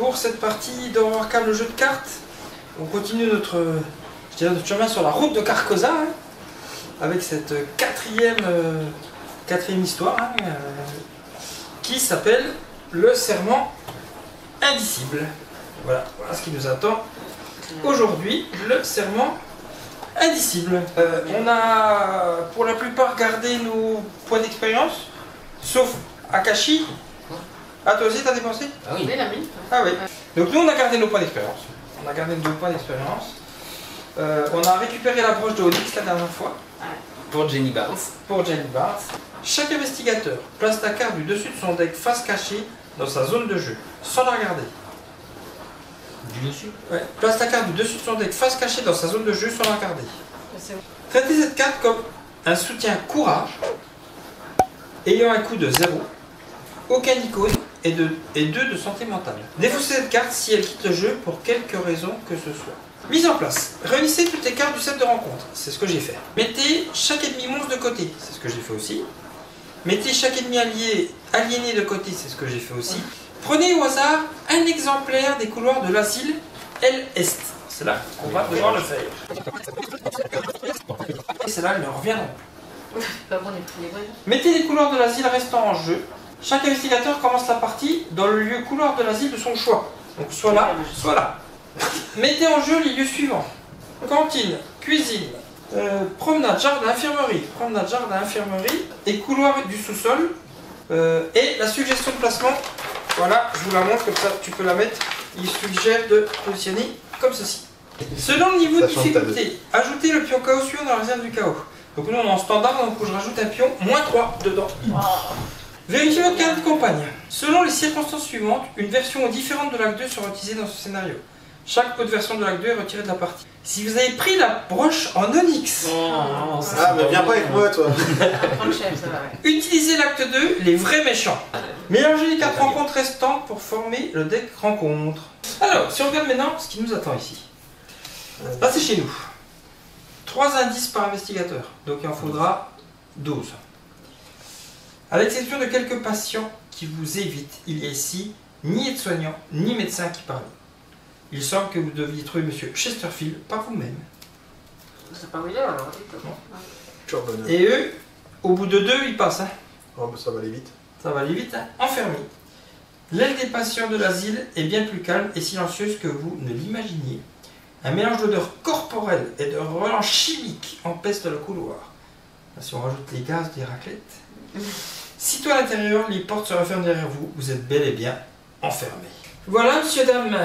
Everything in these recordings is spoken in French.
pour cette partie dans Arkham, le jeu de cartes. On continue notre chemin sur la route de Carcosa, hein, avec cette quatrième histoire, hein, qui s'appelle le serment indicible. Voilà ce qui nous attend aujourd'hui, le serment indicible. On a pour la plupart gardé nos points d'expérience, sauf Akashi. Ah, toi aussi t'as dépensé? Ah oui. Ah oui. Donc nous on a gardé nos points d'expérience. On a récupéré la broche de Onyx la dernière fois. Pour Jenny Barnes. Chaque investigateur place la carte du dessus de son deck face cachée dans sa zone de jeu, sans la regarder. Du dessus? Ouais. Place la carte du dessus de son deck face cachée dans sa zone de jeu sans la regarder. Traitez cette carte comme un soutien courage, ayant un coût de 0, aucun icône et 2 de santé mentale. Défaussez cette carte si elle quitte le jeu pour quelque raison que ce soit. Mise en place. Réunissez toutes les cartes du set de rencontre. C'est ce que j'ai fait. Mettez chaque ennemi monstre de côté. C'est ce que j'ai fait aussi. Mettez chaque ennemi aliéné de côté. C'est ce que j'ai fait aussi. Prenez au hasard un exemplaire des couloirs de l'asile El Est. C'est là qu'on va devoir le faire. Et c'est là, elles ne reviendront plus. Mettez les couloirs de l'asile restants en jeu. Chaque investigateur commence la partie dans le lieu couloir de l'asile de son choix. Donc soit là, soit là. Mettez en jeu les lieux suivants. Cantine, cuisine, promenade, jardin, infirmerie, et couloir du sous-sol. Et la suggestion de placement, voilà, je vous la montre comme ça, tu peux la mettre. Il suggère de positionner comme ceci. Selon le niveau de difficulté, ajoutez le pion chaos suivant dans la réserve du chaos. Donc nous on est en standard, donc je rajoute un pion, -3 dedans. Vérifiez votre carte de campagne. Selon les circonstances suivantes, une version différente de l'acte 2 sera utilisée dans ce scénario. Chaque autre version de l'acte 2 est retirée de la partie. Si vous avez pris la broche en onyx, mais viens pas avec moi toi. utilisez l'acte 2, les vrais méchants. Mélangez les 4 rencontres restantes pour former le deck rencontre. Alors, si on regarde maintenant ce qui nous attend ici. Là c'est chez nous. 3 indices par investigateur, donc il en faudra 12. À l'exception de quelques patients qui vous évitent, il y a ici ni aide-soignant, ni médecin qui parle. Il semble que vous deviez trouver Monsieur Chesterfield par vous-même. C'est pas meilleur alors. Et eux, au bout de 2, ils passent. Hein. Oh, bah, ça va aller vite. Ça va aller vite, hein. Enfermés. L'aile des patients de l'asile est bien plus calme et silencieuse que vous ne l'imaginiez. Un mélange d'odeurs corporelles et de relents chimiques empeste le couloir. Si on rajoute les gaz des raclettes. Sitôt à l'intérieur, les portes se referment derrière vous. Vous êtes bel et bien enfermé. Voilà, monsieur, dame.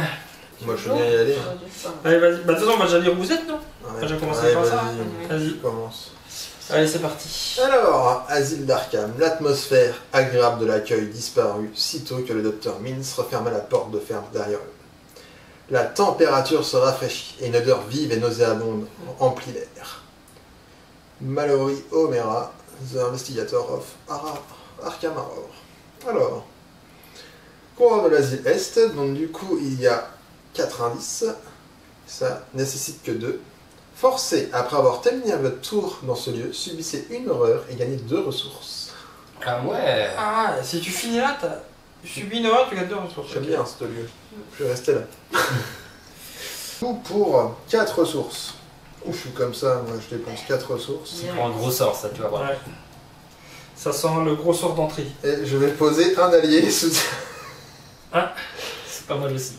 Moi je veux bien y aller. Allez, vas-y. Bah, de toute façon, on va déjà dire où vous êtes, non? Ouais. Déjà commencer par ça. Vas-y. Commence. Allez, c'est parti. Alors, asile d'Arkham, l'atmosphère agréable de l'accueil disparut sitôt que le docteur Mintz referma la porte de ferme derrière eux. La température se rafraîchit et une odeur vive et nauséabonde emplit l'air. Mallory O'Meara, The Investigator of Arkham Horror. Alors, couloir de l'asile Est, donc du coup il y a 4 indices, ça nécessite que 2. Forcé, après avoir terminé votre tour dans ce lieu, subissez une horreur et gagnez 2 ressources. Ah ouais. Ah, si tu finis là, tu subis une horreur, tu gagnes 2 ressources. J'aime bien ce lieu, je vais rester là. Ou pour 4 ressources. Ouf, je suis comme ça, moi je dépense 4 ressources. C'est pour un gros sort ça, tu vas voir. Ouais. Ça sent le gros sort d'entrée. Et je vais poser un allié sous... Ah, c'est pas mal aussi.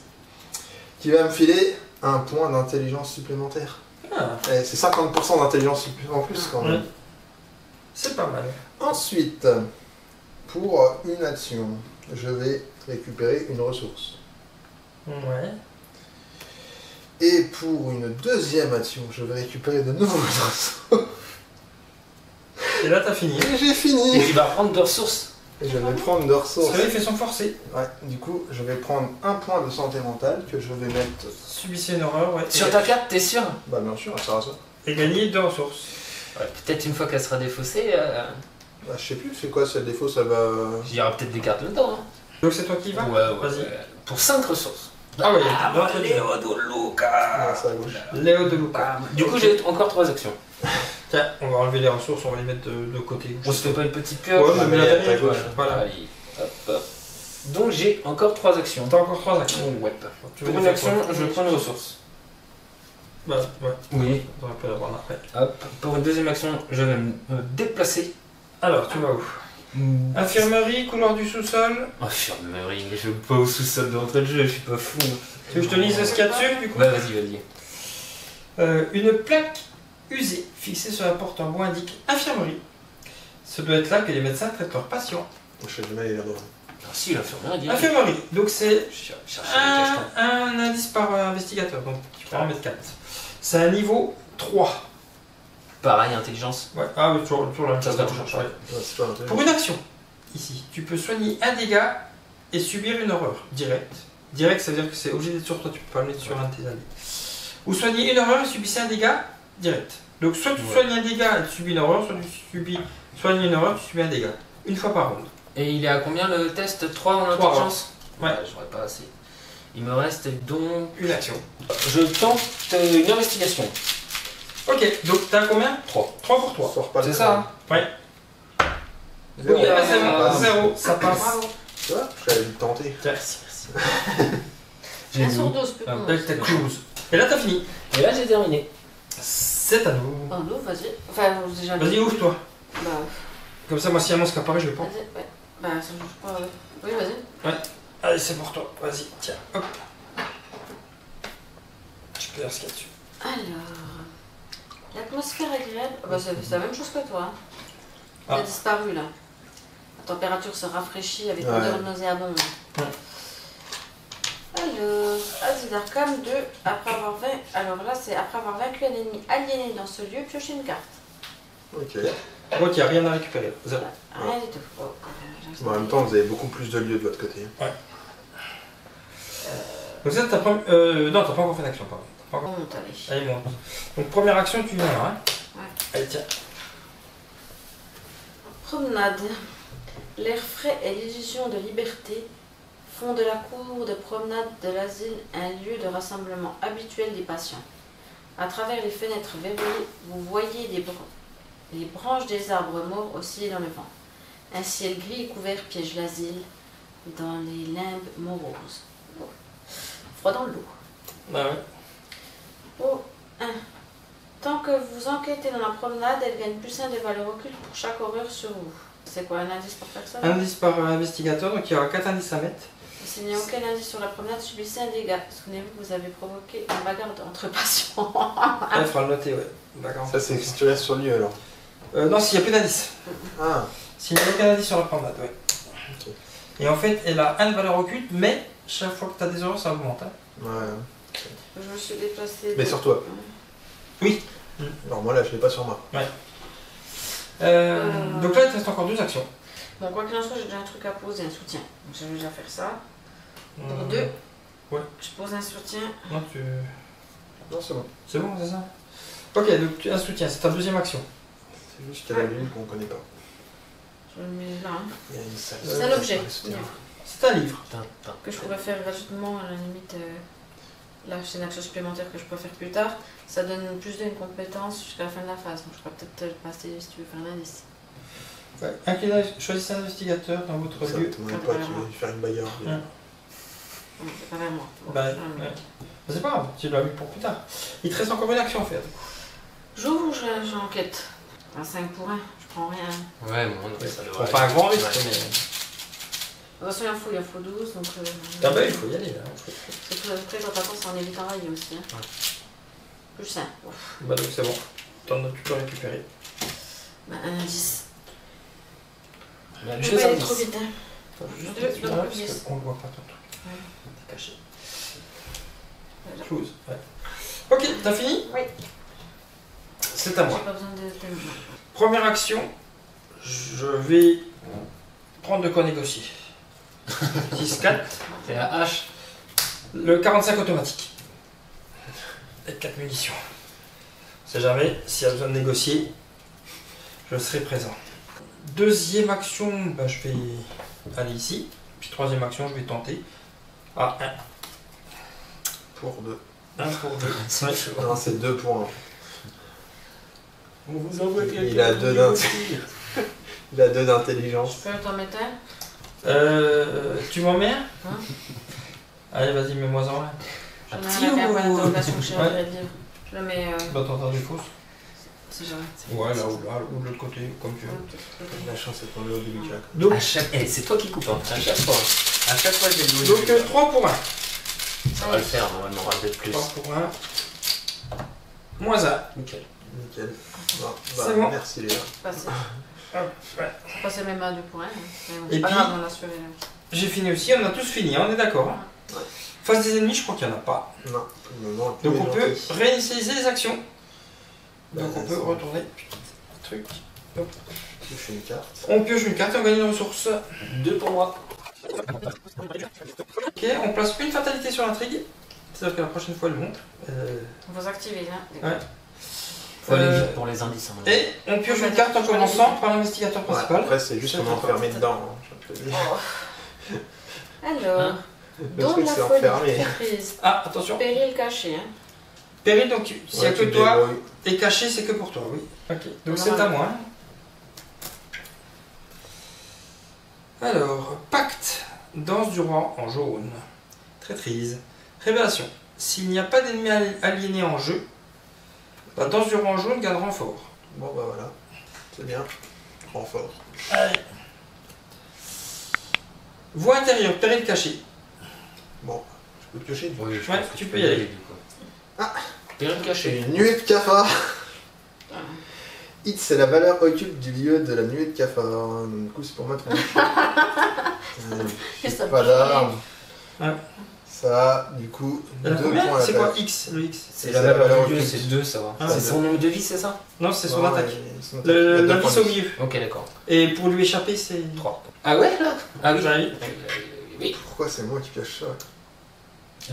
Qui va me filer un point d'intelligence supplémentaire. Ah. C'est 50% d'intelligence en plus quand même. Ouais. C'est pas mal. Ensuite, pour une action, je vais récupérer une ressource. Ouais. Et pour une deuxième action, je vais récupérer de nouveau une ressource. Et là, t'as fini. Et j'ai fini. Et tu vas prendre 2 ressources. Et je vais prendre 2 ressources. Parce que là, il fait son forcé. Ouais, du coup, je vais prendre un point de santé mentale que je vais mettre... Subissez une horreur, ouais. Sur ta carte, t'es sûr? Bah bien sûr, ça sert à ça. Et gagner 2 ressources. Ouais, peut-être une fois qu'elle sera défaussée, Bah je sais plus, c'est quoi, si elle défaut, ça va... il y aura peut-être des cartes dedans. Hein. Donc c'est toi qui vas? Ouais. Vas-y. Pour 5 ressources. Ah ouais, Léo de Luca. Ouais, ça à gauche. Léo de Luca. Du coup, j'ai encore 3 actions. Tiens, on va enlever les ressources, on va les mettre de côté. On se fait pas une petite pioche? Ouais, mais la dernière, à gauche. Voilà. Allez, hop, hop. Donc j'ai encore 3 actions. T'as encore 3 actions. Ouais. Tu veux Pour une faire action, quoi? je prends une ressource. Bah, ouais. Oui. On aurait pu l'avoir après. Hop. Pour une deuxième action, je vais me déplacer. Alors, tu vas où? Infirmerie, couloir du sous-sol. Infirmerie, mais je veux pas au sous-sol de l'entrée de jeu, je suis pas fou. Tu veux que je te lise ce qu'il y a dessus du coup? Ouais, vas-y, vas-y. Une plaque usée fixée sur la porte en bois indique infirmerie. Ce doit être là que les médecins traitent leurs patients. Je sais jamais aller là-bas. Ah si, l'infirmerie dit. Infirmerie, donc c'est Je cherche les cachetons. un indice par investigateur, donc tu peux en mettre 4. C'est un niveau 3. Pareil, intelligence. Ouais. Ah oui, toujours la même Ça chose. sera toujours pareil. Ouais, c'est pas un truc. Pour une action, ici, tu peux soigner un dégât et subir une horreur directe. Direct, ça veut dire que c'est obligé d'être sur toi, tu peux pas le mettre sur un de tes alliés. Ou soigner une horreur et subissez un dégât direct. Donc soit tu soignes un dégât et tu subis une horreur, soit tu soignes une horreur et tu subis un dégât. Une fois par ronde. Et il est à combien le test? 3 en 3, intelligence? ouais. J'aurais pas assez. Il me reste donc Une action. Je tente une investigation. Ok, donc t'as combien? 3. 3 pour toi. Sors pas C'est le ça, hein? Ouais. Zéro. Oui, c'est Ah, bon, 0, ça passe. Bravo. Tu vois, j'avais dû tenter. Merci, merci. 1 sur 12, plus qu'on Avec ta close. Et là t'as fini. Et là j'ai terminé. C'est à nous. Oh non, vas-y. Enfin, déjà. Vas-y, ouvre-toi. Bah, Comme ça, moi, si y a un monstre qui apparaît, je le prends. vas-y, ouais. Bah, ça change pas. Ouais. Oui, vas-y. Allez, c'est pour toi. Vas-y, tiens, hop. Tu peux dire ce qu'il y a dessus. Alors. L'atmosphère agréable. Ah bah, c'est la même chose que toi. Hein. Ah. Ça a disparu là. La température se rafraîchit avec Ouais. odeur nauséabonde. Ouais. Alors, Asile d'Arkham 2, après avoir vaincu. Alors là, c'est après avoir vaincu un ennemi aliéné dans ce lieu, piochez une carte. Ok. Donc, il n'y a rien à récupérer. Zéro. Rien du tout. Oh, Bon, en même temps, vous avez beaucoup plus de lieux de votre côté. Donc, ça, t'as pas... non, t'as pas encore fait d'action, pardon. T'as pas encore... monte, allez. Allez, monte. Donc, première action, tu viens là. Hein. Ouais. Allez, tiens. Promenade. L'air frais et l'illusion de liberté font de la cour de promenade de l'asile un lieu de rassemblement habituel des patients. À travers les fenêtres verrouillées, vous voyez les branches des arbres morts osciller dans le vent. Un ciel gris et couvert piège l'asile dans les limbes moroses. Oh. Froid dans l'eau. Bah ouais. Oh, 1. Tant que vous enquêtez dans la promenade, elle gagne plus 1 de valeur occulte pour chaque horreur sur vous. C'est quoi, un indice par personne? Indice par investigateur, donc il y aura 4 indices à mettre. S'il n'y a aucun indice sur la promenade, subissez un dégât. Souvenez-vous que vous avez provoqué une bagarre entre patients. Il faudra le noter, ouais. D'accord. Ça, c'est si tu restes sur le lieu alors. Non, s'il n'y a plus d'indice. Ah, S'il n'y a aucun indice sur la promenade, ouais. Ok. Et en fait, elle a 1 de valeur occulte, mais chaque fois que tu as des horreurs, ça augmente. Hein. ouais. Je me suis déplacée. Mais sur toi. Oui. Alors moi là, je l'ai pas sur moi. Donc là, il te reste encore 2 actions. Bon, quoi qu'il en soit, j'ai déjà un truc à poser, un soutien. Donc je vais déjà faire ça. Pour Euh, 2, ouais. je pose un soutien. Non, tu... Non, c'est bon. C'est bon, c'est ça? Ok, donc un soutien, c'est ta 2e action. C'est juste qu'il y a la lune qu'on connaît pas. Je le mets là. Hein. Il y a une salle. C'est un objet. C'est un livre. Que je pourrais faire gratuitement à la limite. Là, c'est une action supplémentaire que je pourrais faire plus tard. Ça donne plus d'une compétence jusqu'à la fin de la phase. Donc je pourrais peut-être te le passer si tu veux faire un indice. Ouais. Choisissez un investigateur dans votre Ça lieu. t'étonnerait pas qu'il veuille faire une bagarre. Ouais. Non, c'est pas vers moi. Bon, Bah, je vais le ouais. mettre. C'est pas grave, tu l'as mis pour plus tard. Il te reste encore une action à faire. J'ouvre ou j'enquête? Un 5 pour 1, je prends rien. Ouais, bon, ça Tu devrait prends pas un grand risque, Ouais. mais. De toute façon, il en faut 12, donc... Ah bah, il faut y aller là. C'est tout après, quand t'attends, c'est en évitant railler aussi. Hein. Ouais. Plus 1. Bah, donc c'est bon. Tu peux récupérer. Bah, un 10. Bah, Je deux vais aller indices. trop vite. Hein. Attends, juste Deux, que tu donc, l'as, parce yes. qu'on ne voit pas ton truc. Ouais. T'es caché. Voilà. Close. Ouais. Ok, t'as fini? Oui. C'est à J'ai moi. pas besoin de thème. Première action, je vais prendre de quoi négocier. 6-4. C'est la hache. Le 45 automatique. Et 4 munitions. On sait jamais, s'il y a besoin de négocier, je serai présent. Deuxième action, bah, je vais aller ici. Puis troisième action, je vais tenter. Ah, 1. Pour 2. 1 pour 2. Non, c'est 2 pour 1. On vous envoie Il a 2 d'intelligence. Il a 2 Je d'intelligence. peux t'en mettre un? Tu m'en mets un Hein? Allez, vas-y, mets-moi en un. Je petit mets un point ou- d'interrogation, je Ouais. vais dire. Je le mets. Dans ton temps des fausses. Si jamais. Ouais, là ou de l'autre côté, comme tu veux. Ouais, peut-être côté. La chance est tombée au début du lac. Donc, À chaque... Eh, c'est toi qui coupes, hein. À chaque fois. À chaque fois, je vais donc jouer. 3 pour 1. Ça va le faire, normalement, on va peut-être plus. 3 pour 1. Moins 1. Nickel. Nickel. Bon, C'est bon. Merci les gars. Passer. Hop, ouais. Passer mes mains du point. Hein. Mais bon, Et c'est pas puis- grave, on a assuré là. J'ai fini aussi, on a tous fini, on est d'accord. Hein. Ouais. Face des ennemis, je crois qu'il n'y en a pas. Non, pour le moment, Donc tout on est peut gentil. réinitialiser les actions. Bah, Donc on peut c'est- retourner. Truc. Je fais une carte. On pioche une carte et on gagne une ressource. 2 pour moi. Ok, on place une fatalité sur l'intrigue. C'est-à-dire que la prochaine fois elle monte. On va activer là. Ouais. Faut aller Euh, vite pour les indices. hein. Et on pioche une carte en commençant par l'investigateur Ouais, principal. après, c'est juste qu'on est enfermé dedans. Hein, je te le dis. Alors, Le don de truc, la c'est folie, enfermé. surprise. Ah, attention. Péril caché. Hein. Péril, donc s'il n'y a Ouais, que tu te toi débrouilles. et caché, c'est que pour toi, oui. Ok, donc Non, c'est non. à moi. Alors, pacte, danse du roi en jaune. Traîtrise. Révélation. S'il n'y a pas d'ennemis aliénés en jeu, la danse du roi en jaune gagne renfort. Bon, bah voilà. C'est bien. Renfort. Allez. Voie intérieure, péril caché. Bon, je peux piocher. Oui, je Ouais, pense que tu peux y aller. du coup. Ah. Péril J'ai caché. une nuée de cafards. Hit, c'est la valeur occulte du lieu de la nuée de cafards. Du coup, c'est pour mettre en Et ça pas peut d'armes. Ouais. Ça, du coup, Il y en a 2 combien points à C'est quoi l'attaque. X, le X C'est la valeur du lieu, c'est 2, ça va. Ah, c'est ouais. son nombre de vie, c'est ça? Non, c'est son Ouais, attaque. son attaque. Il y a deux L'indice points au de vie. milieu. Ok, d'accord. Et pour lui échapper, c'est 3. Ah ouais, là? Ah oui. J'arrive. Oui. Pourquoi c'est moi qui pioche ça?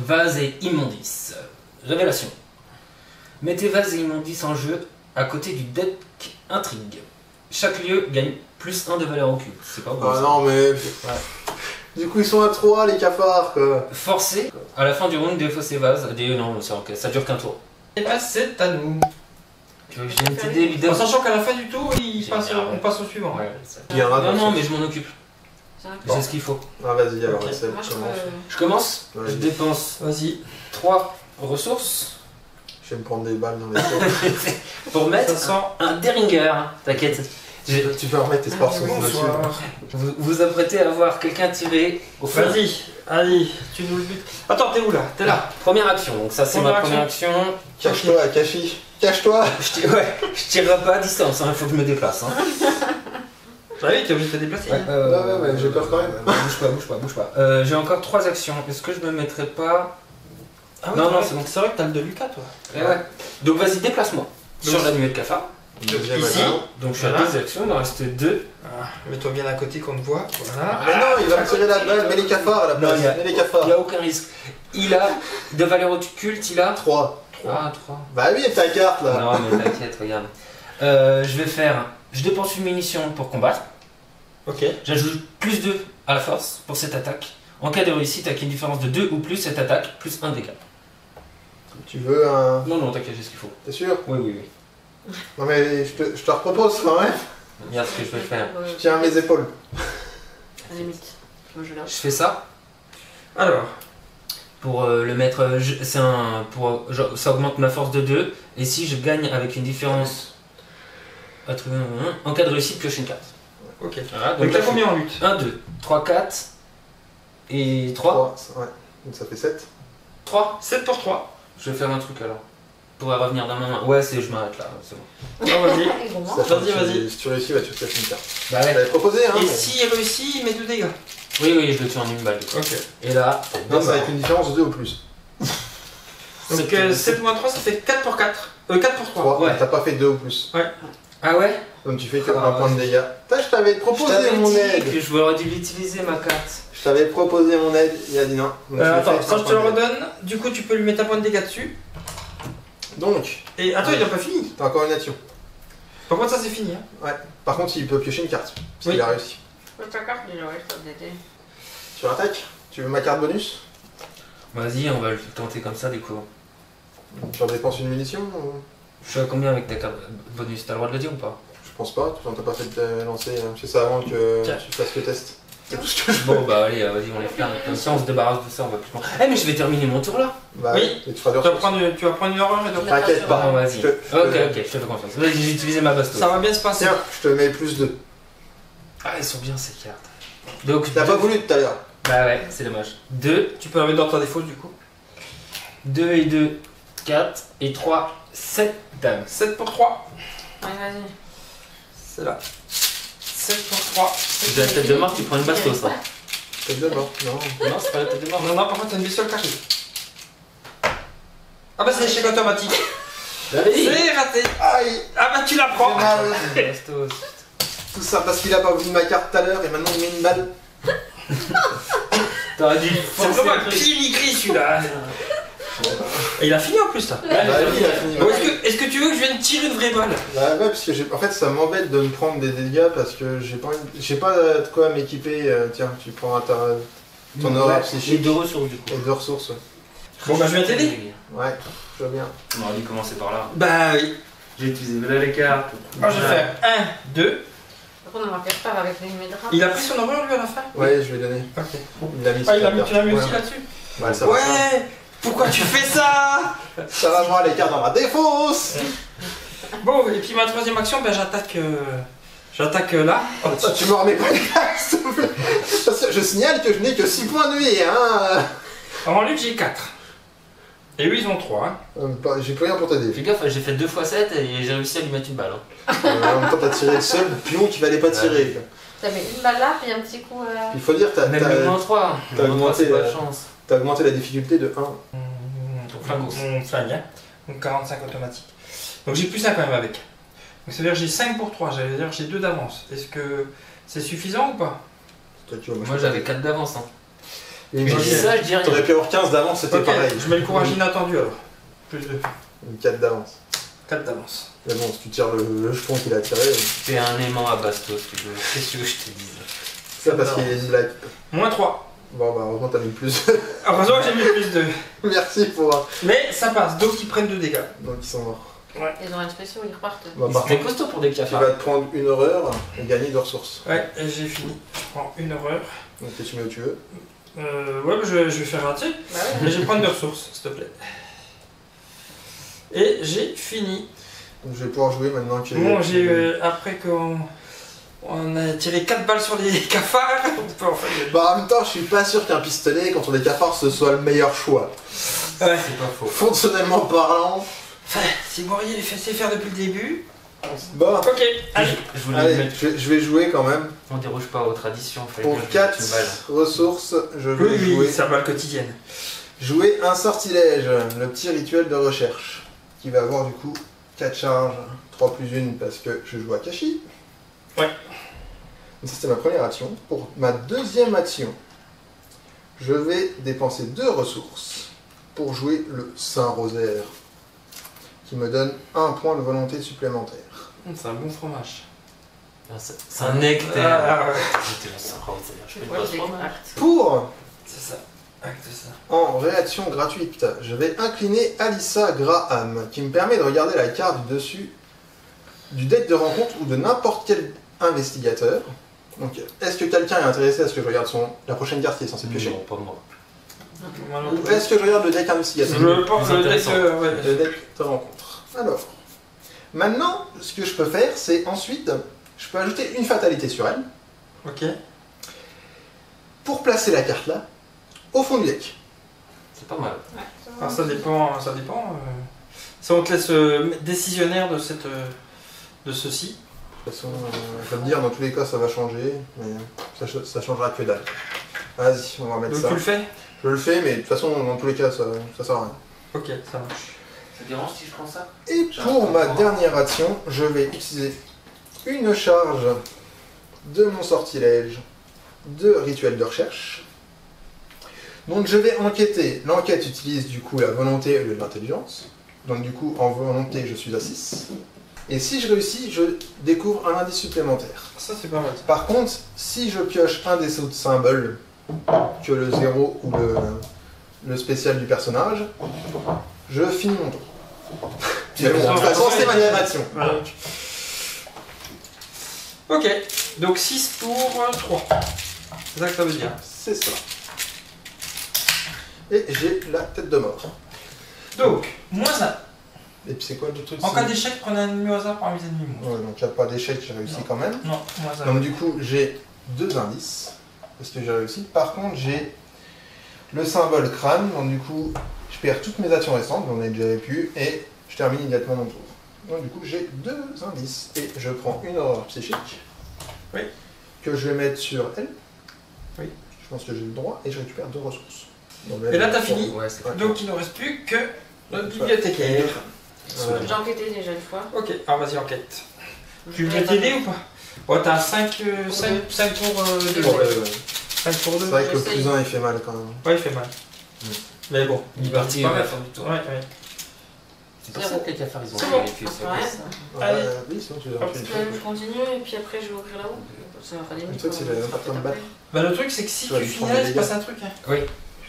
Vase et immondice. Révélation. Mettez vase et immondice en jeu à côté du deck intrigue. Chaque lieu gagne plus 1 de valeur occulte. C'est pas bon. Ah ça. non, mais. Du coup, ils sont à 3, les cafards, quoi. Forcé, à la fin du round, défausser vase. Non, c'est ok, ça dure qu'un tour. Et bah, c'est à nous. Tu veux que je vienne t'aider, lui En donne. sachant qu'à la fin du tour, Génial. on passe au suivant. Ouais, ça- Il y en a Non, dans non, ce- mais je m'en occupe. C'est un J'ai ce qu'il faut. Ah, vas-y, alors, Ok. essaie, Moi, je commence. peux. Je commence. Vas-y. Je dépense Vas-y. 3 ressources Je vais me prendre des balles dans les têtes. pour mettre Ça sent. un Derringer. T'inquiète. Tu peux remettre tes sports dessus. Bonsoir. Vous vous apprêtez à voir quelqu'un tirer au feu. Vas-y, allez, tu nous le butes. Attends, t'es où là? T'es là. Première action, donc ça c'est ma Première première action. Cache-toi, Kashi. Cache-toi. Je tirerai pas à distance, il faut que je me déplace. Hein. Ah oui, t'es obligé de te déplacer. Ouais, j'ai peur quand même. Bouge pas. J'ai encore 3 actions. Est-ce que je me mettrai pas. Ah oui, Non, non, c'est vrai que t'as le de Lucas, toi. Ouais. Donc vas-y, déplace-moi. Donc, Sur la nuée de cafard. Deuxième ici. action. Donc je suis à Voilà. 2 actions, il en reste 2. Ah, mets-toi bien à côté qu'on te voit. Voilà. Mais non, il va me tirer la balle. Mets les cafards à la Non, place. il y a- Mets les Il n'y cafards. a aucun risque. Il a de valeur occulte, il a 3. Ah, 3. Bah oui, ta carte là. Non, mais t'inquiète, regarde. Je vais faire. Je dépense une munition pour combattre. Ok. J'ajoute plus 2 à la force pour cette attaque. En cas de réussite, avec une différence de 2 ou plus, cette attaque, plus 1 dégât. Tu veux un. Non, non, t'inquiète, j'ai ce qu'il faut. T'es sûr? Oui. Non, mais je te repropose quand même. Regarde ce que je vais faire. Je tiens à mes épaules. À la limite. Moi, je Je fais ça Alors, pour le mettre. C'est un. Ça augmente ma force de 2. Et si je gagne avec une différence. En cas de réussite, pioche une carte. ok. Voilà, Donc là, t'as combien en lutte? 1, 2, 3, 4 et 3. 3. Ouais. Donc ça fait 7. 3. 7 pour 3. Je vais faire un truc alors. Pour revenir dans ma main. Ouais, je m'arrête là, c'est bon. Non, vas-y. Vas-y. Si tu réussis, bah, tu te casses une carte. Bah Je ouais. l'avais proposé, hein. Et mais- s'il réussit, il met 2 dégâts. Oui, je le tue en une balle. du coup. Ok. Et là, Non, c'est avec une différence de 2 ou plus. Donc 7 moins 3, ça fait 4 pour 4. 4 pour 3. 3. Ouais. T'as pas fait 2 ou plus. Ah ouais. Donc tu fais Ah, un point de dégâts. Putain, je t'avais Je proposé t'avais mon dit aide. que je aurais dû l'utiliser ma carte. Je t'avais proposé mon aide, il a dit non. Donc, tu me Attends, fais ça un je te point le de dégâts. redonne. Du coup, tu peux lui mettre un point de dégâts dessus. Donc, Et attends, il n'a pas fini. t'as encore une action. Par contre, ça c'est fini. Hein. Par contre, il peut piocher une carte. Parce Oui. qu'il a réussi. Ta carte, déjà, ouais, je t'ai aidé. Tu rattaques? Tu veux ma carte bonus? Vas-y, on va le tenter comme ça du coup. Tu redépenses une munition ou... Je suis à combien avec ta carte bonus? T'as le droit de le dire ou pas? Je pense pas, t'as pas fait de lancer. C'est ça avant que Tiens. tu fasses le test. C'est tout ce que je veux. Bon bah allez, vas-y, on les fait. Comme ça, on se débarrasse de ça, on va plus loin. Eh, mais je vais terminer mon tour là. Bah, Oui. et tu feras Tu des vas ressources. prendre une horreur et de T'inquiète pas. Bon, vas-y. Je te- Ok, je te fais confiance. Vas-y, j'ai utilisé ma baston. Ça va bien se passer. Tiens, je te mets plus 2. Ah, elles sont bien ces cartes. Donc, T'as pas voulu tout à l'heure. Bah ouais, c'est dommage. 2, Tu peux la mettre dans ta défaut du coup. 2 et 2, 4 et 3, 7 dames. 7 pour 3. Ouais, vas-y. C'est là. 7 pour 3. De la tête de mort, tu prends une bastos, ça. T'es de mort. Non. Non, c'est pas la tête de mort. Non, non, par contre, t'as une bestiole qui arrive. Ah bah c'est l'échec automatique. J'avais dit. C'est raté. Aïe. Ah bah tu la prends. J'ai mal. Bastos. Tout ça parce qu'il a pas voulu ma carte tout à l'heure et maintenant il met une balle. T'aurais dû C'est vraiment un piligree celui-là. Et il a fini en plus là. Bah oui, il a fini. Bon, est-ce que tu veux que je vienne tirer une vraie balle? Bah ouais, parce que en fait ça m'embête de me prendre des dégâts parce que j'ai pas de quoi m'équiper. Tiens, tu prends ton aura J'ai psychique 2 ressources du coup. et 2 ressources. Ouais, Bon bah je viens t'aider. ouais, je veux bien. On aurait dû commencer par là. Bah oui. J'ai utilisé là les cartes. Moi je vais faire 1, 2. Par contre, on va faire part avec les médraps. Il a pris son horreur lui à la fin? Ouais, je vais donner. Ok. Il l'a mis Ah, sur la tu carte. l'as mis aussi Ouais. là-dessus? Ouais, ça va. Ouais. Pourquoi tu fais ça? Ça va voir les cartes dans la défausse. Bon, et puis ma troisième action, ben j'attaque là. Oh, Ah, tu me remets pas les cartes, s'il te plaît. Parce que je signale que je n'ai que 6 points de vie, hein. en lutte j'ai 4. Et eux ils ont 3. Hein. J'ai plus rien pour t'aider. Fais gaffe, j'ai fait 2 x 7 et j'ai réussi à lui mettre une balle. Hein. En même temps, t'as tiré le seul pion qu'il fallait pas tirer. quoi. T'as mis une balle là, puis un petit coup. Il faut dire, Même le moins 3. t'as Le moins 3, c'est augmenté, pas de chance. t'as augmenté la difficulté de 1. Mon flingue, hein. Donc 45 automatique. Donc j'ai plus 1 quand même avec. Donc ça veut dire que j'ai 5 pour 3, j'allais dire que j'ai 2 d'avance. Est-ce que c'est suffisant ou pas? Toi, tu vois, Moi j'avais 4 d'avance. Hein. Et Je moi, dis ça, je dis rien. T'aurais pu avoir 15 d'avance, c'était Ok, pareil. je mets le courage inattendu alors. Plus 2. Une 4 d'avance. 4 d'avance. Mais bon, si tu tires le jeton qu'il a tiré, Fais un aimant à bastos, tu veux. Qu'est-ce que tu veux que je te dise? ça parce qu'il y a une blague. Moins 3. Bon, bah, heureusement, t'as mis plus. Heureusement que j'ai mis plus 2. Merci pour. Mais ça passe, donc ils prennent 2 dégâts. Donc, ils sont morts. Ils ont un spécial, ils repartent. Bon, par C'était contre, costaud pour des tu cafards. vas te prendre une horreur et gagner 2 ressources. Ouais, et j'ai fini. Je prends une horreur. Donc, tu mets où tu veux. Ouais, bah, je vais faire rater. Bah ouais. Mais je vais prendre 2 ressources, s'il te plaît. Et j'ai fini. Donc, je vais pouvoir jouer maintenant que. Bon, après qu'on a tiré 4 balles sur les cafards, on peut en faire. Bah, en même temps, je suis pas sûr qu'un pistolet contre les cafards ce soit le meilleur choix. Ouais. C'est pas faux. Fonctionnellement parlant. Enfin, si vous auriez fait faire depuis le début. Bon, Ok, allez. Je voulais allez, mettre. je vais jouer quand même. On déroge pas aux traditions. Fallait Pour bien que je 4 mette une balle. ressources, je vais jouer. c'est la balle quotidienne. Jouer un sortilège, le petit rituel de recherche, qui va avoir du coup 4 charges, 3 plus 1 parce que je joue à Kashi. Ouais. Donc ça c'était ma première action. Pour ma deuxième action, je vais dépenser 2 ressources pour jouer le Saint-Rosaire, qui me donne 1 point de volonté supplémentaire. C'est un bon fromage. Ah, c'est un nectaire. Ouais. J'étais là, c'est un rosaire. Je fais Ouais, pas j'ai ce fromage. acte. Pour, C'est ça. Acte ça. en réaction gratuite, je vais incliner Alyssa Graham, qui me permet de regarder la carte du dessus du deck de rencontre ou de n'importe quel investigateur. Donc, est-ce que quelqu'un est intéressé à ce que je regarde la prochaine carte qui est censée piocher? Non, pas moi. Ou est-ce que je regarde le deck investigateur? Je pense que le deck. Ouais. Le deck de rencontre. Alors, maintenant, ce que je peux faire, c'est ensuite, je peux ajouter une fatalité sur elle Ok. pour placer la carte là, au fond du deck. C'est pas mal. Alors ça dépend. Ça dépend. Ça on te laisse décisionnaire de ceci. De toute façon, je vais me dire, dans tous les cas, ça va changer, mais ça changera que dalle. Vas-y, on va mettre Donc ça. tu le fais? Je le fais, mais de toute façon, dans tous les cas, ça sert à rien. Ok, ça marche. Ça dérange si je prends ça? Et pour ma dernière action, je vais utiliser une charge de mon sortilège de rituel de recherche. Donc je vais enquêter. L'enquête utilise du coup la volonté au lieu de l'intelligence. Donc du coup, en volonté, je suis à 6. Et si je réussis, je découvre un indice supplémentaire. Ça c'est pas mal. Par contre, si je pioche un des autres symboles que le 0 ou le spécial du personnage, je finis mon tour. Mais bon, de toute façon, c'est ma dernière action. Voilà. Ok, donc 6 pour 3. C'est ça que ça veut dire. C'est ça. Et j'ai la tête de mort. Donc, moins 1. Et puis c'est quoi le truc? En cas d'échec, prenez un ennemi au hasard parmi les ennemis monstres. Ouais, donc il n'y a pas d'échec, j'ai réussi quand même. Non, moins 1. Donc du coup, j'ai 2 indices, parce que j'ai réussi. Par contre, j'ai le symbole crâne, donc du coup, je perds toutes mes actions restantes, j'en ai déjà pu, et je termine immédiatement mon tour. Donc du coup, j'ai 2 indices, et je prends une horreur psychique, oui, que je vais mettre sur elle. Oui. Je pense que j'ai le droit, et je récupère 2 ressources. Donc, et là, t'as fini. Ouais, c'est Ouais. Donc, il ne nous reste plus que notre bibliothécaire. Ouais. J'ai enquêté déjà une fois. Ok, alors vas-y, enquête. Tu veux t'aider ou pas? Oh, t'as 5 pour 2. Ouais, 5 pour 2. C'est vrai que le J'essaye. plus 1 il fait mal quand même. Ouais, il fait mal. Mais bon, Il est va parti à la disparaître. fin du tour. Ouais, ouais. C'est pour ça que les cafards ils ont C'est bon. vérifié ça. Ouais. Allez. Oui, sinon tu dois Hop, faire une Je chose. continue et puis après je vais ouvrir là-haut. Ça va faire des Le truc, c'est que j'avais pas le temps de battre. Bah, le truc, c'est que si Tu vas tu lui finis prendre là, des il se passe un truc. Hein. Oui.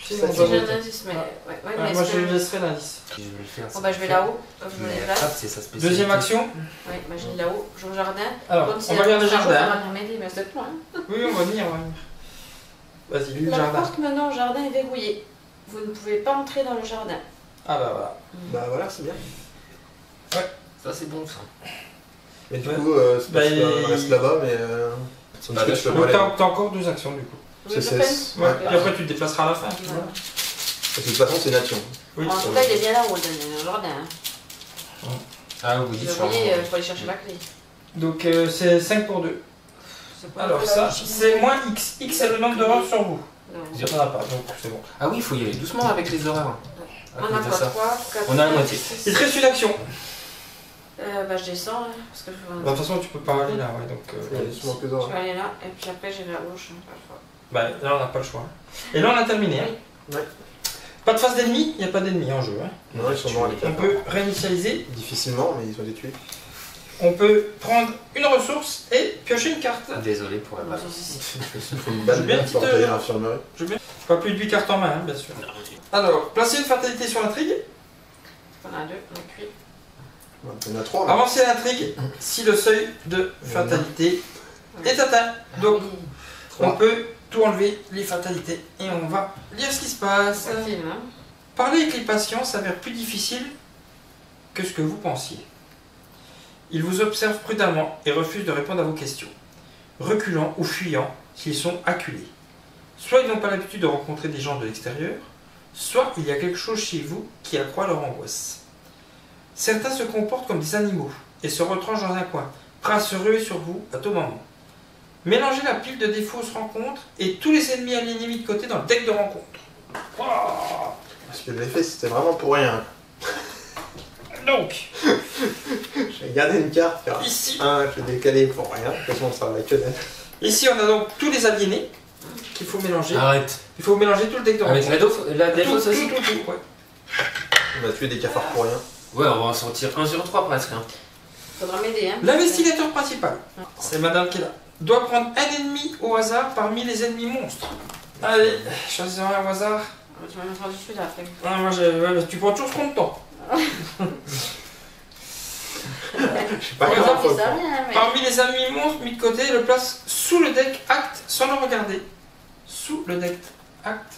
Tu sais, Ça, on c'est doit J'ai voter. un indice, mais. Ouais, Ouais, mais moi, est-ce je que- laisserai l'indice. Je vais le faire. Bon, bah je vais là-haut, comme je me Mais déplace. Attrape, c'est sa spécialité. Deuxième action. Ouais, bah je vais là-haut, je vais au jardin. Alors, Comme si on va lire le ça jardin. va bien m'aider, mais c'est loin. Oui, on va venir, on va venir. Vas-y, lis le La jardin. porte menant au jardin est verrouillée. Vous ne pouvez pas entrer dans le jardin. Ah bah voilà. Bah voilà, c'est bien. Ça, c'est bon ça. Mais du Ouais. coup, c'est Bah, parce il- qu'on reste là-bas, mais. Sinon, Bah, je là, peux Donc pas aller. t'as encore 2 actions du coup. Vous voulez C'est le cesse. peine Ouais. Ouais. Et après tu te déplaceras à la fin. Tu vois. Parce que de toute façon, c'est une action. Oui. En tout cas, il est bien là-haut, le jardin. Hein. Ah, vous dites Verrouillé, il faut aller chercher la clé. Donc c'est 5 pour 2. C'est pas Alors la ça, logique. c'est moins X. X c'est le nombre d'horreurs sur vous. Non. Il n'y en a pas, donc c'est bon. Ah oui, il faut y aller doucement avec les horreurs. À On cause a de quoi ça. 3, 4, On a la moitié. Il te reste une action. Bah je descends, hein, parce que Bah, de toute façon tu peux pas aller là, ouais, donc... Il y a justement que je d'or. vais aller là, et puis après j'irai à gauche. Hein, pas le choix. Bah là on n'a pas le choix. Et là on a terminé. Hein. Ouais. Pas de face d'ennemi, il n'y a pas d'ennemi en jeu. Hein. Non, ils sont morts les On cafards. peut réinitialiser, Difficilement, mais ils ont été tués. on peut prendre une ressource et piocher une carte. Désolé pour la balle. Il faut une balle Je vais bien une pour petite, tailler l'infirmerie. Pas plus de 8 cartes en main, hein, bien sûr. Alors, placez une fatalité sur l'intrigue. On a 2, on a cuit. Ouais, il y en a 3. Avancez l'intrigue si le seuil de fatalité est atteint. Donc on peut tout enlever, les fatalités, et on va lire ce qui se passe. Facile, hein. Parler avec les patients s'avère plus difficile que ce que vous pensiez. Ils vous observent prudemment et refusent de répondre à vos questions, reculant ou fuyant s'ils sont acculés. Soit ils n'ont pas l'habitude de rencontrer des gens de l'extérieur, soit il y a quelque chose chez vous qui accroît leur angoisse. Certains se comportent comme des animaux et se retranchent dans un coin, prêts à se ruer sur vous à tout moment. Mélangez la pile de défauts se rencontre et tous les ennemis alignés mis de côté dans le deck de rencontre. Oh. Parce que l'effet, c'était vraiment pour rien. Donc, J'ai gardé une carte, faire ici, je l'ai décalé pour rien. De toute façon, ça va que dalle. ici on a donc tous les aliénés qu'il faut mélanger. Arrête. Il faut mélanger tout le deck de Avec rencontre. la Tout, défausse tout, aussi. tout, ouais. On a tué des cafards pour rien. Ouais, on va en sortir 1 sur 3 presque. Hein. Faudra m'aider, hein. L'investigateur principal, c'est madame qui est là, doit prendre un ennemi au hasard parmi les ennemis monstres. Allez, choisissons un au hasard. Tu vas me faire du sud après. Ah, moi, tu prends toujours ce qu'on te tend. Je sais pas Par comment exemple, faut le Ça faire. rien, mais. Parmi les ennemis monstres mis de côté, le place sous le deck acte sans le regarder. Sous le deck acte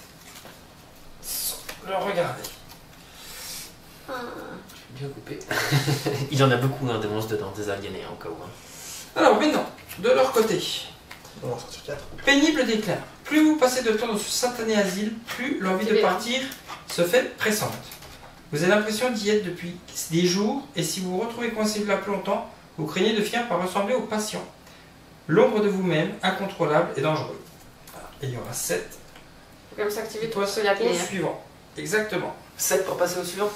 sans le regarder. Bien coupé. Il y en a beaucoup, hein, des monstres dedans, des aliénés en cas où. Hein. Alors maintenant, de leur côté, On va en sortir 4. pénible déclin. Plus vous passez de temps dans ce satané asile, plus l'envie de partir se fait pressante. Vous avez l'impression d'y être depuis des jours, et si vous vous retrouvez coincé là plus longtemps, vous craignez de finir par ressembler aux patients. L'ombre de vous-même, incontrôlable et dangereux. Voilà. Et il y aura 7 Faut quand même s'activer et toi, pour la clé. au Hein. suivant. Exactement. 7 pour passer au suivant.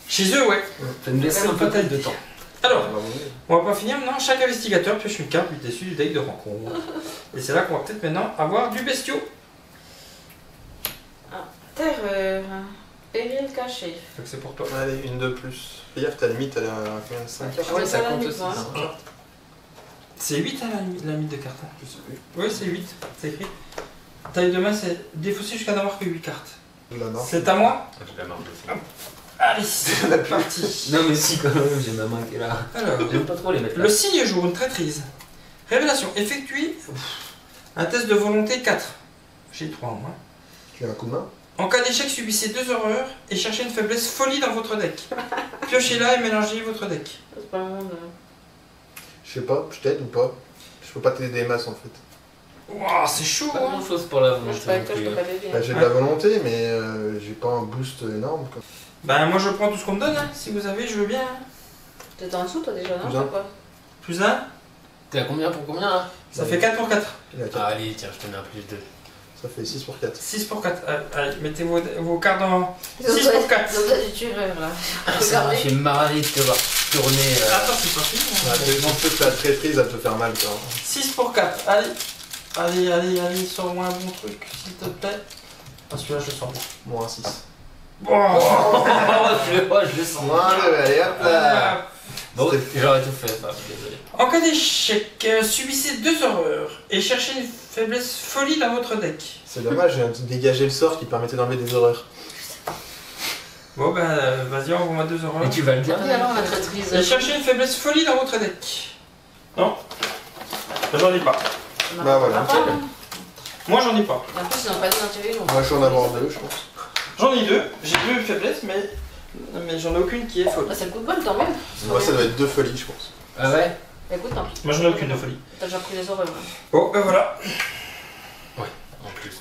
Chez eux, ouais. Ça nous laisse un peu plus de temps. Alors, on va pas finir maintenant. Chaque investigateur pioche une carte du dessus du deck de rencontre. Et c'est là qu'on va peut-être maintenant avoir du bestiau. Terreur. Péril caché. Donc c'est pour toi. Allez, une de plus. Fais gaffe, ta limite, elle a combien de 5 Ah ouais, ça C'est pas la compte limite, aussi. moi. ça. C'est 8 hein, la limite de cartes. Je sais plus. Oui, c'est 8. C'est écrit. Taille de main, c'est défaussé jusqu'à n'avoir que 8 cartes. La marque. C'est à moi. Ah, j'ai la marque aussi. Allez, c'est parti. Non mais si quand même, j'ai ma main qui est là. Alors, J'aime pas trop les mettre là. le signe jaune, traîtrise. Révélation, effectuez un test de volonté 4. J'ai 3 en moins. Tu as un coup de main? En cas d'échec, subissez 2 horreurs et cherchez une faiblesse folie dans votre deck. Piochez-la et mélangez votre deck. C'est pas le monde. Je sais pas, je t'aide ou pas? Je peux pas t'aider des masses en fait. Wouah, c'est chaud, Pas hein. grand chose pour la Moi, je volonté. suis pas avec non toi, je plus. peux pas l'aider. Bah, j'ai de la volonté, mais j'ai pas un boost énorme. Quoi. Bah, moi je prends tout ce qu'on me donne, hein. Si vous avez, je veux bien. Hein. T'es en dessous, toi déjà, non? Plus un. C'est quoi? Plus 1, T'es à combien pour combien là? ça fait 4 pour 4. Il a 4. Ah, allez, tiens, je te mets un plus 2. Ça fait 6 pour 4. 6 pour 4. Allez, mettez vos cartes dans. Ils ont 6 besoin- pour 4. Ils ont besoin du tueur là. Ça m'a Regardez. fait marrer de te voir tourner. Attends, c'est pas fini. Hein. Ouais, je pense que la traîtrise, elle te faire mal. Quoi. 6 pour 4. Allez. Allez, sors-moi un bon truc, s'il te plaît. Ah, celui-là, je le sens bien. Moins 6. Bon. je le sens. Voilà, allez hop là. Bon, j'aurais tout fait, bah, désolé. En cas d'échec, subissez 2 horreurs et cherchez une faiblesse folie dans votre deck. C'est dommage, j'ai dégagé le sort qui permettait d'enlever des horreurs. Bon, bah, vas-y, envoie-moi 2 horreurs. Et tu vas le dire? Regardez alors la traîtrise. Et cherchez une faiblesse folie dans votre deck. Non. J'en ai pas. Bah, voilà. Moi, j'en ai pas. Et en plus, ils n'ont pas dit d'intérêt. Moi je suis en avoir 2, je pense. J'en ai 2. J'ai 2 faiblesses, mais j'en ai aucune qui est folle. Bah, c'est le coup de bol quand même. Moi ça doit être 2 folies, je pense. Ah ouais? Écoute, tant pis. Moi, j'en ai aucune de folie. T'as déjà pris les horreurs. Hein. Bon, ben voilà. En plus,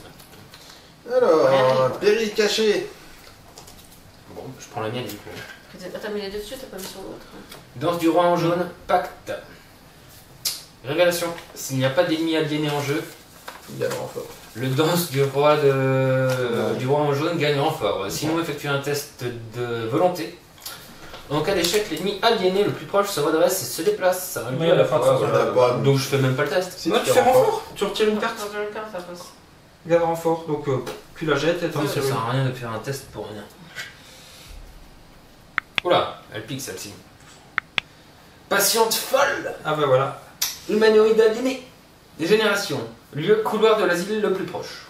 ouais. Alors, péril caché. Bon, je prends la mienne du coup. Ah, t'as mis les deux dessus, t'as pas mis sur l'autre. Hein. Danse du roi en jaune, pacte. Révélation. S'il n'y a pas d'ennemis aliénés en jeu, Il y a le renfort. le danse du roi en jaune gagne renfort. Sinon, effectue un test de volonté. En cas d'échec, l'ennemi aliéné le plus proche se redresse et se déplace. Ça Oui, à la fin, ça, ça va. Donc je fais même pas le test. Si Moi, tu fais renfort. Tu retires une carte. Quand tu as une carte, ça passe. Garde renfort. Donc, tu la jettes et Ça attends, sert à rien de faire un test pour rien. Oula, elle pique celle-ci. Patiente folle. Ah, bah voilà. Humanoïde aliéné. Dégénération. Lieu couloir de l'asile le plus proche.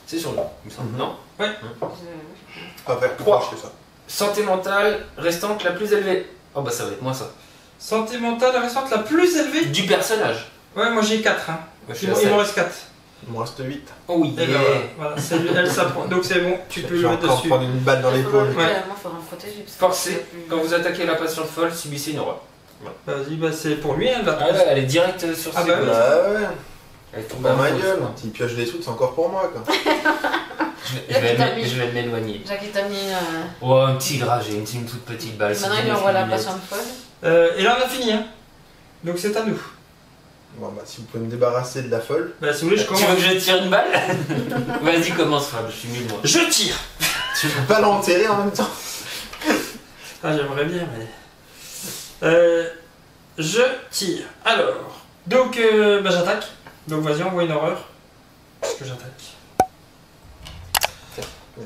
C'est sur lui, il me semble. Non? Pas vers plus 3. proche que ça. Santé mentale restante la plus élevée. Oh bah ça va être moi ça. Santé mentale restante la plus élevée. Du personnage. Ouais, moi j'ai 4. Hein. Moi, je suis Il à m'en 7. reste 4. Il me reste 8. Oh Et yeah. ben voilà, c'est elle s'apprend. Donc c'est bon, tu peux Je le vais mettre encore dessus. prendre une balle dans l'épaule. Ouais. Moi, il faudra me protéger. parce que Forcé. c'est plus- Quand vous attaquez la patiente folle, subissez une horreur. Vas-y, bah c'est pour lui, hein, là. Ah ouais, elle est directe sur Ah ses bah coudes. oui. Bah ouais, Elle tombe dans en ma fausse, gueule. quoi. S'il pioche des trucs, c'est encore pour moi quoi. Je vais m'éloigner. Jacques, il t'a mis. Oh, un petit gras, j'ai une toute petite balle. Maintenant, c'est il lui bon, envoie je la suis minette. patiente folle. Et là on a fini, hein. Donc c'est à nous. Bon bah si vous pouvez me débarrasser de la folle. Bah si vous voulez, je Tu veux commence. que je tire une balle? Vas-y, commence, Fab, je suis nul moi. Je tire. Tu peux pas l'enterrer en même temps. Ah, j'aimerais bien, mais. Je tire. Alors. Donc, bah j'attaque. Donc vas-y, envoie une horreur. Parce que j'attaque.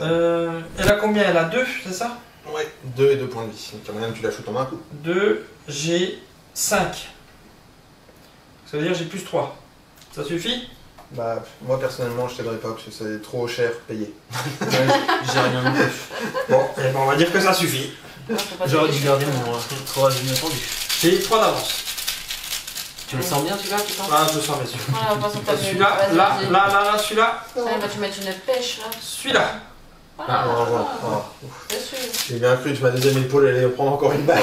Elle a combien? Elle a 2, c'est ça? Ouais, 2 et 2 points de vie. Donc il y a moyen que tu la shootes en un coup. 2, j'ai 5. Ça veut dire que j'ai plus 3. Ça suffit? Bah moi personnellement je t'aiderai pas parce que c'est trop cher payé. J'ai rien de plus. Bon, eh ben, on va dire que ça suffit. Moi, je peux pas J'aurais t'aider. dû garder mon 3 inattendu. J'ai 3 d'avance. Tu le sens bien celui-là, tu penses? Ah, je sens bien sûr. Voilà, on passe au tableau. Celui-là, Vas-y, là, vas-y. là, celui-là, Ça, il va te mettre une pêche là. celui-là. Ah, Au revoir. Bien sûr. J'ai bien cru que ma deuxième épaule allait prendre encore une balle.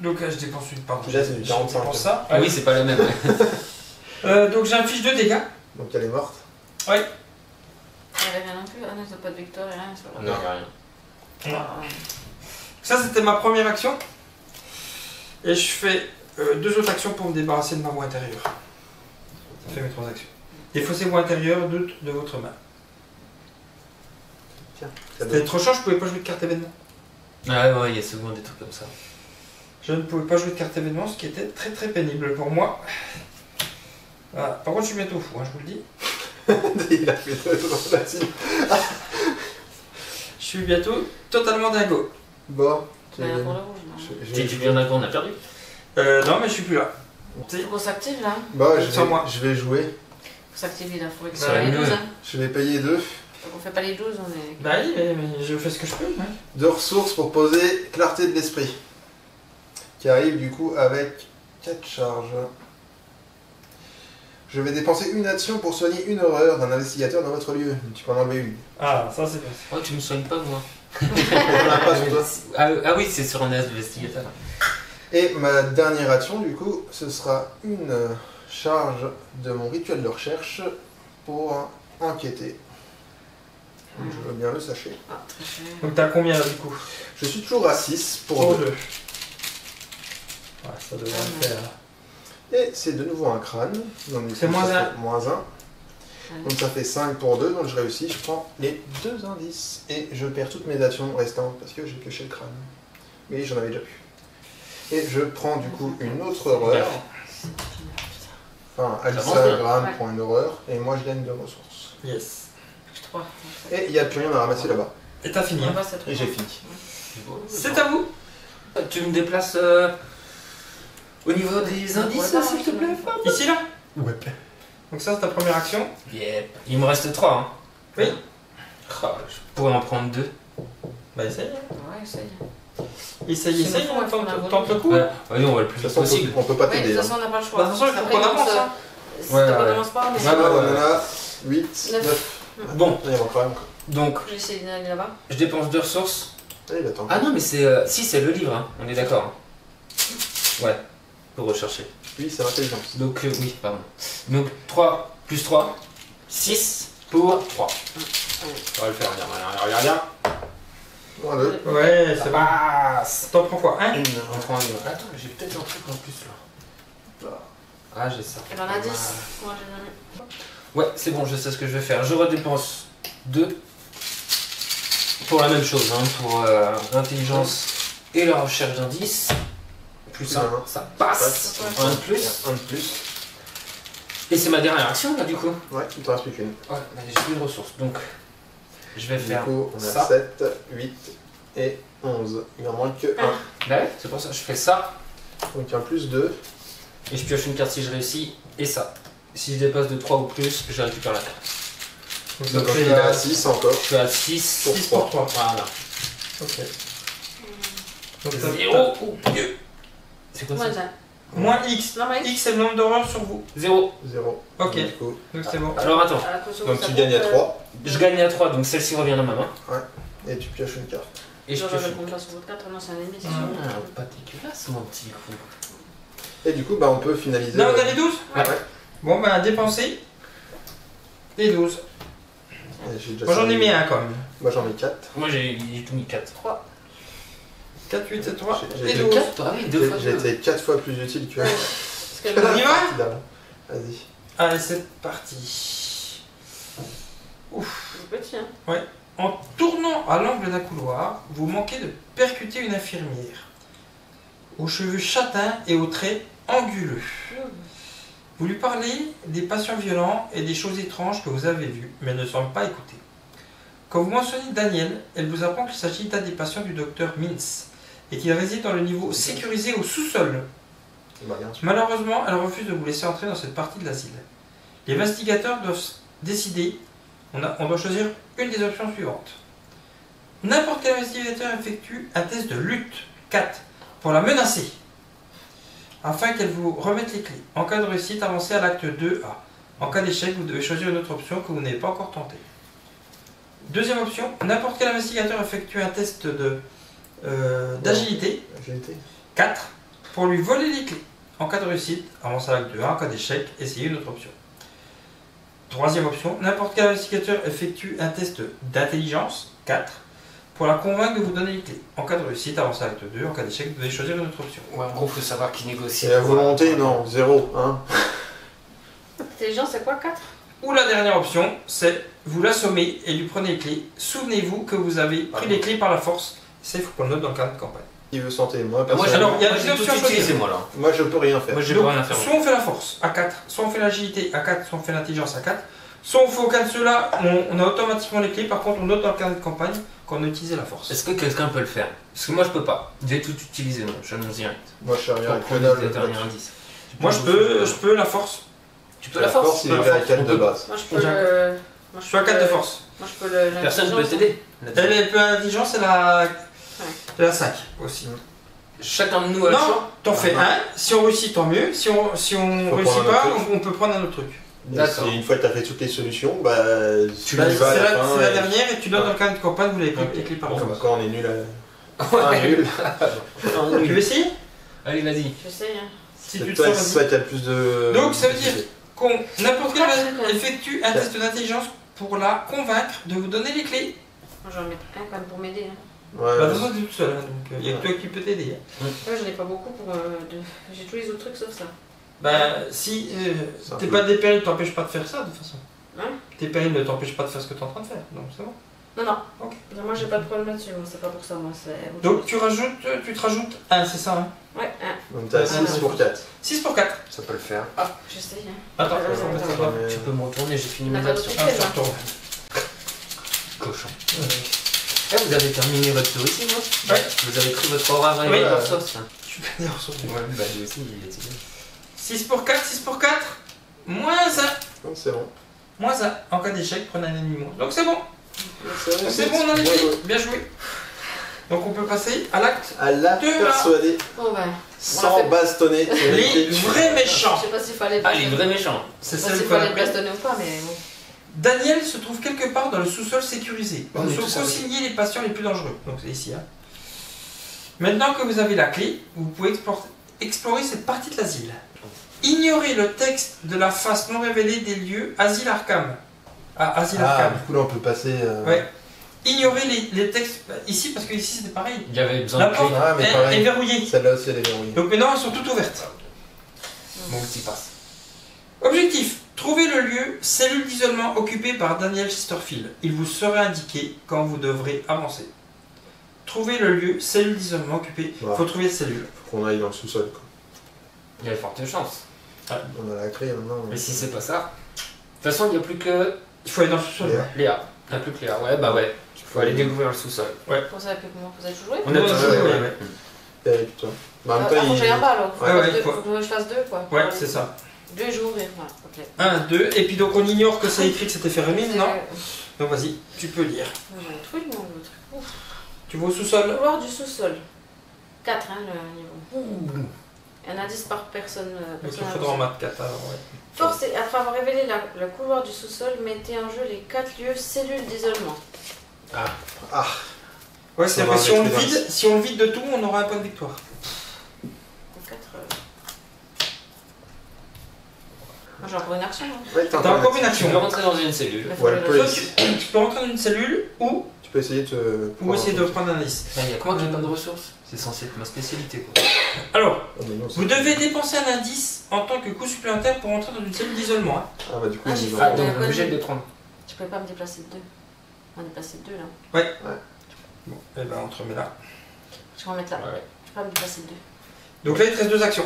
Donc je dépense une part. Déjà, c'est du 45. Je dépense ça. Ah oui, c'est pas la même. Donc j'inflige 2 dégâts. Donc elle est morte. Il n'y avait rien non plus. Ah non, t'as pas de victoire et rien. C'est pas Non, grave. y a rien. Ah, Ça c'était ma première action. Et je fais 2 autres actions pour me débarrasser de ma voie intérieure. Ça fait mes 3 actions. Défaussez voie intérieure de votre main. Tiens, C'était trop chiant, je pouvais pas jouer de carte événement. Ah ouais, il y a souvent des trucs comme ça. Je ne pouvais pas jouer de carte événement, ce qui était très très pénible pour moi. Voilà. Par contre je suis bientôt fou, hein, je vous le dis. il a fait 2 facile. Je suis bientôt totalement dingo. Bon, mais pour le rouge, non. Tu viens d'un coup, on a perdu. Non mais je suis plus là. Faut qu'on s'active là. Bon, Sans moi. je vais jouer. Faut s'activer là. Faut Ça récupérer va les mieux. 12. Hein. Je vais payer 2. Donc on fait pas les 12, on est. Bah oui, mais je fais ce que je peux. Ouais. 2 ressources pour poser clarté de l'esprit. Qui arrive du coup avec 4 charges. Je vais dépenser une action pour soigner une horreur d'un investigateur dans votre lieu. Tu peux en enlever une. Ah, ça c'est bien. Oh, tu me soignes pas, moi. On en a pas sur toi. Ah oui, c'est sur un investigateur. Et ma dernière action, du coup, ce sera une charge de mon rituel de recherche pour enquêter. Je veux bien le sachet. Ah, très cher. Donc t'as combien là du coup? Je suis toujours à 6 pour Pour 2. 2. Ouais, ça devrait le faire. Et c'est de nouveau un crâne. Donc, du C'est coup, moins ça un. fait moins 1. Donc ça fait 5 pour 2, donc je réussis, je prends les 2 indices et je perds toutes mes actions restantes parce que j'ai pioché le crâne. Mais j'en avais déjà plus. Et je prends du coup une autre horreur. Enfin, Alissa Graham Ouais. prend une horreur et moi je gagne 2 ressources. Yes. 3. Et il n'y a plus rien à ramasser là-bas. Et t'as fini. Hein. Et j'ai fini. C'est à vous. Tu me déplaces au niveau des indices, s'il te plaît? Ici là. Ouais. Donc ça c'est ta première action. Yep. Il me reste 3. Hein. Oui. Oh, je pourrais en prendre 2. Bah essaye. Ouais, essaye. Essaye, Sinon, essaye, on va tente, faire la tente le coup. Ouais. Allez, on va le De plus toute vite façon, possible. on peut pas Ouais, de t'aider. toute façon, on n'a pas le choix. Bah, de toute façon, il faut Après, qu'on donc, avance, ça- hein. Si Ouais, t'as pas ouais. d'avance pas, mais Ah, Ouais, on en a 8, 9. 9. Bon, Il y en a quand même. donc, J'ai essayé d'aller là-bas. je dépense 2 ressources. Allez, attends. Ah non, mais c'est. Si, c'est le livre, hein. On est d'accord. Hein. Ouais, pour rechercher. Oui, c'est l'intelligence. Donc, oui, pardon. Donc, 3 plus 3, 6 pour 3. On va le faire, regarde. 1, 2. Ouais, c'est bon. passe. T'en prends quoi? Un. On prend un. Attends, j'ai peut-être un truc en plus là. Ah, j'ai ça. Elle en a 10. Moi, j'ai jamais. Ouais, c'est bon, je sais ce que je vais faire. Je redépense 2 pour la même chose, hein, pour l'intelligence et la recherche d'indices. Plus 1, ça passe. Un de plus. 1 de plus. Et c'est ma dernière action là du coup. Ouais, il te reste plus qu'une. Ouais, j'ai plus de ressources. Donc, je vais Du faire coup, on a ça. 7, 8 et 11. Il n'en manque que 1. Ouais, c'est pour ça que je fais ça. Donc un plus 2. Et je pioche une carte si je réussis. Et ça. Si je dépasse de 3 ou plus, je récupère la carte. Donc Donc ça il fait est à 6 encore. Je suis à 6. Pour 6 pour 3. Voilà. Ok. Donc t'as 0 ou mieux. C'est quoi Moi, ça? j'ai. moins X. Non, mais. X c'est le nombre d'horreurs sur vous. 0. 0. Ok. Du coup, Donc c'est bon. Alors attends. À la cause où donc ça tu gagnes à compte, 3 Je gagne à 3, donc celle-ci revient dans ma main. et tu pioches une carte. Et je Je pioche. réponds pas sur votre 4, non, c'est un ennemi, c'est Ah, sûr. pas dégueulasse mon petit fou. Et du coup, bah, on peut finaliser. Là on a les 12. Ouais. Bon bah dépenser. Les 12. Et j'ai déjà Moi j'en ai servi. mis un quand même. Moi j'en ai 4. Moi j'ai tout mis 4. 3. 4, 8 et 3. J'ai Et été 12. 4 Ah oui, 2 fois J'ai 2. été 4 fois plus utile que. Parce que On y va? Vas-y. Allez c'est parti. Ouf. c'est petit, hein. En tournant à l'angle d'un couloir, vous manquez de percuter une infirmière, aux cheveux châtains et aux traits anguleux. Vous lui parlez des patients violents et des choses étranges que vous avez vues, mais elle ne semble pas écouter. Quand vous mentionnez Daniel, elle vous apprend qu'il s'agit d'un des patients du docteur Mintz et qu'il réside dans le niveau sécurisé au sous-sol. Bah, bien sûr. Malheureusement, elle refuse de vous laisser entrer dans cette partie de l'asile. Les investigateurs doivent décider, on doit choisir une des options suivantes. N'importe quel investigateur effectue un test de lutte, 4, pour la menacer, afin qu'elle vous remette les clés. En cas de réussite, avancez à l'acte 2A. En cas d'échec, vous devez choisir une autre option que vous n'avez pas encore tentée. Deuxième option, n'importe quel investigateur effectue un test d'agilité, Agilité. 4, pour lui voler les clés. En cas de réussite, avancez à l'acte 2A. En cas d'échec, essayez une autre option. Troisième option, n'importe quel investigateur effectue un test d'intelligence, 4, pour la convaincre de vous donner les clés. En cas de réussite, avancez à l'acte 2. En cas d'échec, vous devez choisir une autre option. Ouais, en gros, faut savoir qui négocie. Et la volonté, non, 0. Hein. Intelligence, c'est quoi 4? Ou la dernière option, c'est vous l'assommez et lui prenez les clés. Souvenez-vous que vous avez pris les clés par la force. Ça, il faut qu'on le note dans le carnet de campagne. Qui veut santé? Moi, Moi, j'ai Alors, il y a moi, des j'ai tout options à utilisé, choisir. moi là. moi je peux rien faire. Moi, j'ai Donc, pas rien à faire. soit on fait la force à 4, soit on fait l'agilité à 4, soit on fait l'intelligence à 4. Soit on fait aucun de ceux-là, on a automatiquement les clés. Par contre, on note dans le carnet de campagne qu'on a utilisé la force. Est-ce que quelqu'un peut le faire? Parce que moi, je peux pas. Je vais tout utiliser, non. Je n'annonce direct. Moi je sais rien Pour avec prendre le les dalle. derniers indices. Moi, je peux la force. Tu peux la force? il est à 4 de base. Moi, je peux le. Moi, Je suis à 4 de force. Moi, je peux le. Personne ne peut l'intelligence. t'aider. Elle peut à l'intelligence, elle a 5 aussi. chacun de nous a le Non, choix. t'en fais un. Si on réussit, tant mieux. Si on Faut réussit prendre un pas, autre truc. on peut prendre un autre truc. D'accord. Si une fois que tu as fait toutes les solutions, bah, tu Bah, y vas à C'est la la, fin. c'est la et- dernière et tu donnes Ouais. dans le cas de campagne, vous l'avez pris Ok. avec les parents. Comme quoi on est nul à. Ouais. Nul. Tu veux essayer? Allez, vas-y. J'essaye. Hein. Si C'est tu te toi, sens, c'est vas-y. toi qui as le plus de. Donc, ça veut dire n'importe quel Ah, vassal d'accord. effectue un test d'intelligence pour la convaincre de vous donner les clés. Moi, j'en mets un quand même pour m'aider. Hein. Ouais, Bah, de toute façon, t'es tout seul, hein, donc il n'y a que toi qui peut t'aider. Hein. Moi, j'en ai pas beaucoup pour. J'ai tous les autres trucs sauf ça. Bah, si C'est un t'es peu- pas des périls, t'empêches pas de faire ça de toute façon. Hein? Tes périls ne t'empêchent pas de faire ce que t'es en train de faire, donc c'est bon. Non, non. Ok. Non, moi, j'ai pas de problème là-dessus. Moi, c'est pas pour ça. Moi, c'est. autre Donc chose. tu te rajoutes 1, c'est ça, hein? Ouais, un. Donc t'as 6 pour 4. 6 pour 4. Ça peut le faire. J'essaye. Hein. Attends, Attends, on va mettre ça attends. là. Tu peux me retourner, j'ai fini On a mes pas actions. d'autres Ah, clés, je là. retourne. Cochon. Eh, vous avez terminé votre tour ici, non? Ouais. Vous avez pris votre aura Oui. et votre sauce. Hein. Tu peux les ressources. Ouais, bah lui aussi, il est tiré. 6 pour 4, 6 pour 4. Moins 1. Donc c'est bon. Moins 1. En cas d'échec, prenez un ennemi monstre. Donc c'est bon. C'est bon, on a les Ouais, clés. ouais. Bien joué. Donc on peut passer à l'acte. À la Deux, là. persuader, Bon, ben. sans fait- bastonner. Les vrais Je méchants. sais pas s'il fallait. Ah, les vrais méchants. C'est Je sais pas celle s'il qu'on fallait appelle. bastonner ou pas, mais bon. Daniel se trouve quelque part dans le sous-sol sécurisé. On est Vous tous sont avec. consignés les patients les plus dangereux. Donc c'est ici. Hein. Maintenant que vous avez la clé, vous pouvez explorer cette partie de l'asile. Ignorez le texte de la face non révélée des lieux Asile Arkham. Ah, Asile Ah, Arkham. du coup là on peut passer. Ouais. Ignorez les textes ici parce que ici c'était pareil. Il y avait besoin La de clés. porte Ah, mais est pareil. verrouillée. Celle-là aussi elle est verrouillée. Donc maintenant elles sont toutes ouvertes. Mon petit passe. Objectif, trouver le lieu cellule d'isolement occupée par Daniel Chesterfield. Il vous sera indiqué quand vous devrez avancer. Trouver le lieu cellule d'isolement occupée. Il Voilà. faut trouver cette cellule. Faut qu'on aille dans le sous-sol quoi. Il y a de fortes chances. On a la clé maintenant. Mais si c'est pas ça. De toute façon, il n'y a plus que Il faut aller dans le sous-sol. Léa. Léa. Il n'y a plus que Léa. Ouais, bah ouais. Il faut aller découvrir le sous-sol. Vous savez plus comment vous avez joué? On a Ouais, toujours ouais, joué. ouais, ouais. Et puis toi. Bah, en même Ah, temps, faut que j'aille en bas alors. Ouais, ouais, Faut faut- que je fasse deux quoi. Ouais, c'est ça. Deux et je vais ouvrir. Voilà, ok. 1, 2, et puis donc on ignore que c'est écrit que c'était fait remise, C'est- non? Donc vas-y, tu peux lire. J'en ai trouvé le nom, le truc. Ouf. Tu vas au sous-sol. Couloir du sous-sol. 4, hein, le niveau. Un indice par personne. Donc il personnage. faudra en maths 4 alors, ouais. Force et après avoir révélé le couloir du sous-sol, mettez en jeu les 4 lieux cellules d'isolement. Ah, Ouais, Ça c'est-à-dire va que si avec on, le les vide, si on le vide de tout, on aura un point de victoire. 4. Moi j'ai encore une action. Hein. ouais, T'as encore une Tu action. peux rentrer dans une cellule. Il faut Ouais, que elle je peut le- Soit tu peux rentrer dans une cellule ou tu peux essayer de te. essayer de prendre un indice. Il y a quoi qui n'a pas de ressources? C'est censé être ma spécialité quoi. Alors, Oh, mais non, vous devez dépenser un indice en tant que coût supplémentaire pour entrer dans une cellule d'isolement. Hein. Ah bah du coup, Ah, on j'ai y fait- va. Ah, donc on est obligé de les prendre. Je pouvais pas me déplacer de 2. On va déplacer de 2 là. Bon, et ben on te remet là. Je vais en mettre là. Ouais. Je peux pas me déplacer de 2. Donc là, il te reste 2 actions.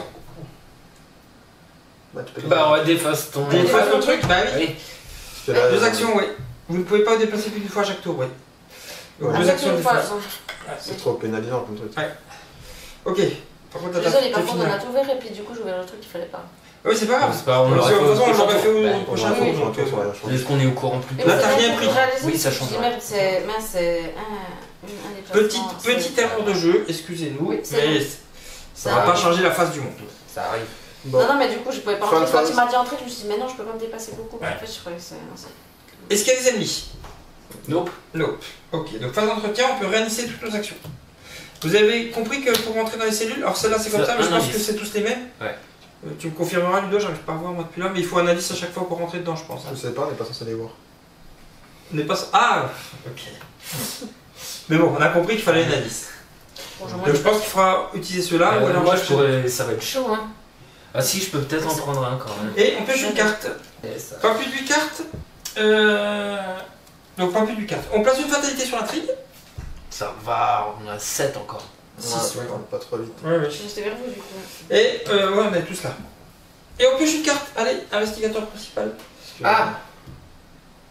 Bah, tu peux Bah ouais, déface ton. Des fois, ton truc, bah oui. Oui. Parce que là, 2 actions, oui. Vous ne pouvez pas vous déplacer plus d'une fois à chaque tour, oui. Donc Ouais. 2 actions une de fois. défense. C'est trop pénalisant comme truc. Ok. Par contre, Désolé, t'as par contre on fini. a tout ouvert et puis du coup j'ai ouvert le truc qu'il fallait pas. Oui, c'est pas grave. C'est pas, on De l'aurait toute fait au façon, on prochain l'aurait fait tour. au Ouais. prochain On tour. va donc, faire ça, rien changer. Est-ce qu'on est au courant plus Mais tôt Là, t'as rien pris. Oui, ça change Je dis rien. merde, c'est mince, c'est un déplacement. Petite erreur de jeu, excusez-nous, Oui, c'est mais bon. ça Ça va pas arrive. changer la face du monde. Ça arrive. Bon, Non, non, mais du coup je pouvais pas Fin rentrer. de Quand phase. il m'a dit entrer, je me suis dit, mais non, je peux pas me dépasser beaucoup. Ouais. En fait, je croyais que c'est. non, c'est- Est-ce qu'il y a des ennemis? Nope. Nope. Ok, donc phase d'entretien, on peut réinitier toutes nos actions. Vous avez compris que pour rentrer dans les cellules, alors celle-là c'est comme C'est ça, mais je un pense indice. que c'est tous les mêmes. Ouais. Tu me confirmeras, Ludo, j'arrive pas à voir moi depuis là, mais il faut un indice à chaque fois pour rentrer dedans, je pense. hein. je sais pas, on n'est pas censé les voir. On n'est pas. Ah ok. Mais bon, on a compris qu'il fallait un indice. Bon, Donc je pense qu'il faudra utiliser ceux-là ou alors moi, je chercher- pourrais. Ça va être chaud, hein. Ah, si, je peux peut-être en prendre un quand même. Et on pioche une carte. Et ça- Pas plus de 8 cartes. Donc pas plus de 8 cartes. On place une fatalité sur l'intrigue. Ça va, on a 7 encore. 6, ouais. Parle pas trop vite. Ouais, ouais. Je restais vers vous du coup. Et ouais, on est tous là. Et on pioche une carte. Allez, investigateur principal. Parce que- Ah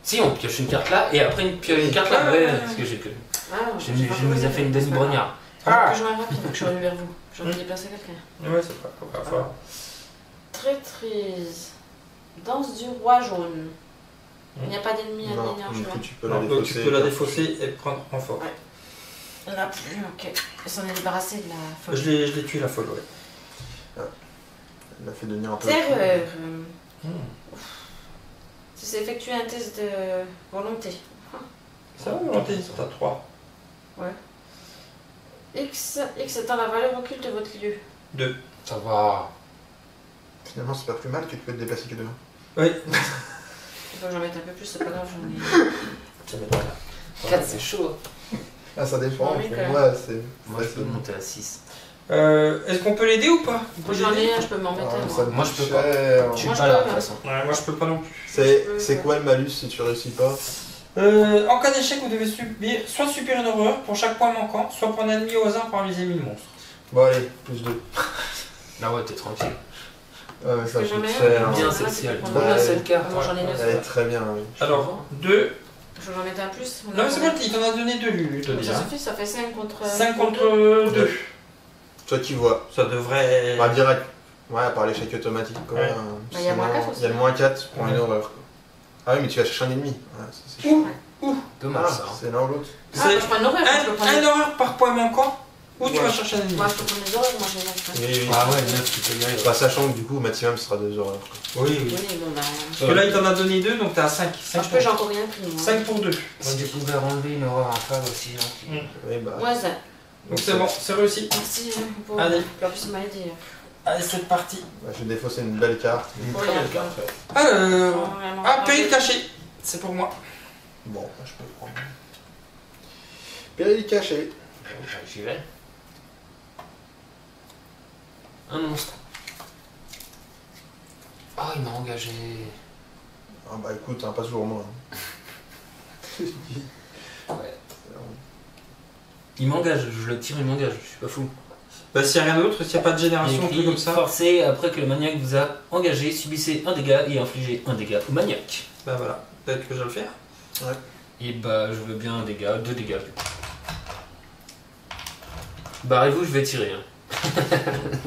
Si, on pioche une carte là et après une carte là. Ouais, parce que j'ai que. Ah, Je nous ai fait une Denis Brognard. Ah. Que je m'arrête, donc je suis revenu vers vous. J'aurais déplacé quelqu'un. Ouais, c'est pas grave. Traîtrise. Danse du roi jaune. Il n'y a pas d'ennemi à Non, venir, je du coup, vois. tu peux la Donc tu défausser. peux la défausser et prendre renfort. Ouais. On n'a plus, ok. Elle s'en est débarrassée de la folle. Je l'ai tué la folle, ouais. Elle a fait devenir un peu... Terreur. Si c'est effectuer un test de volonté. Ça va, volonté, t'as 3. Ouais. X étant la valeur occulte de votre lieu. 2. Ça va. Finalement, c'est pas plus mal que tu peux te déplacer que 2. Oui. Il faut que j'en mette un peu plus, c'est pas grave, j'en ai. Ça va là. 4, c'est chaud. Ah, ça dépend. Non, oui, quand même. Moi, c'est... Moi, je peux monter à 6. Est-ce qu'on peut l'aider ou pas? Moi j'en ai un, je peux m'en mettre un. ça me Moi, coûte je peux pas. cher. Je suis Moi, pas je là, peux, de toute hein. façon. Ouais, moi je peux pas non plus. C'est quoi le malus si tu réussis pas? En cas d'échec, vous devez soit subir une horreur pour chaque point manquant, soit pour un ennemi au hasard parmi les ennemis monstres. Bon, allez, plus 2. Ah ouais, t'es tranquille. Ouais, mais ça Parce que coûte j'en ai un. cher. Bien, hein. celle-ci, elle Ouais. tombe la seule carte. Moi j'en ai 9. Elle est très bien, oui. Alors, 2. Je vais en mettre un plus. Non, mais c'est bon, il t'en a donné 2, lui. Ça suffit, ça fait 5 contre. 5 contre 2. Toi qui vois. Ça devrait. Bah, direct. Ouais, par l'échec automatique, quoi. Ouais. Bah, il y a moins 4 aussi. Il y a le moins 4 pour une horreur, quoi. Ah oui, mais tu vas chercher un ennemi. Ouais, ça, c'est chiant. Dommage Ah, ça. hein. c'est l'un ou l'autre. Ah, bah, je prends une horreur, je peux prendre. Un horreur par point manquant, ou tu Ouais. vas chercher un ennemi. Moi je peux prendre les horreurs, moi j'ai 9. Oui, oui. Ah ouais, 9, tu peux y aller. Bah, sachant que du coup, au maximum, ce sera 2 horreurs. Quoi. Oui, Oui, oui. bon bah. Parce que là, il t'en a donné 2, donc t'es à 5. Moi je peux, j'ai encore rien pris. Moi. 5 pour 2. Si tu pouvais enlever une horreur en phase aussi. hein. Oui, bah. Ouais, ça. Donc c'est bon, c'est réussi. Merci pour. Allez. En plus, il m'a aidé. Allez, c'est parti. Bah, je vais défausser une belle carte. Une Ouais, très belle ouais. carte, ouais. Alors. Vraiment. Ah, péril caché. C'est pour moi. Bon, bah, je peux le prendre. Péril caché. J'y vais. Un monstre. Ah, il m'a engagé. Ah bah écoute, hein, pas toujours moi. Hein. Ouais. Il m'engage, je le tire, il m'engage, je suis pas fou. Bah, s'il n'y a rien d'autre, s'il n'y a pas de génération, un truc comme ça. Forcé après que le maniaque vous a engagé, subissez un dégât et infligez un dégât au maniaque. Bah voilà, peut-être que je vais le faire. Et bah, je veux bien un dégât, 2 dégâts. Barrez-vous, je vais tirer. Hein.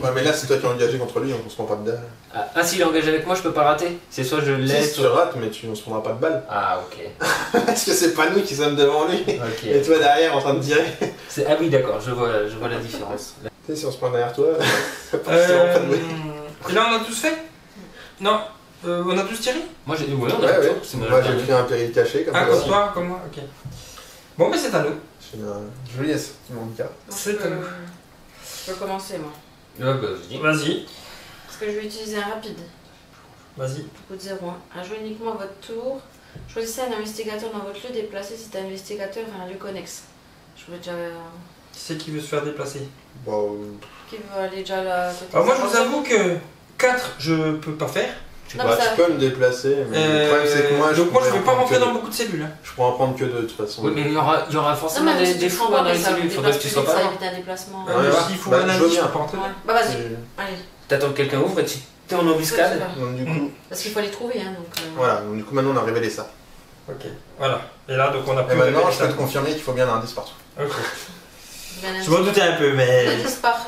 Ouais, mais là, c'est toi qui es engagé contre lui, donc on se prend pas de balle. Ah, s'il est engagé avec moi, je peux pas rater. C'est soit je le laisse, Si tu soit... rates, mais on se prendra pas de balle. Ah, ok. Parce que c'est pas nous qui sommes devant lui. Et Ok. toi derrière en train de tirer. Ah oui, d'accord, je vois la différence. Tu sais, si on se prend derrière toi, ça passe vraiment pas de bruit. Et là, on a tous fait? Non. On a tous tiré? Moi, j'ai... Ouais, on Ouais, a ouais. tout, c'est Moi, mal. j'ai pris un péril caché comme Ah, ça. comme toi, comme moi, ok. Bon, mais c'est à nous. J'ai un joli assortiment de cartes. C'est à nous. Je peux commencer moi. Ouais, bah, vas-y. Vas-y, Parce que je vais utiliser un rapide. vas-y. Coûte 0. À jouer uniquement à votre tour. Choisissez un investigateur dans votre lieu, déplacez cet investigateur vers un lieu connexe. Je veux déjà. Qui c'est qui veut se faire déplacer? Bon, Qui veut aller déjà là à côté. Alors, moi, je vous avoue que 4, je peux pas faire. Non, bah, mais ça- tu peux me déplacer, mais le problème c'est que moi, donc moi, je vais pas pourrais en prendre rentrer que dans deux. beaucoup de cellules. Hein. Je pourrais en prendre que 2 de toute façon. Oui, mais il y aura forcément Non, mais des fous dans les cellules, il faudrait que tu sois pas Ça là. évite un déplacement. Ouais, mais ouais. s'il faut Bah, un je indice, veux je bien. peux pas rentrer. Ouais. Bah vas-y, C'est- allez. T'attends que quelqu'un ouvre et tu t'es en embuscade. Donc, du coup, Parce qu'il faut les trouver, hein, donc. voilà, donc, du coup maintenant on a révélé ça. Ok, voilà. Et là, donc on a Et plus maintenant, révélé je peux ça. te confirmer qu'il faut bien un indice partout. Ok. Bien Je m'en doutais un peu, mais. Indice par.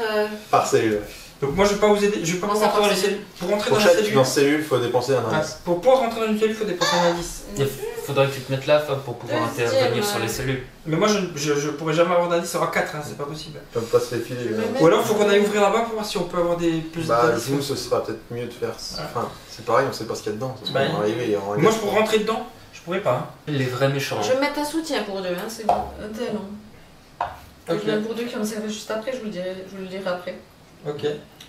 Par cellule. Donc moi, je vais pas vous aider. Je vais pas Comment pouvoir ça, rentrer dans par les cellule cellules. Pour rentrer Pour dans la chaque cellule. cellule, il faut dépenser un Ah, indice. pour pouvoir rentrer dans une cellule, il faut dépenser un indice. Il faudrait que tu te mettes là Fab, pour pouvoir Deuxième, intervenir sur les cellules. Mais moi, je pourrais jamais avoir d'indice, il y aura 4, hein, c'est pas possible. Ils peuvent pas se les filer. Je vais là. mettre- Ou alors, il faut qu'on aille ouvrir là-bas pour voir si on peut avoir des plus Bah, d'indices. nous, ce sera peut-être mieux de faire. Enfin, c'est pareil, on sait pas ce qu'il y a dedans. Ça se Bah, trouve, on va arriver et on Moi, je pourrais rentrer dedans, je pourrais pas. Les vrais méchants. Je vais mettre un soutien pour 2, hein, c'est bon. Un tel, non. Ok. Il y en a pour 2 qui en servent juste après, je vous le dirai après. Ok.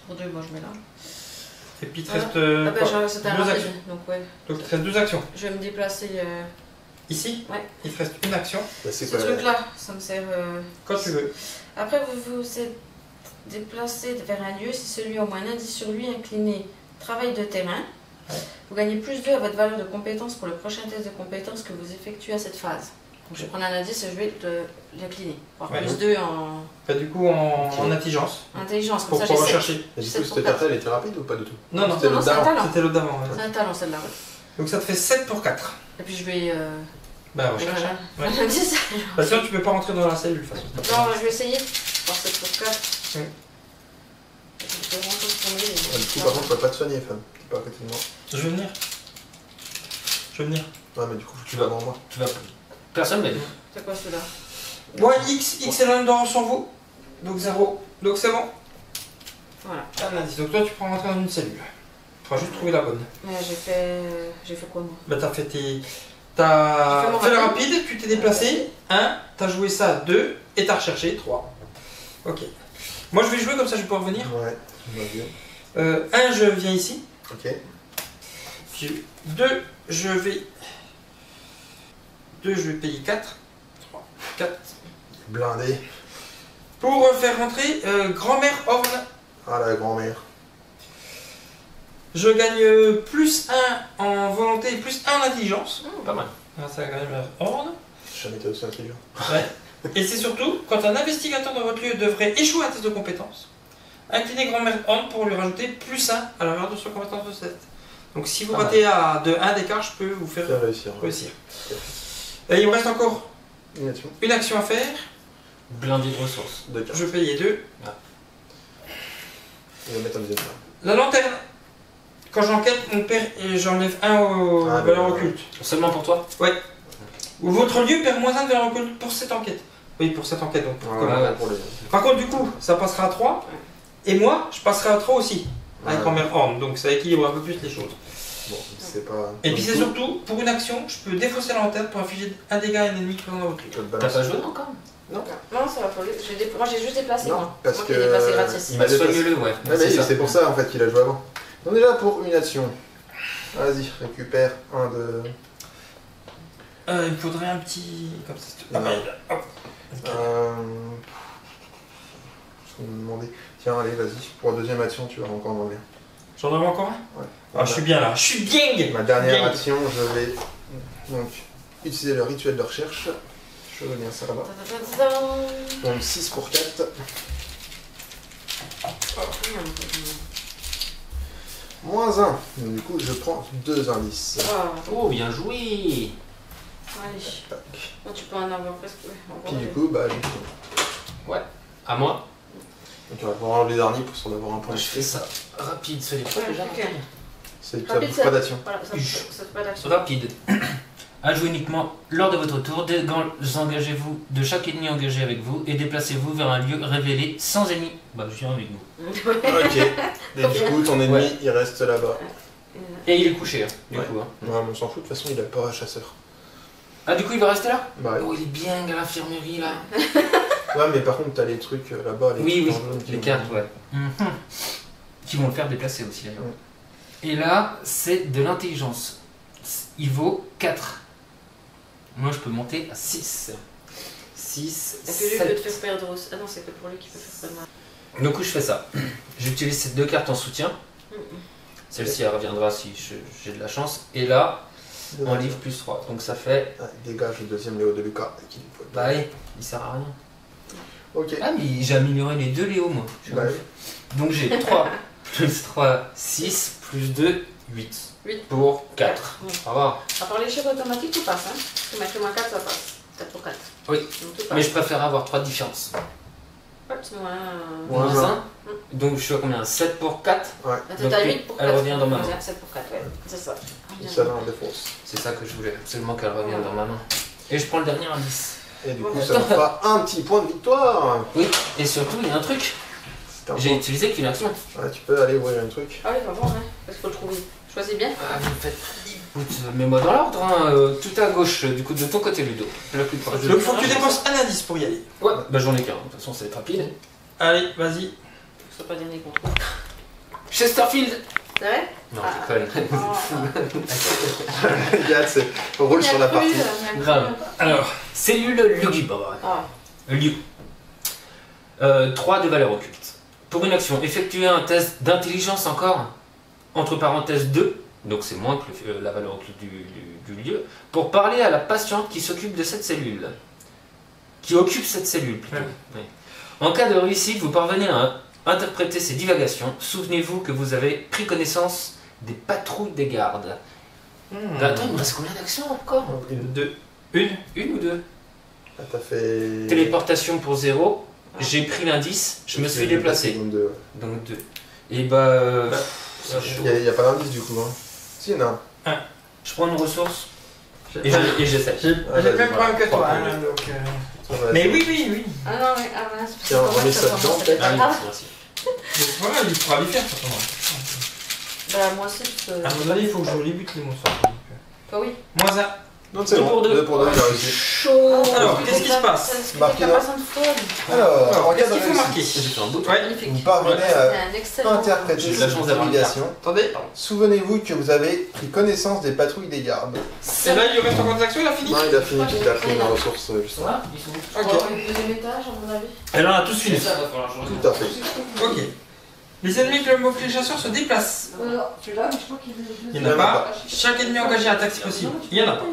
Pour 2, moi je mets là. Et puis, il te Voilà. reste. Ah bah, quoi c'était un deux rapide, actions. donc ouais. Donc, il te reste 2 actions. Je vais me déplacer. Ici, Ouais. il te reste une action. Bah, c'est Ce quoi truc-là, ça me sert. Quand tu veux. Après, vous vous êtes déplacé vers un lieu, si celui a au moins un indice sur lui incliné. Travail de terrain. Ouais. Vous gagnez plus 2 à votre valeur de compétence pour le prochain test de compétence que vous effectuez à cette phase. Donc je vais prendre un indice et je vais l'incliner. Avoir Ouais. plus 2 en Bah, du coup, en intelligence. intelligence. Pour Comme ça, pouvoir j'ai 7. rechercher. Et du C'est coup, pour cette quatre. carte elle était rapide ou pas du tout? Non, non, C'était Non, l'autre c'est un d'avant. talent. c'était l'autre d'avant. ouais. C'est un talent celle-là. Ouais. Donc, ça te fait 7 pour 4. Et puis je vais. Bah, recherche. un Ouais. indice. Bah, sinon, tu peux pas rentrer dans la cellule, de toute façon. Non, je vais essayer. Voir 7 pour 4. Oui. Je vais vraiment tout tomber. Ah, du coup, par contre, tu peux pas te soigner, femme. T'es pas à côté de moi. Je vais venir. Je vais venir. Ouais, mais du coup, faut que tu vas- vas devant moi. Tu vas... Personne m'a dit. C'est quoi celui-là? Bon, X et le nombre sur vous. Donc 0. Donc c'est bon. Voilà. Un indice. Donc toi, tu prends rentrer dans une cellule. Il faudra juste trouver la bonne. Mais j'ai fait quoi moi? Bah, t'as fait tes. J'ai T'as fait fait le mon rapide, tu t'es déplacé. 1, t'as joué ça 2 et t'as recherché 3. Ok. Moi, je vais jouer comme ça, je peux revenir. Ouais, va bien. 1, je viens ici. Ok. Puis 2, je vais. 2, je vais payer 4. 3, 4. Blindé. Pour faire rentrer grand-mère Horn. Ah, la grand-mère. Je gagne plus 1 en volonté et plus 1 en intelligence. Pas mal. Grâce à la grand-mère Horn. J'ai jamais été aussi intelligent. Ouais. Et c'est surtout, quand un investigateur dans votre lieu devrait échouer un test de compétence, inclinez grand-mère Horn pour lui rajouter plus 1 à la valeur de sa compétence de 7. Donc si vous ratez de 1 d'écart, je peux vous faire Faire réussir. réussir. Et il me reste encore Une action. une action à faire. Blindé de ressources. Deux cartes. Je vais payer 2. Il va mettre un deuxième carte. La lanterne. Quand j'enquête, mon père, j'enlève 1 aux Ah, valeurs bah, occultes. Seulement pour toi? Ou votre lieu perd moins 1 de valeurs occultes pour cette enquête. Oui, pour cette enquête. Donc, pour Ouais, commun. ouais, pour les... Par contre, du coup, ça passera à 3. Et moi, je passerai à 3 aussi. Avec Ouais. grand-mère Horn. Donc ça équilibre un peu plus les choses. Bon, c'est pas... Et puis c'est surtout, pour une action, je peux défausser la lanterne pour infliger un dégât à un ennemi présent dans votre lieu. T'as pas joué encore? Non, ça va pas. Moi j'ai juste déplacé Non, moi. parce Moi que- qui ai déplacé gratis. Il m'a déplacé. Soigne-le, ouais. Ouais, mais ça. c'est pour ça en fait qu'il a joué avant. On est là pour une action. Vas-y, récupère un de... Il me faudrait un petit... comme ça. Ah, Ouais. merde. Hop. Ok. Je vais me demander. Tiens, allez, vas-y. Pour la deuxième action, tu vas encore en bien. J'en avais encore un. Ouais. Ah, je suis bien là. Je suis bien. Ma dernière Bien. action, je vais donc utiliser le rituel de recherche. Je reviens ça là-bas. Ta-ta-ta-ta. Donc 6 pour 4. Moins 1. Donc du coup, je prends 2 indices. Ah, Oh, bien joué! allez. Tac. Bon, tu peux en avoir presque. Encore Puis du deux. coup, bah, j'ai fini. À moi? Donc on va pouvoir enlever les derniers pour s'en avoir un point. Je fais ça rapide, soyez prêts déjà. Ok. C'est ça Rapide, bouge pas d'action. Voilà, ça fait pas d'action. Rapide. À jouer uniquement lors de votre tour, désengagez-vous de chaque ennemi engagé avec vous et déplacez-vous vers un lieu révélé sans ennemi. Bah, je viens avec vous. Ok. Et du coup, ton ennemi, Ouais. il reste là-bas. Et il est couché, hein, du Ouais. coup. Hein. Ouais, mais on s'en fout, de toute façon, il a pas un chasseur. Ah, du coup, il va rester là? Bah ouais. Oh, il est bien à l'infirmerie là. Ouais, mais par contre, t'as les trucs là-bas, les Oui, trucs oui, en jaune qui les vont- cartes, ouais. Qui vont le faire déplacer aussi d'ailleurs. Ouais. Et là, c'est de l'intelligence. Il vaut 4. Moi, je peux monter à 6. 6, Est-ce que lui peut te 7. faire perdre aussi? Ah non, c'est que pour lui qui peut faire perdre. Du coup, je fais ça. J'utilise ces 2 cartes en soutien. Celle-ci, elle reviendra si j'ai de la chance. Et là, en livre plus 3. Donc ça fait... Ah, il dégage le deuxième Léo de Lucas. Qui... Bah ouais, il sert à rien. Ok. Ah, mais j'ai amélioré les 2 Léo, moi. Je suis Bah ouf. Donc j'ai 3 plus 3, 6, plus 2, 8. 8. Pour 4. Ouais. Ça va. À part l'échec automatique, tout passe. Hein. Tu mets moins 4, ça passe. 4 pour 4. Oui. Donc tout passe. Mais je préfère avoir 3 différences. Ouais, c'est moins. Moins Moins un. 1. Donc je suis à combien? 7 pour 4. Ouais. Là, t'as 8 pour 4. Elle revient dans ma main. 7 pour 4, ouais. C'est ça. Ça va en défausse. C'est ça que je voulais, absolument qu'elle revienne dans ma main. Et je prends le dernier indice. Et du Ouais. coup, ça nous fera un petit point de victoire. Oui, et surtout, il y a un truc. C'est un J'ai point. utilisé qu'une action. Ouais, tu peux aller ouvrir un truc. Ah oui, pas bon, hein. Parce qu'il faut le trouver. Choisis bien. Ah, vous me faites. Écoute, mets-moi dans l'ordre, hein. Tout à gauche, du coup, de ton côté, Ludo. La plus proche. Donc il faut que tu dépenses un indice pour y aller. Ouais, bah j'en ai qu'un. De toute façon, ça va être rapide. Allez, vas-y. C'est pas le dernier qu'on trouve. Chesterfield. C'est vrai? Non, Ah. je déconne. Regarde, c'est on roule sur la partie. Grave. Alors, cellule lugubre. Ah, Lieu. 3 de valeur occulte. Pour une action, effectuez un test d'intelligence encore, entre parenthèses 2, donc c'est moins que la valeur occulte du lieu, pour parler à la patiente qui s'occupe de cette cellule. Qui occupe cette cellule, plutôt. Ouais. Oui. En cas de réussite, vous parvenez à interpréter ces divagations. Souvenez-vous que vous avez pris connaissance des patrouilles des gardes. Attends, il me reste combien d'actions encore? Deux. Une. Une ou deux? Ah, t'as fait. Téléportation pour 0. J'ai pris l'indice, je me suis déplacé. Donc deux. Donc 2. Et bah. c'est chaud. Il n'y a pas d'indice du coup. Hein. Si, il y en a un. Je prends une ressource. Et j'essaie. J'ai le même problème que toi. Hein, donc, mais oui. Ah non, mais mince. Tiens, on remet ça dedans, peut-être. Ah oui, merci. Mais voilà, il pourra les faire, certainement. Bah, moi aussi, parce que. À mon avis, il faut que je les bute les monstres. Bah oui. -1. Non, c'est Deux bon. pour deux. 2 pour 2, j'ai réussi. Chaud. Alors, qu'est-ce qui se passe? Marquez Marquez là. pas de folle. Alors, en cas qu'est-ce de qu'il faut réussite, marquer? J'ai fait un bout. Ouais. Magnifique. vous parvenez C'est à un excellent. interpréter J'ai de la chance cette d'avoir une obligation. Attendez. Souvenez-vous que vous avez pris connaissance des patrouilles des gardes. Et là, il lui reste encore des actions, il a fini? Non, il a fini, il a pris une ressource juste avant. Voilà, ils sont où? Ok. Le deuxième étage, à mon avis. Et là, on a tous fini. Ça va falloir changer. Tout à fait. Ok. Les ennemis que le mot-clé chasseur se déplacent. Celui-là, mais je crois qu'il est. Il n'y en a pas. Chaque ennemi engagé attaque si possible. Il n'y en a pas.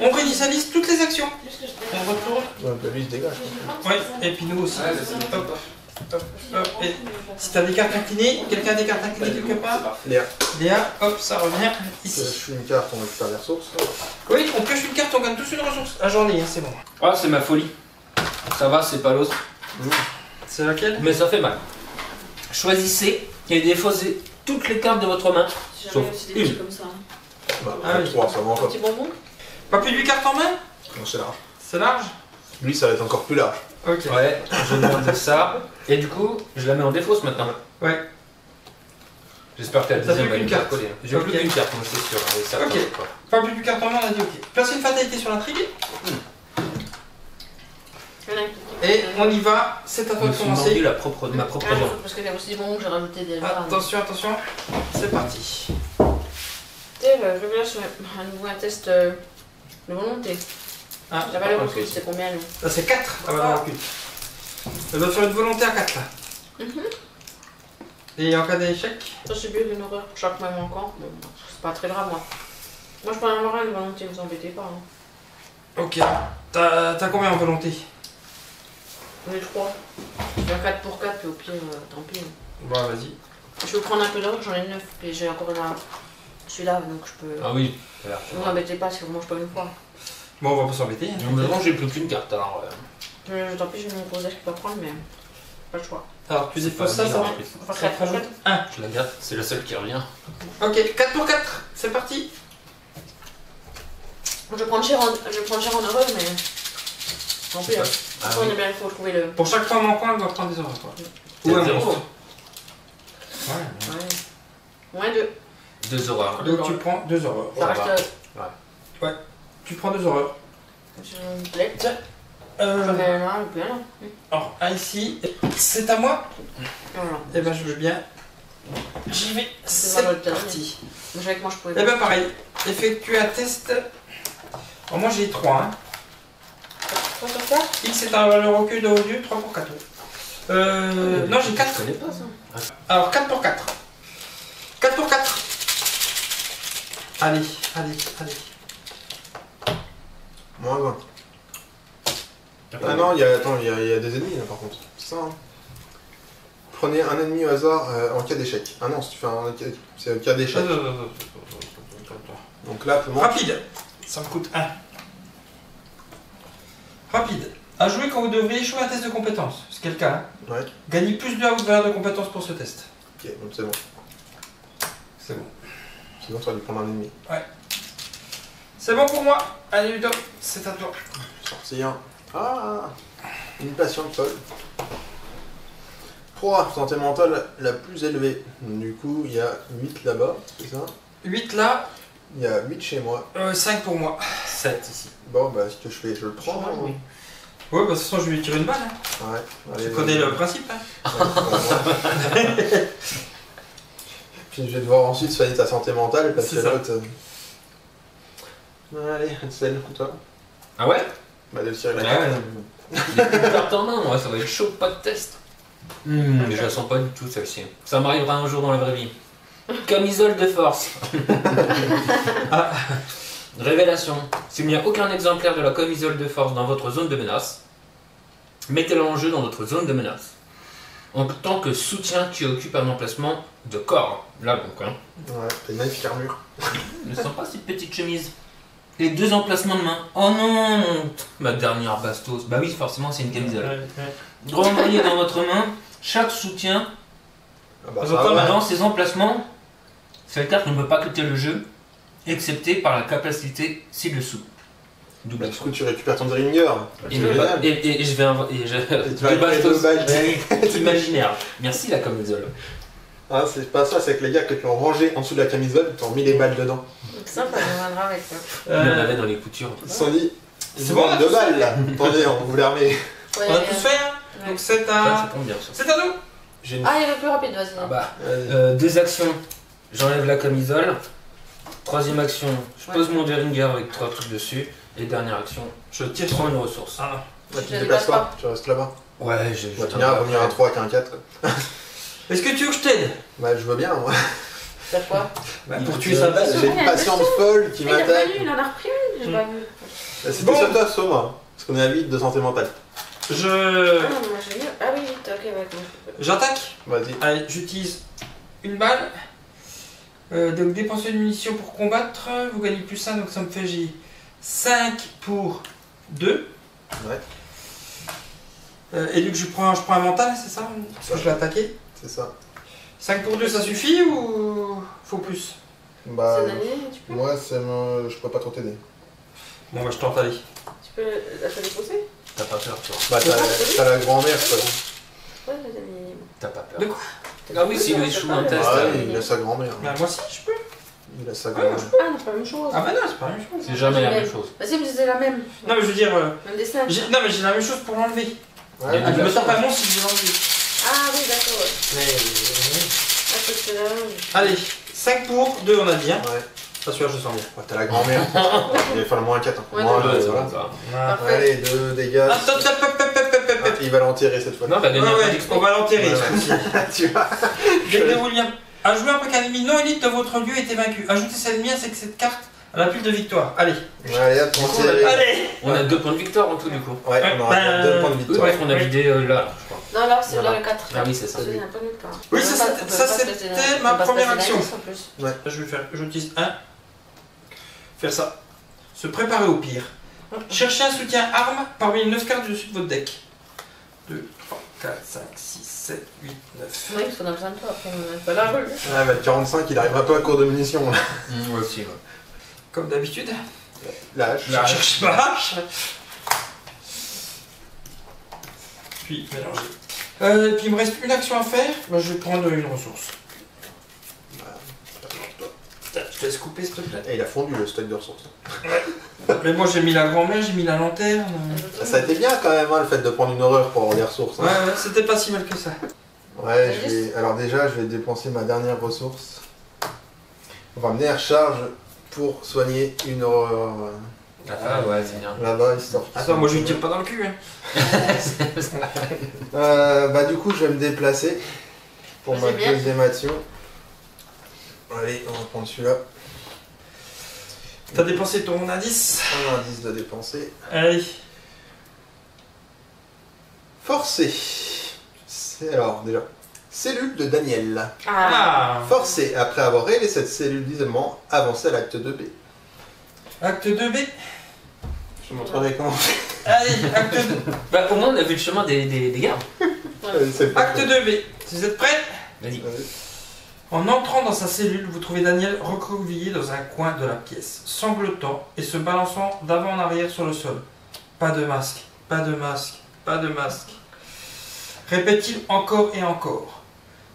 On réinitialise toutes les actions. On retourne. Ouais, bah, lui, il se dégage. Ouais, et puis nous aussi. Ouais, c'est Hop, hop, hop. Et si t'as des cartes inclinées, quelqu'un a des cartes inclinées quelque part? Léa, Léa, hop, ça revient je ici. suis une carte, on récupère les ressources. Oui, on pioche une carte, on gagne tous une ressource. La journée, hein, c'est bon. Ah, c'est ma folie. Ça va, c'est pas l'autre. C'est laquelle? Mais ça fait mal. Choisissez et défaussez toutes les cartes de votre main. J'ai Sauf jamais aussi des une. petits comme ça. Bah, Ah oui. 3, ça va encore. Petit bonbon. Pas plus de 8 cartes en main? Non, c'est large. C'est large? Lui, ça va être encore plus large. Ok. Ouais, je demande ça. Et du coup, je la mets en défausse maintenant. Ouais. J'espère que la T'as deuxième plus va qu'une bien carte. coller. J'ai Ok. plus qu'une carte, moi c'est sûr. Et ça, Ok. quoi. Pas plus de 8 cartes en main, on a dit ok. Placez une fatalité sur l'intrigue. Et on y va. C'est à Je toi me de suis vendu commencer. ma propre Ah, viande. parce qu'il y a aussi des bonbons que j'ai rajouté des barres. Attention, attention. C'est parti. Tu sais, je vais là sur à nouveau un test de volonté. Ah, La valeur ok. occulte, c'est combien lui? là c'est 4 la valeur occulte. Elle doit faire une volonté à 4 là. Et en cas d'échec, Ça, c'est bien une horreur pour chaque mois manquant. Bon, c'est pas très grave, moi. Moi, je peux en avoir un de volonté, vous embêtez pas. Hein. ok. T'as combien en volonté? J'en ai 3. J'ai un 4 pour 4, puis au pire, tant pis. Hein. Bon, vas-y. Je vais prendre un peu d'or, j'en ai 9, puis j'ai encore celui-là, donc je peux. Ah oui. Ne vous embêtez pas si vous mangez pas une fois. Bon, on va pas s'embêter. hein. Normalement, j'ai plus qu'une carte alors. Tant pis, j'ai mon gros âge qui peut prendre, mais pas le choix. Alors, tu défausses ça, ça va. Enfin, Ça 4 te rajoute 1. Je la garde, c'est la seule qui revient. Ok, 4 pour 4. C'est parti. Je vais prendre cher en heureux, mais. Tant pis, hein. Ah On oui. est bien, il faut trouver le. Pour chaque fois manquant, elle doit prendre des euros. Quoi. C'est Ou un zéro. monstre. Ouais. Ouais. Moins 2. 2 horreurs. Donc tu prends 2 horreurs. Ça va. reste. Tu prends 2 horreurs. J'ai une plaie. J'en ai un là, et puis un là. Alors, un ici. C'est à moi? Voilà. Eh ben, je veux bien. J'y vais. C'est C'est ma volonté. parti. Mais avec moi, je pouvais Eh ben, pareil. Effectue un test. Alors, moi, j'ai 3. Hein. Quoi sur ça? X est un valeur occulte de haut lieu, 3 pour 4. Non, j'ai 4. Je connais pas ça. Alors, 4 pour 4. 4 pour 4. Allez. Moins 20. Ah non, attends, il y a des ennemis là par contre. C'est ça, hein. Prenez un ennemi au hasard en cas d'échec. Ah non, si tu fais c'est au cas d'échec. Donc là, pour moi, Rapide. Ça me coûte 1. Rapide. À jouer quand vous devriez échouer un test de compétence. Ce qui est le cas. Hein. Ouais. Gagnez plus de valeur de compétence pour ce test. ok, donc c'est bon. C'est bon. Sinon, tu vas lui prendre un ennemi. C'est bon pour moi. Allez, Ludo, c'est à toi. Sortir. Ah, une passion folle. Proie, santé mentale la plus élevée. Du coup, il y a 8 là-bas, c'est ça? 8 là, Il y a 8 chez moi. 5 pour moi. 7 ici. Bon, bah, ce que je fais, je le prends. Ouais, hein. oui. Ouais, bah, de toute façon, je vais lui tirer une balle. Hein. Ouais, allez, Tu connais le principe. Hein. ouais. Puis je vais devoir ensuite soigner ta santé mentale parce C'est que ça. l'autre. Allez, Ansel, toi. Ah ouais? Bah, de tirer la Ouais, carte. J'ai plus de carte en main, moi, ça va être chaud, pas de test. Mais je la sens pas du tout celle-ci. Ça m'arrivera un jour dans la vraie vie. Camisole de force. Ah. Révélation. S'il n'y a aucun exemplaire de la camisole de force dans votre zone de menace, mettez-la en jeu dans votre zone de menace. En tant que soutien qui occupe un emplacement de corps. Là donc, hein. Ouais, t'as une magnifique armure. Ne sens pas cette petite chemise. Les 2 emplacements de main. Oh non, ma dernière bastos. Bah oui, forcément, c'est une camisole. Renvoyez dans votre main chaque soutien Ah bah, Elles ça ont va, pas ouais. mal. dans ces emplacements. Cette carte ne peut pas quitter le jeu excepté par la capacité ci-dessous. Double Bah, du action. coup, tu récupères ton Dringer. Et, C'est génial. je vais tu vas récupérer deux badges. imaginaire. Merci la camisole. Ah, c'est pas ça, c'est que les gars qui ont rangé en dessous de la camisole, ils ont mis les balles dedans. C'est sympa, on viendra avec ça. Il y en avait dans les coutures. Ils se sont dit, C'est c'est bon, bon, on a deux tous balles fait. là. Attendez, on vous les remet. Ouais, On a tous fait, hein. ouais. Donc c'est Ça, ça à... tombe bien ça. C'est à nous. J'ai une. Ah, il est plus rapide, vas-y. Ah bah, Vas-y. deux actions. J'enlève la camisole. Troisième action, je pose Ouais. mon Derringer avec 3 trucs dessus. Et dernière action, Je tire je sur prends une ressource. Ah, Ouais, tu Je te les déplaces passe pas, tu restes là-bas. Ouais, Vaut mieux un 3 qu'un 4. est-ce que tu veux que je t'aide? Bah, je veux bien, moi. C'est quoi? Pour tuer sa base. J'ai une patience folle qui Il a pas m'attaque. vu, il en a repris une, j'ai pas vu. C'était Bon. sur toi, sauf moi. Parce qu'on est à 8 de santé mentale. Ah Je... non, moi j'ai mis. Ah oui, vite, ok, ouais. J'attaque. Vas-y. Allez, j'utilise une balle. Donc dépensez une munition pour combattre. Vous gagnez plus 1, donc ça me fait j'ai 5 pour 2. Ouais. Et donc je prends un mental, c'est ça? Parce que je l'ai attaqué. C'est ça. 5 pour 2, ça suffit ou faut plus? Bah, C'est donné, tu peux. moi, je peux pas trop t'aider. Bon bah je tente, allez. Tu peux la faire déposer? T'as pas peur, toi. Bah, t'as la grand-mère, quoi. Ouais, je l'ai mis. T'as pas peur. De quoi? Ah oui, s'il échoue un test. Ah oui, il a sa grand-mère. Bah moi aussi je peux. Il a sa grand-mère. Ah non, c'est pas la même chose. Ah bah non, c'est pas la même chose. C'est jamais la même chose. Vas-y, mais c'est la même. Non mais je veux dire... Même dessin. non mais j'ai la même chose pour l'enlever. Ouais, Ah, je me mais- sens pas bon si je veux l'enlever. Ah oui, d'accord. Ouais. Mais... Ah, c'est la même. Allez, 5 pour 2 on a dit hein. Ouais. Ça celui-là je sens bien. Ouais, t'as la grand-mère. Il va falloir moins 4. Ouais, Moins, ouais, voilà. Ah. Parfait. Allez, 2 dégâts. Attends, Ah, il va l'enterrer cette fois. Non, t'as gagné un point ouais, d'expo. on va l'enterrer Ouais, ce coup-ci. tu vois. Deck de William. Un joueur après qu'un ennemi non élite de votre lieu ait été vaincu. Ajoutez cet ennemi avec cette carte à la pile de victoire. Allez. Allez, hop, enterré. Allez. On a 2 points de victoire en tout, du coup. Ouais, on aura 2 points de Oui, victoire. parce qu'on a vidé là, je crois. Non, là, c'est Voilà. là le 4. Ah oui, c'est ça. C'est un peu nul, quoi. Oui, On ça, peut c'était- pas- ça, on peut pas c'était se passer ma on peut pas se première passer action. d'indice, en plus. Je vais faire. J'utilise 1. Faire ça. Se préparer au pire. Cherchez un soutien arme parmi les 9 cartes du dessus de votre deck. 2, 3, 4, 5, 6, 7, 8, 9. Oui, parce qu'on a besoin de toi après, on n'a pas la rue. Ah, bah, le 45, il arrivera pas à court de munitions. Là. Moi aussi, ouais. Comme d'habitude. Lâche. Je cherche ma hache. Puis mélanger. Puis il me reste une action à faire. Bah, je vais prendre une ressource. Putain, je te laisse couper s'il te plaît. Et il a fondu le stock de ressources. Mais moi j'ai mis la grand-mère, j'ai mis la lanterne. Ça a été bien quand même, hein, le fait de prendre une horreur pour avoir des ressources. Ouais, Hein. ouais, c'était pas si mal que ça. Ouais, alors déjà, je vais dépenser ma dernière ressource. On va mener à recharge pour soigner une horreur Ah ouais, c'est bien. là-bas, histoire. qu'ils Attends, soient- moi je ne tire pas dans le cul. Hein. Bah du coup, je vais me déplacer pour ma Vas-y, bien. deuxième action. Allez, on va prendre celui-là. T'as dépensé ton indice. Un indice de dépenser. Allez. Forcé. C'est alors déjà. Cellule de Daniel. Ah. Ah. Forcé, après avoir réglé cette cellule d'isolement, avancez à l'acte 2B. Acte 2B. Je te montrerai comment. Allez, acte 2. Bah, au moins, on a vu le chemin des gardes. C'est pas Acte 2B. Si vous êtes prêts? Vas-y. Vas-y. En entrant dans sa cellule, vous trouvez Daniel recroquevillé dans un coin de la pièce, sanglotant et se balançant d'avant en arrière sur le sol. Pas de masque, pas de masque, pas de masque. Répète-t-il encore et encore.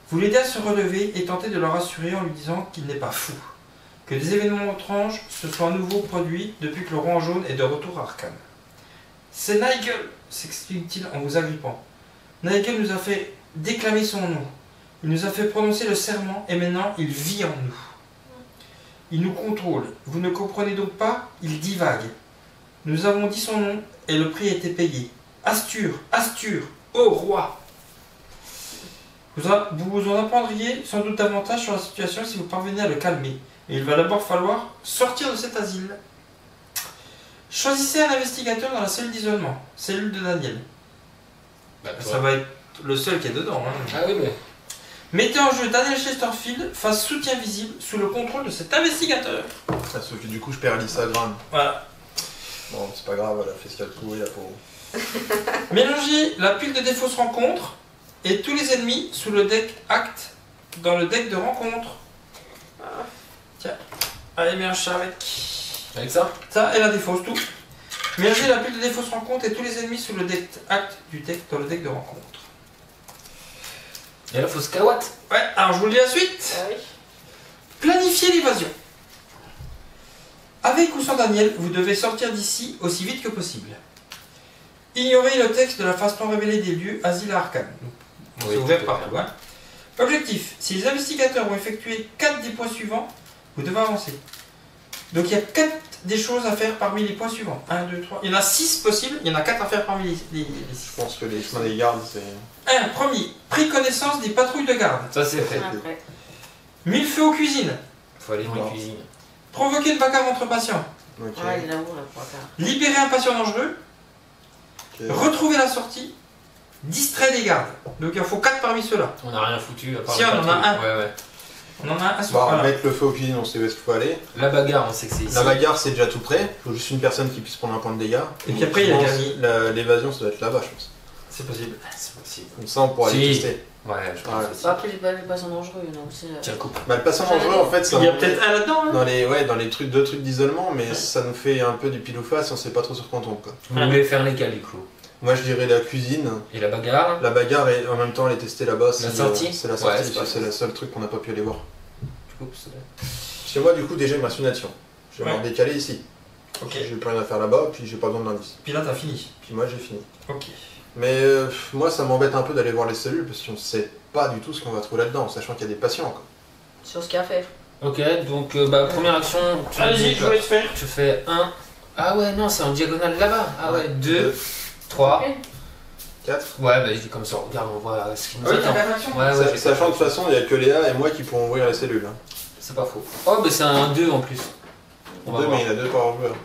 Vous l'aidez à se relever et tentez de le rassurer en lui disant qu'il n'est pas fou. Que des événements étranges se soient à nouveau produits depuis que le roi jaune est de retour à Arkham. C'est Nigel, s'explique-t-il en vous agrippant. Nigel nous a fait déclamer son nom. Il nous a fait prononcer le serment et maintenant il vit en nous. Il nous contrôle. Vous ne comprenez donc pas? Il divague. Nous avons dit son nom et le prix a été payé. Astur, Astur, ô roi! Vous vous en apprendriez sans doute davantage sur la situation si vous parvenez à le calmer. Et il va d'abord falloir sortir de cet asile. Choisissez un investigateur dans la cellule d'isolement, cellule de Daniel. Bah, Ça va être le seul qui est dedans. Hein. Ah oui, mais. Mettez en jeu Daniel Chesterfield face soutien visible sous le contrôle de cet investigateur. Ah, sauf que du coup, je perds Lisa Graham. Voilà. Bon, c'est pas grave, elle a fait ce qu'elle pouvait, la pauvre. Mélangez la pile de défausse rencontre et tous les ennemis sous le deck acte dans le deck de rencontre. Tiens. Allez, mets un chat avec. Avec ça? Ça et la défausse, tout. Mélangez la bulle de défausse rencontre et tous les ennemis sous le deck acte du deck dans le deck de rencontre. Et là, faut se cawatt. Ouais, alors je vous le dis la suite. Ah oui. Planifiez l'évasion. Avec ou sans Daniel, vous devez sortir d'ici aussi vite que possible. Ignorez le texte de la façon révélée des lieux, asile à Arkham. C'est Oui, ouvert tout à partout. fait. Hein. Objectif, si les investigateurs ont effectué 4 des points suivants, vous devez avancer. Donc il y a 4 des choses à faire parmi les points suivants. 1, 2, 3. Il y en a 6 possibles, il y en a 4 à faire parmi les 6. Je pense que les chemins des gardes, c'est. 1. Premier, pris connaissance des patrouilles de garde. Ça, c'est fait. Après. Mille feux aux cuisines. Faut aller dans la Non. cuisine. Provoquer une bagarre entre patients. Ok. Ah, il est là-haut, là, pour la faire. Libérer un patient dangereux. Ok. Retrouver la sortie. Distraire les gardes. Donc il en faut 4 parmi ceux-là. On n'a rien foutu à part Si, le on en a patrouille. un. Ouais, ouais. On en a un à ce Bon, voilà. mettre le feu aux cuisines, on sait où est-ce qu'il faut aller. La bagarre, on sait que c'est ici. La bagarre, c'est déjà tout prêt. Il faut juste une personne qui puisse prendre un point de dégâts. Et puis après, il y a Je le pense dernier. L'évasion, ça doit être là-bas, je pense. C'est possible. C'est possible. Comme ça, on pourra aller Si. tester. Ouais, je pense Ouais. aussi. Bah, après, les passants dangereux, il y en a aussi. Tiens, coupe. Bah, le passant dangereux, en fait, ça Il y a nous peut-être met un là-dedans. Hein. dans les trucs, 2 trucs d'isolement, mais ça nous fait un peu du pile ou face, on sait pas trop sur quoi on tombe, quoi. Vous voulez faire lesquels, du coup? Moi, je dirais la cuisine. Et la bagarre? La bagarre et en même temps aller tester là-bas. La sortie C'est la Ouais, sortie, c'est pas c'est le seul truc qu'on n'a pas pu aller voir. Tu coupes, c'est bon. Chez moi, du coup, déjà, il me reste une action. Je vais Ouais. me décaler ici. Ok. J'ai plus rien à faire là-bas, puis j'ai pas besoin d'indice. Puis là, t'as fini. Puis moi, j'ai fini. Ok. Mais moi, ça m'embête un peu d'aller voir les cellules parce qu'on sait pas du tout ce qu'on va trouver là-dedans, sachant qu'il y a des patients. Quoi. Sur ce qu'il y a à faire. Ok, donc bah, première action, Allez-y, je vais te faire. tu fais 1. Ah ouais, non, c'est en diagonale là-bas. Ah ouais, 2, 3. Ok. 4. Ouais, bah je dis comme ça, regarde, on voit ce qui nous Oui, attend. t'as pas d'action. Ouais, ouais, j'ai Sachant pas- de toute façon, il n'y a que Léa et moi qui pourront ouvrir les cellules. Hein. C'est pas faux. Oh, bah c'est un 2 en plus. On va 2, voir. mais il y en a 2 par joueur.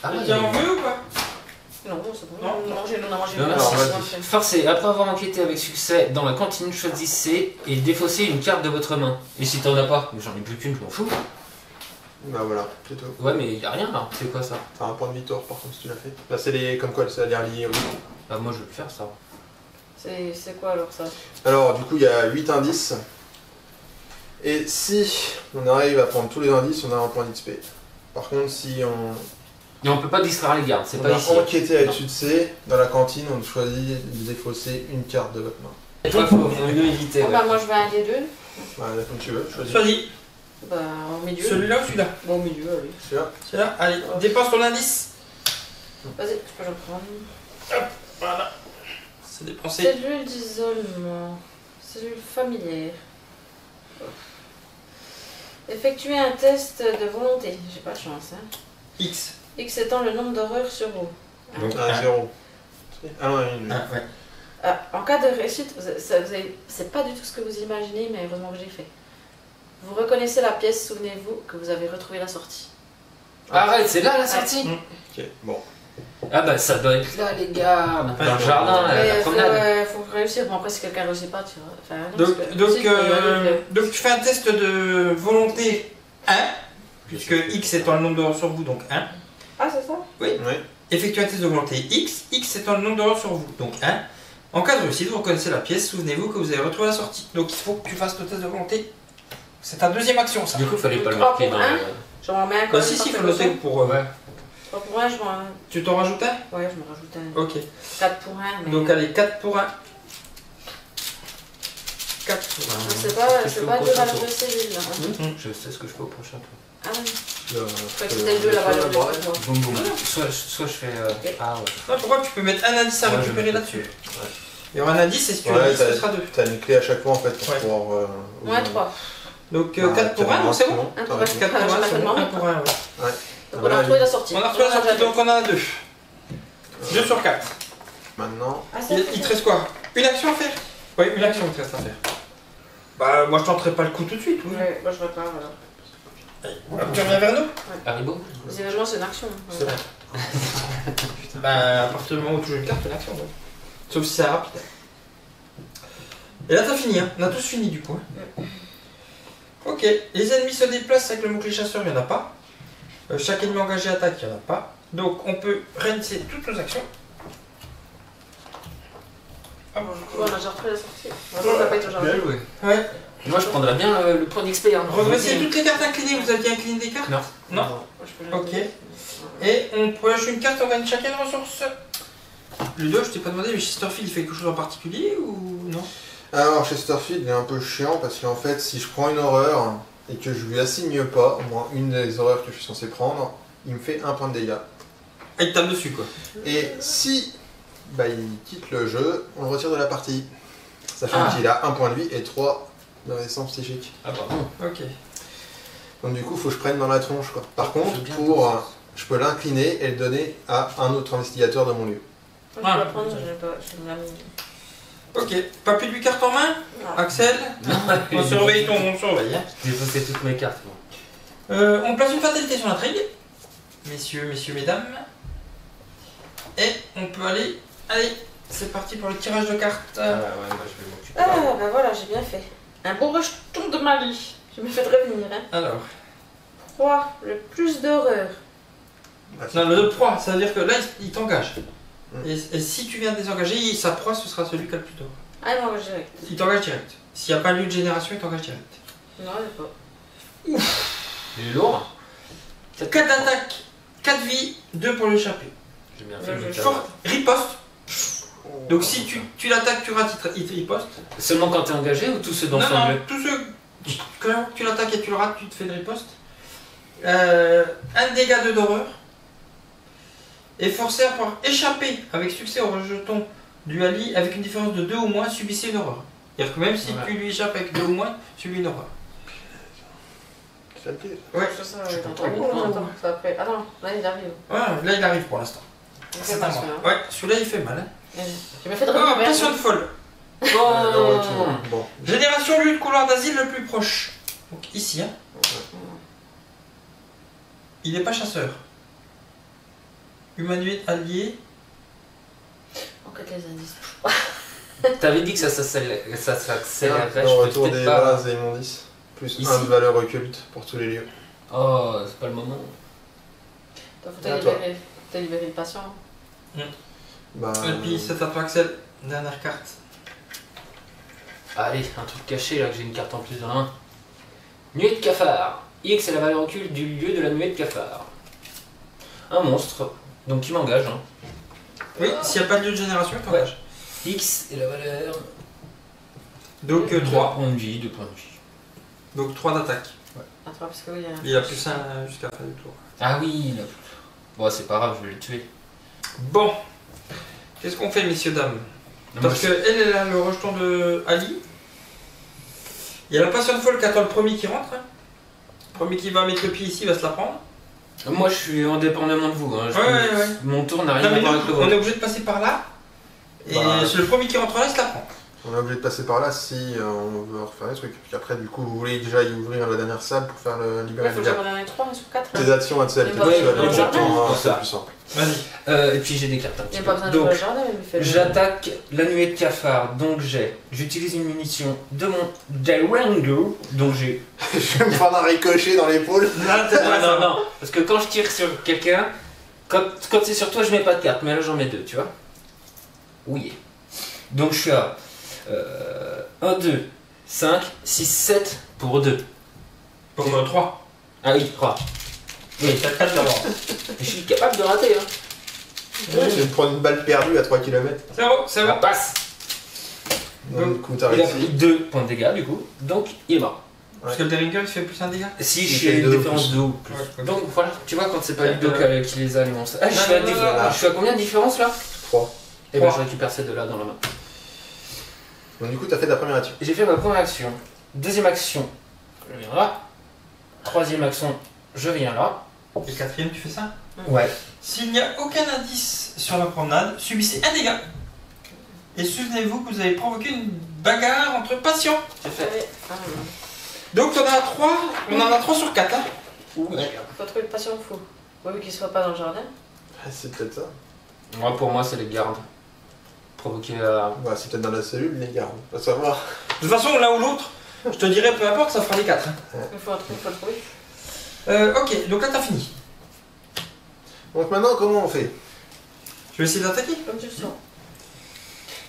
Ah ouais, Tiens, on veut ou pas? Non, c'est bon. Non. Non, j'ai Non, pas. alors, C'est vas-y. bon, c'est- Forcez, après avoir enquêté avec succès dans la cantine, choisissez et défaussez une carte de votre main. Et si t'en as pas, mais j'en ai plus qu'une, je m'en fous. Bah voilà, c'est tout. Ouais, mais y a rien là, c'est quoi ça? T'as un point de victoire par contre si tu l'as fait. Là, c'est les. Comme quoi, c'est les reliés. Bah, moi je vais le faire ça. C'est quoi alors ça? Alors, du coup, il y a 8 indices. Et si on arrive à prendre tous les indices, on a un point d'XP. Par contre, si on, Et on peut pas distraire les gardes, c'est on pas a ici. enquêté à l'étude C, dans la cantine, on choisit de défausser une carte de votre main. Et toi, faut mieux éviter. Ah Ouais. bah, moi je vais un des deux. Voilà, comme tu veux, choisis. Choisis. Bah, au milieu. Celui-là ou celui-là? Bon, au milieu, allez. Celui-là. Celui-là. Allez, dépense ton indice. Vas-y, je peux le prendre. Voilà. C'est dépensé. Cellule d'isolement. Cellule familière. Effectuer un test de volonté. J'ai pas de chance, hein. X. X étant le nombre d'horreurs sur vous. Donc, Ah, 0. Ah non, une. Ah, ouais. En cas de réussite, c'est pas du tout ce que vous imaginez, mais heureusement que j'ai fait. Vous reconnaissez la pièce, souvenez-vous que vous avez retrouvé la sortie. Arrête, c'est là la sortie. Ok, bon. Ah bah ça doit être là les gardes. Dans le Ouais, jardin, à la Mais promenade. faut réussir. Bon, après, si quelqu'un réussit pas, tu vois. Enfin, non, Donc, parce que- donc, si, tu peux y aller, donc tu fais un test de volonté 1, puisque X étant le nombre d'heures sur vous, donc 1. Ah, c'est ça? Oui. Effectuez un test de volonté X, X étant le nombre d'heures sur vous, donc 1. En cas de réussite, vous reconnaissez la pièce, souvenez-vous que vous avez retrouvé la sortie. Donc il faut que tu fasses le test de volonté. C'est ta deuxième action, ça. Du coup, fallait pas le 3 marquer pour dans 1. le. J'en remets un quand Bah même, si, par si, il faut le précaution. noter pour... Ouais. 3 pour 1, je m'en... Tu t'en rajoutes un? Ouais, je me rajoute un. Ok. 4 pour 1, mais... Donc allez, 4 pour 1. 4 pour 1. C'est pas, Qu'est-ce que c'est pas vous deux pensez, valeurs toi de cellule, là. Je sais ce que je fais au prochain tour. Ah oui. Je Faut que c'était 2 la valeur de bras. moi. Boum boum. Soit je fais. Ah ouais. Non, pourquoi tu peux mettre un indice à Ouais, récupérer je- là-dessus. Ouais. Il y aura un indice et si tu Ouais, l'indices, ce t'as- sera 2. T'as une clé à chaque fois en fait pour Ouais. pouvoir. Moins 3. Donc Bah, 4 pour 1, donc c'est bon. Un pour t'as un. raison. 4 pour 1, Ah, c'est bon. j'ai 1 pour 1, ouais. Donc Ah, on a voilà, retrouvé la sortie. On a retrouvé la sortie, donc on en a 2. 2 sur 4. Maintenant. Ah, c'est Il te reste quoi? Une action à faire? Oui, une action il te reste à faire. Bah, moi je tenterai pas le coup tout de suite. Oui. Ouais, moi je repars, voilà. Tu reviens vers nous? Haribo. Les événements, c'est une action. C'est vrai. Bah, à partir du moment où tu joues une carte, c'est une action. Donc. Sauf si c'est rapide. Et là, t'as fini, hein. On a tous fini du coup. Hein. Ok, les ennemis se déplacent avec le mot-clé chasseur, il n'y en a pas. Chaque ennemi engagé attaque, il n'y en a pas. Donc, on peut réinitier toutes nos actions. Bon, on a déjà retrouvé la sortie. On va pas être au jardin. joué. Ouais. Moi, je prendrais bien le point d'XP. Hein. Redressez toutes les cartes inclinées. Vous aviez incliné des cartes? Non. Non. Je peux la Ok. donner. Et on pioche une carte, on gagne chacun une ressource. Ludo, je t'ai pas demandé, mais Chesterfield il fait quelque chose en particulier ou non? Alors, Chesterfield il est un peu chiant parce qu'en fait, si je prends une horreur et que je lui assigne pas, au moins une des horreurs que je suis censé prendre, il me fait un point de dégâts. Ah, il tape dessus quoi. Et si il quitte le jeu, on le retire de la partie. Sachant qu'il a 1 point de vie et 3 de résistance psychique. Ah, pardon. Ok. Donc du coup, faut que je prenne dans la tronche quoi. Par contre, bien je peux l'incliner et le donner à un autre investigateur de mon lieu. Je peux la prendre, je la mets. Ok. Pas plus de 8 cartes en main? Non. Axel? On surveille on surveille. Hein. J'ai posté toutes mes cartes. Bon. On place une fatalité sur l'intrigue. Messieurs, mesdames. Et on peut aller. Allez, c'est parti pour le tirage de cartes. Ouais, moi je vais m'occuper. Ah, bah voilà, j'ai bien fait. Un beau rejeton de Mali. Je me fais revenir, hein. Alors. 3, le plus d'horreur. Non, le proie, ça veut dire que là, il t'engage. Et si tu viens de désengager, sa proie, ce sera celui qui a le plus d'or. Ah, non, direct. Il t'engage direct. S'il n'y a pas lieu de génération, il t'engage direct. Non, il pas. Il est lourd. 4 d'attaque, 4 vies, 2 pour l'échapper. J'ai bien fait Je le Fort, riposte. Donc si tu l'attaques, tu rates, il te riposte. Seulement quand t'es engagé ou tous ceux dans Non, son non, lieu? tous ceux. Quand tu l'attaques et tu le rates, tu te fais de riposte. Un dégât de d'horreur. Et forcé à pouvoir échapper avec succès au rejeton du Ali avec une différence de 2 ou moins, subissez une horreur. C'est-à-dire que même si tu lui échappes avec 2 ou moins, subis une horreur. Ouais. Ça, Je suis attends, content, attends, content. attends, ça après. Attends, là il arrive. Là il arrive pour l'instant. Il fait C'est mal à moi. celui-là. Ouais, celui-là il fait mal. Hein. Je me fais de Oh, revenir. passion de folle. Oh. Bon. Génération lieu de couloir d'asile le plus proche. Donc ici. Hein. Il n'est pas chasseur. Humanoïde allié. Encore les indices. T'avais dit que ça s'accélérerait, Le je retour peux des peut-être pas. bases et immondices. Plus Ici. 1 de valeur occulte pour tous les lieux. Oh, c'est pas le moment. Faut À toi. te libérer le patient. Bah, Et puis c'est à toi Axel. Dernière carte. Allez, un truc caché là que j'ai une carte en plus de 1. Nuée de cafard. X est la valeur occulte du lieu de la nuée de cafard. Un monstre, donc qui m'engage. Hein. Oui, s'il n'y a pas de lieu de génération, il t'engage. X est la valeur. Donc 2 3. points de vie, 2 points de vie. Donc 3 d'attaque. Attends, parce que oui, Il a plus 1 jusqu'à la fin du tour. Ah oui, là. Bon, c'est pas grave, je vais le tuer. Bon. Qu'est-ce qu'on fait, messieurs, dames? Non, Parce moi, qu'elle a le rejeton de Ali. Il y a la passion de folle qui attend le premier qui rentre. Hein. Le premier qui va mettre le pied ici va se la prendre. moi, je suis indépendamment de vous. Hein. Ouais. Mon tour n'a Non, rien à mais voir nous, avec le on est vôtre. obligé de passer par là. Et Bah, c'est le premier qui rentre là, il se la prend. on est obligé de passer par là si on veut refaire les trucs. Puis après, du coup, vous voulez déjà y ouvrir la dernière salle pour faire le il libérer faut le que je gars. redonne les 3 sur 4. Tes actions, Axel, Mais tu bah, vas ouais, aller dans le directement, jardin, c'est ça. plus simple. Vas-y. Et puis j'ai des cartes un Il petit n'y a peu. pas besoin de Donc, le jardin, mais il fait le. j'attaque la nuée de cafard, donc j'utilise une munition de mon Durango, donc j'ai... Je vais me prendre un ricochet dans l'épaule. Non, parce que quand je tire sur quelqu'un, quand c'est sur toi je mets pas de carte, mais là j'en mets 2, tu vois. Oui. Donc je suis à 1, 2, 5, 6, 7 pour 2. Pour 3. Ah oui, 3. Oui, T'as 4 d'abord. je suis capable de rater, hein. Je vais me prendre une balle perdue à 3 km. C'est bon, c'est Ça bon. passe. Donc, du coup, Il a t'arrêtes pris ici. 2 points de dégâts du coup, donc il est mort. Parce que le Deringer, il fait plus un dégât. Si Il je fait suis à une deux ou différence plus. de 2 ou plus. Ouais, Donc voilà, tu vois quand c'est pas Ouais, Ludo qui les a les monstres. Ah, je Non, suis, à non, dix- non, non. je suis à combien de différence là 3. Et ben Trois. je récupère ces deux là dans la main. Donc, du coup, t'as fait ta première action. J'ai fait ma première action. Deuxième action, je viens là. Troisième action, je viens là. Et quatrième, tu fais ça. Ouais. S'il n'y a aucun indice sur la promenade, subissez un dégât. Et souvenez-vous que vous avez provoqué une bagarre entre patients. C'est fait. Donc on en a 3 sur 4. Hein. Ouais. Faut trouver le patient fou. Oui, qu'il soit pas dans le jardin. Ah, c'est peut-être ça. Moi pour moi c'est les gardes. Provoquer la... Ouais, c'est peut-être dans la cellule, les gars. On va savoir. De toute façon, l'un ou l'autre, je te dirais peu importe, ça fera les 4. Hein. Il faut le trouver. Ok, donc là t'as fini. Donc, maintenant, comment on fait? Tu veux essayer d'attaquer? Comme tu le sens.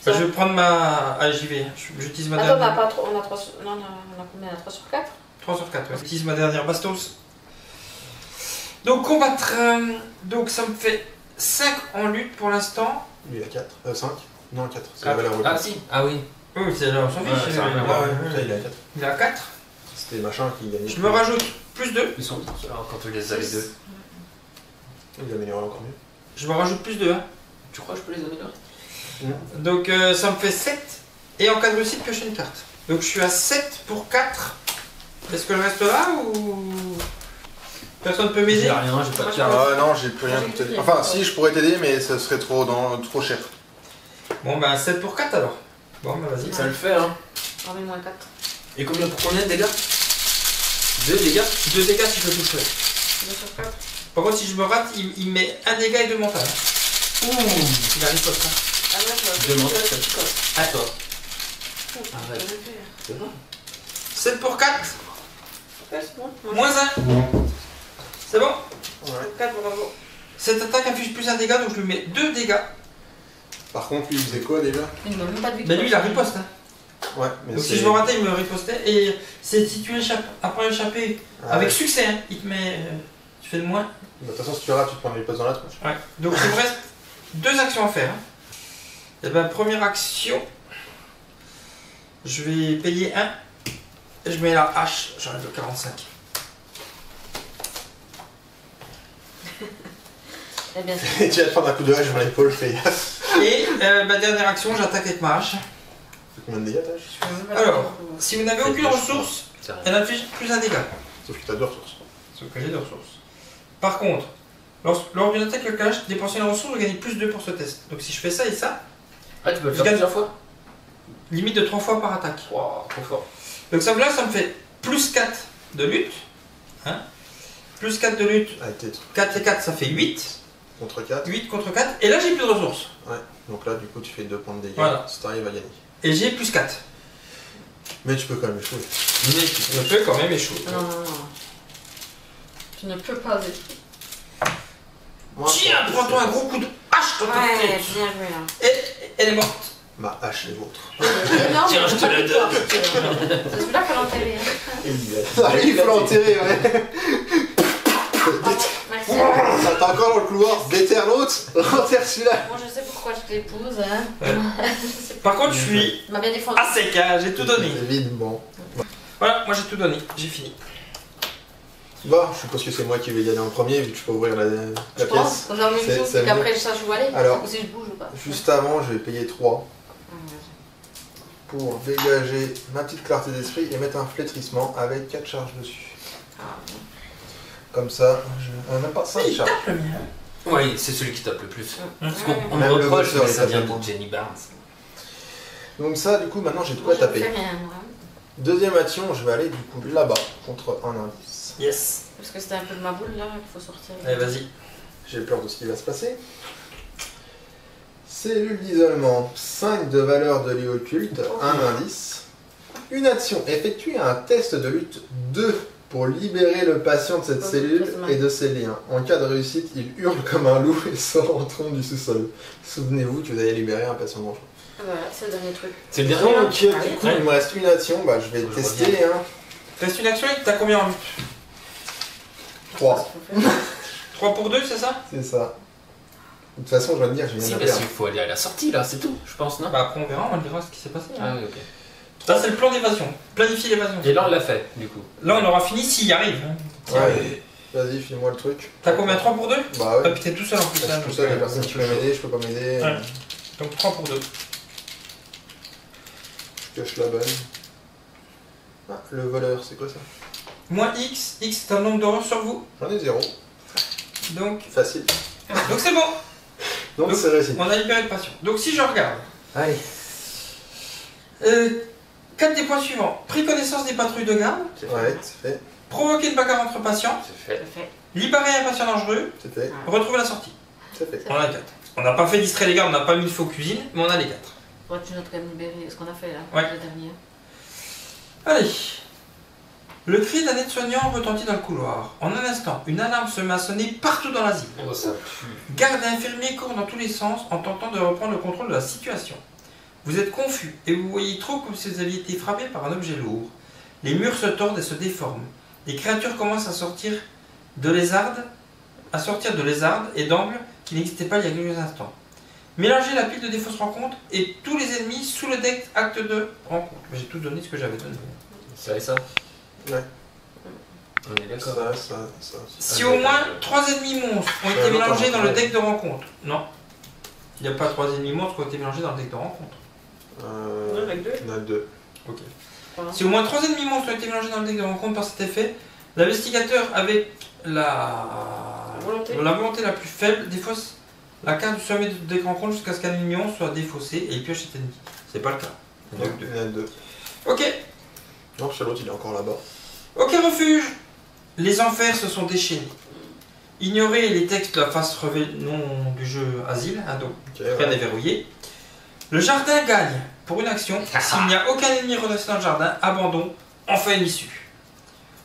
Bah, je vais prendre ma... Allez, j'y vais. J'utilise ma Attends, on dernière... a pas trop. On a 3 sur. Non, on a combien? 3 sur 4? 3 sur 4, ouais. J'utilise ma dernière bastos. Donc, combattre... donc, ça me fait 5 en lutte pour l'instant. Lui, il a 4. 5 Non, 4. C'est Ah, la valeur ah si, ah oui. Oui, c'est là, on s'en Ouais, fiche. ça a rien à Ah, voir. ouais, Ça, ouais. il a 4. Il a 4. C'était machin qui gagnait. Je me rajoute plus 2. Ils sont alors quand tu les as les deux. Il amélioré encore mieux. Je me rajoute plus 2. Hein. Tu crois que je peux les améliorer? Donc, ça me fait 7. Et en cas de réussite, piocher une carte. Donc, je suis à 7 pour 4. Est-ce que je reste là ou... Personne peut m'aider? J'ai rien, j'ai pas de carte. Ah non, j'ai plus rien pour t'aider. Enfin, si, je pourrais t'aider, mais ça serait trop cher. Bon, ben 7 pour 4 alors. Bon, ben vas-y. Ça le fait, hein. Remets-moi 4. Et combien pour combien de dégâts? 2 dégâts? 2 dégâts si je le toucherai. 2 sur 4. Par contre, si je me rate, il met 1 dégât et 2 mental. Ouh. Il arrive pas ça. Ah ouais, je Demande. vais. À toi. Arrête. Arrête. C'est bon. 7 pour 4. Ouais, c'est bon. Moins 1. C'est bon? Ouais. 4, bravo. Cette attaque inflige plus 1 dégât, donc je lui mets 2 dégâts. Par contre, lui, il faisait quoi déjà? Il m'a même pas de Ben victoire. lui, il a riposte. Hein. Ouais, mais Donc si je me ratais, il me ripostait. Et c'est si tu échappes, après échapper Ah avec ouais. succès, hein, il te met. Tu fais de moins. De toute façon, si tu rates, tu te prends les postes dans la tronche. Ouais. Donc il me reste 2 actions à faire. Hein. Et ben première action, je vais payer 1. Et je mets la hache, j'enlève le 45. Eh bien, Et tu vas te prendre un coup de hache dans l'épaule, fais gaffe. Et ma dernière action, j'attaque avec ma hache. C'est combien de dégâts ta hache? je peux même pas Alors, le faire. si vous n'avez aucune ressource, C'est rien. elle inflige plus 1 dégât. Sauf que t'as 2 ressources. Sauf que j'ai 2 ressources. Par contre, lors d'une attaque avec la hache, dépenser une ressource, vous gagnez plus 2 pour ce test. Donc si je fais ça et ça, Ah, tu peux le Je faire gagne. plusieurs fois? limite de 3 fois par attaque. Wow, trop fort. Donc ça me fait plus 4 de lutte. Hein, plus 4 de lutte. Avec tes trucs. 4 et 4, ça fait 8. Contre 4. 8 contre 4. Et là, j'ai plus de ressources. Ouais. Donc là, du coup, tu fais 2 points de dégâts. Voilà. Si t'arrives à gagner. Et j'ai plus 4. Mais tu peux quand même échouer. Mais je peux quand même échouer. Non, non, non. Tu ne peux pas aider. Moi, Tiens, prends-toi un gros coup de hache dans ta Ouais, tête. bien joué. Hein. Et elle est morte. Ma hache est vôtre. Non, Tiens, mais je te pas la victoire. donne. C'est celui-là qui a l'enterré. Hein. Il faut l'enterrer, ouais. Merci. Ça t'es encore dans le couloir, déterre l'autre, enterre celui-là. Moi, je sais pourquoi je t'épouse. Hein. Ouais. C'est Par contre, je suis Tu m'as bien défendu. à sec, hein, j'ai tout donné. C'est vide, bon. Voilà, moi j'ai tout donné, j'ai fini. Bon, je suppose que c'est moi qui vais y aller en premier, vu que je peux ouvrir la Je pense. pièce. Dans la même C'est- chose, c'est qu'après je sache où aller. Alors, ou si je bouge ou pas. Juste avant, je vais payer 3 pour dégager ma petite clarté d'esprit et mettre un flétrissement avec 4 charges dessus. Ah, Comme ça, même pas 5 charges. Le mien. Oui, c'est celui qui tape le plus. Parce qu'on on me Même le reproche, boxeur, mais il ça tape vient le moins. de Jenny Barnes. Donc ça, du coup, maintenant j'ai de moi, quoi je ne fais taper. rien, moi. Deuxième action, je vais aller du coup là-bas, contre un indice. Yes. Parce que c'était un peu de ma boule là qu'il faut sortir. Allez, vas-y. J'ai peur de ce qui va se passer. Cellule d'isolement, 5 de valeur de lieu occulte, un indice. Une action, effectue un test de lutte 2 pour libérer le patient de cette cellule et de ses liens. En cas de réussite, il hurle comme un loup et sort en trompe du sous-sol. Souvenez-vous que vous avez libéré un patient dangereux. Voilà, c'est le dernier truc. C'est le Donc, dernier. du coup, il me reste une action, bah, je vais Je tester. Hein. Reste une action et t'as combien en lutte 3, 3 pour 2, c'est ça? c'est ça. De toute façon, je dois te dire, j'ai Si, rien à parce perdre. qu'il faut aller à la sortie là, c'est tout, je pense, non? Bah après on verra, on dira ce qui s'est passé. Ah Hein. oui, ok. Ça c'est le plan d'évasion. Planifier l'évasion. Et là on l'a fait, du coup. Là on aura fini s'il y arrive. Hein. Ouais, vas-y, file-moi le truc. T'as combien? 3 pour 2? Bah Ah ouais. puis t'es tout seul en plus. Je hein, suis tout donc, seul, il y a personne qui peut m'aider, je peux pas m'aider. Ouais. Donc 3 pour 2. Je pioche la bonne. Ah, le voleur, c'est quoi ça? Moins X, X c'est un nombre d'horreur sur vous. J'en ai 0. Donc Facile. c'est bon. Donc Donc, c'est réussi. On a libéré le patient. Donc si je regarde. Allez. 4 des points suivants. Pris connaissance des patrouilles de garde. Ouais, c'est fait. Provoquer une bagarre entre patients. C'est fait. C'est fait. Libérer un patient dangereux. C'est fait. Retrouver la sortie. C'est fait. On a 4. On n'a pas fait distraire les gardes, on n'a pas mis le faux cuisine, mais on a les 4. Faudrait que tu notes quand même libérer ce qu'on a fait là. Ouais. Le dernier. Allez. Le cri d'un aide-soignant retentit dans le couloir. En un instant, une alarme se met à sonner partout dans l'asile. Oh, ça pue. Gardes et infirmiers courent dans tous les sens en tentant de reprendre le contrôle de la situation. Vous êtes confus et vous voyez trop comme si vous aviez été frappé par un objet lourd. Les murs se tordent et se déforment. Des créatures commencent à sortir de lézardes et d'angles qui n'existaient pas il y a quelques instants. Mélangez la pile de défausse rencontre et tous les ennemis sous le deck acte de rencontre. J'ai tout donné ce que j'avais donné. Ça et ça. Ouais. On est d'accord. Ça aussi. Si au moins 3 ennemis monstres ont été mélangés dans le deck de rencontre. Non. Il n'y a pas 3 ennemis monstres qui ont été mélangés dans le deck de rencontre. Avec 2. Il y en a 2. Ok. Si au moins 3 ennemis monstres ont été mélangés dans le deck de rencontre par cet effet, l'investigateur avec la volonté la plus faible défausse la carte du sommet du deck de rencontre jusqu'à ce qu'un ennemi monstre soit défaussé et il pioche cet ennemi. C'est pas le cas. Il y en a 2. Ok. Non, parce que l'autre il est encore là-bas. Ok, refuge. Les enfers se sont déchaînés. Ignorez les textes de la face nom du jeu Asile, donc rien n'est verrouillé. Le jardin gagne pour une action. S'il n'y a aucun ennemi redressé dans le jardin, abandon, enfin une issue.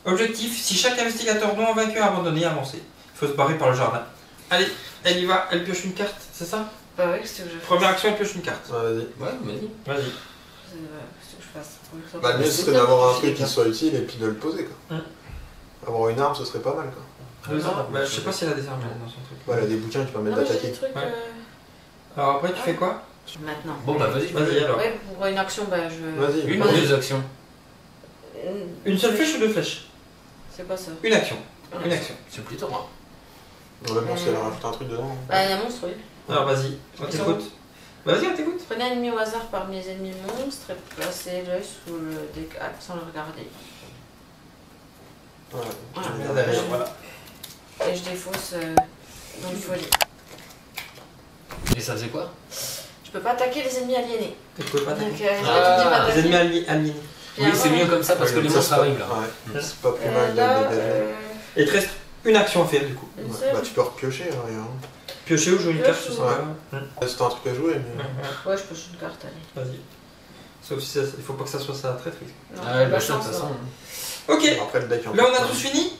Objectif, si chaque investigateur non vaincu a abandonné, avancez. Il faut se barrer par le jardin. Allez, elle y va, elle pioche une carte, c'est ça? Bah ouais, qu'est-ce que je fais? Première action, elle pioche une carte. Vas-y. Ouais, vas-y. Vas-y. Qu'est-ce que je fasse? Bah, le mieux ce serait d'avoir un truc qui soit utile et puis de le poser quoi. Avoir une arme ce serait pas mal quoi. Bah, je sais pas si elle a des armes dans son truc. Bah, elle a des bouquins qui permettent Non, mais j'ai d'attaquer. des trucs. Ouais. Alors après, tu fais quoi? Maintenant. Bon bah vas-y. Vas-y alors. Ouais, pour une action, bah je. Vas-y. Une ou vas-y. deux actions. Une seule flèche ou deux flèches? C'est quoi ça? Une action. Une action. C'est plutôt rare. Non, même si elle rajoute un truc dedans. Bah, il y a un monstre, oui. Alors vas-y, on t'écoute. Vas-y, on t'écoute. Prenez un ennemi au hasard parmi les ennemis monstres et placez-le sous le deck sans le regarder. Ouais. Voilà. Voilà. Et je défausse dans une folie. Et ça faisait quoi? Je peux pas attaquer les ennemis aliénés. Tu peux pas Donc, attaquer. je Les ennemis aliénés. Oui, c'est mieux comme ça parce que les monstres arrivent là. Ouais. C'est pas plus mal de dégager. Et il te reste une action à faire du coup. Une Ouais. seule. Bah, tu peux repiocher, hein, rien. Piocher ou jouer une Pioche carte, je sais ou- pas. C'est un truc à jouer, mais. Ouais, je pioche une carte, allez. Vas-y. Sauf si il faut pas que ça soit ça très triste. Non, Ah ouais, pas bah de ça de chance, toute façon. non. Ok, Après le deck là on a tous fini.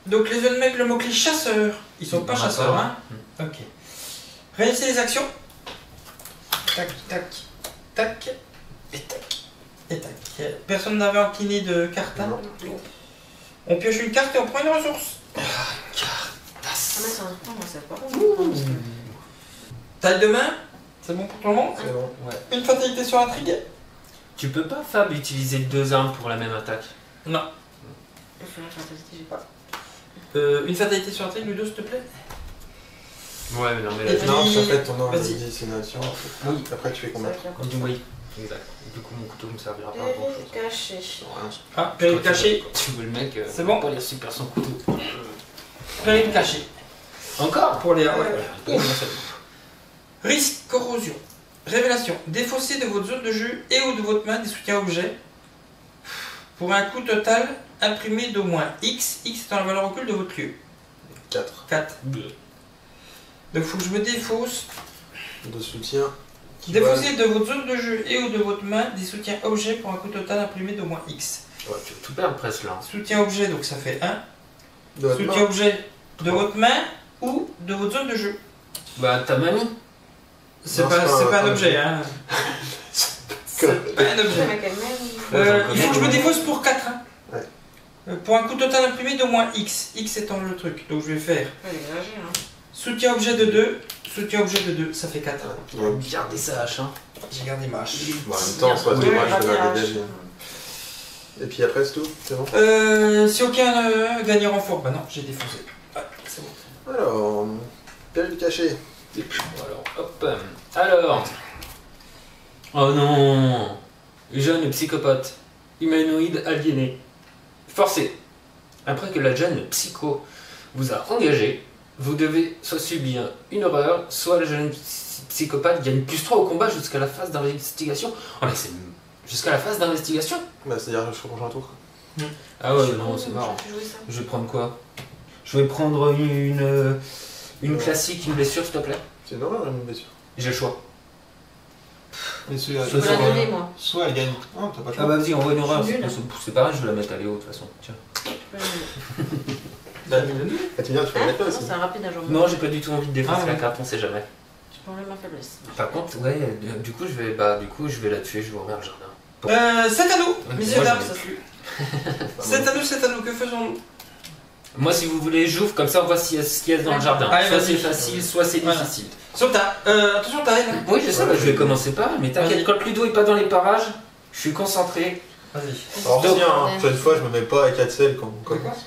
Donc les jeunes mecs, le mot-clé chasseur. Ils sont pas Ah, chasseurs, ça hein. Ok. Réalisez les actions. Tac, tac, tac, et tac, et tac. Personne n'avait incliné de carte, hein. Non. On pioche une carte et on prend une ressource. Ah, mais ça va prendre, c'est pas bon. Taille de main, c'est bon pour tout le monde. C'est bon. Une fatalité sur intrigue. Tu peux pas, Fab, utiliser deux armes pour la même attaque? Non. Je fais la fatalité, j'ai pas. Une fatalité sur intrigue, Ludo, s'il te plaît. Ouais, mais non, mais Et là, puis- Non, ça fait ton ordre de Vas-y. destination. Oui. Après, tu fais Ça combien va être la on dit oui. Exact. Du coup, mon couteau me servira pas à grand chose. caché. Ah, péril caché. Tu veux le mec, C'est bon. pas lire super son couteau. Péril caché. Encore? Pour les. Ouais. Ouais. Risque corrosion. Révélation. Défausser de votre zone de jeu et ou de votre main des soutiens objets pour un coût total imprimé d'au moins X. X étant la valeur occulte de votre lieu. 4 4. Donc il faut que je me défausse. de soutien. Défausser de votre zone de jeu et ou de votre main des soutiens objets pour un coût total imprimé d'au moins X. Ouais, tu veux tout perdre presque là. Soutien objet, donc ça fait 1. De votre Soutien main. objet de votre main ou de votre zone de jeu. Bah, ta mamie. C'est Non, pas, c'est pas pas un un objet, objet. hein. Que- Pas un objet. Avec elle-même. Il faut que je me défausse pour 4. Hein. Ouais. Pour un coût total imprimé d'au moins X. X étant le truc. Donc je vais faire Elle est exagérée, hein. soutien objet de 2. Soutien objet de 2. Ça fait 4. Ouais. Gardez sa hache, hein. J'ai gardé ma hache. Bon, en même temps, soit Oui, dommage Ouais, de la pas dégager. Et puis après, c'est tout. C'est bon. Si aucun gagne renfort. Bah non, j'ai défoncé. Ouais, c'est bon. Alors, péril caché. Alors, hop. Alors. Oh non. Jeune psychopathe. Humanoïde aliéné. Forcé. Après que la jeune psycho vous a engagé, vous devez soit subir une horreur, soit le jeune psychopathe gagne +3 au combat jusqu'à la phase d'investigation. Oh mais c'est jusqu'à la phase d'investigation? Bah, c'est-à-dire le prochain tour. Ah ouais, non, c'est marrant. J'ai joué ça. Je vais prendre quoi? Je vais prendre une classique, une blessure, s'il te plaît. C'est normal, une blessure. J'ai le choix. Mais celui-là, Je peux la donner, moi. soit elle gagne. Non, t'as pas le Ah choix. bah vas-y, envoie une horreur. Je suis nulle. C'est pareil, je vais la mettre à Léo de toute façon. Tiens. Je peux la donner. Bah, Ah, tu viens, tu fais la Hein mettre là Non, aussi. c'est un rapide à jour. Non, j'ai pas du tout envie de défoncer Ah, la ouais. carte, on sait jamais. pour ma faiblesse. Par contre, ouais, du coup, je vais la tuer, je vais ouvrir le jardin. C'est à nous, messieurs, Moi, dames. j'en ai plus. C'est à nous, que faisons-nous? Moi, si vous voulez, j'ouvre, comme ça on voit ce qu'il y a dans le jardin. Allez, Soit vas-y. c'est facile, soit c'est Voilà. difficile. Sauta, attention, t'as elle. Oui, je sais, bah, je vais commencer par elle, mais Vas-y. t'inquiète, quand Ludo est pas dans les parages, je suis concentré. Vas-y. Alors, Donc, si, hein, prochaine fois, je me mets pas avec Axel quand on commence.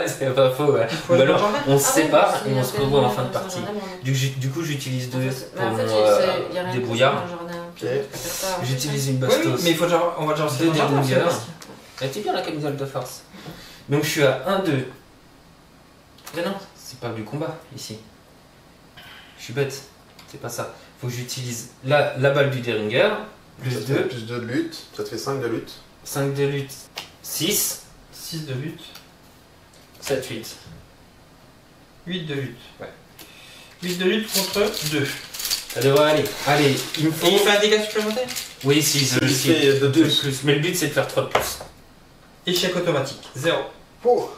C'est pas faux, ouais. Faut Ou aller alors, au jardin. on se sépare oui, et on c'est se revoit en bien, fin de dans un partie. jardin, mais Du coup, j'utilise deux pour en fait, mon il y a rien de débrouillard. dans le jardin. Ok. Tu peux faire ça. J'utilise une Oui, bastos. oui, mais il faut déjà, on va déjà rester Deux dans le jardin, dérouilleurs. Sébastien. Elle était bien la camisole de force. Donc je suis à 1-2. Mais non, c'est pas du combat ici. Je suis bête, c'est pas ça. Faut que j'utilise la balle du Derringer, plus Ça te fait 2, plus 2 de lutte, ça te fait 5 de lutte. 5 de lutte, 6, 6 de lutte, 7, 8. 8 de lutte. Ouais. 8 de lutte contre 2. Ça devrait aller. Allez, il me Et il faut. fait un dégât supplémentaire? Oui, 6 Il fait 2 de plus. plus. Mais le but c'est de faire 3 de plus. Échec automatique, 0. Oh.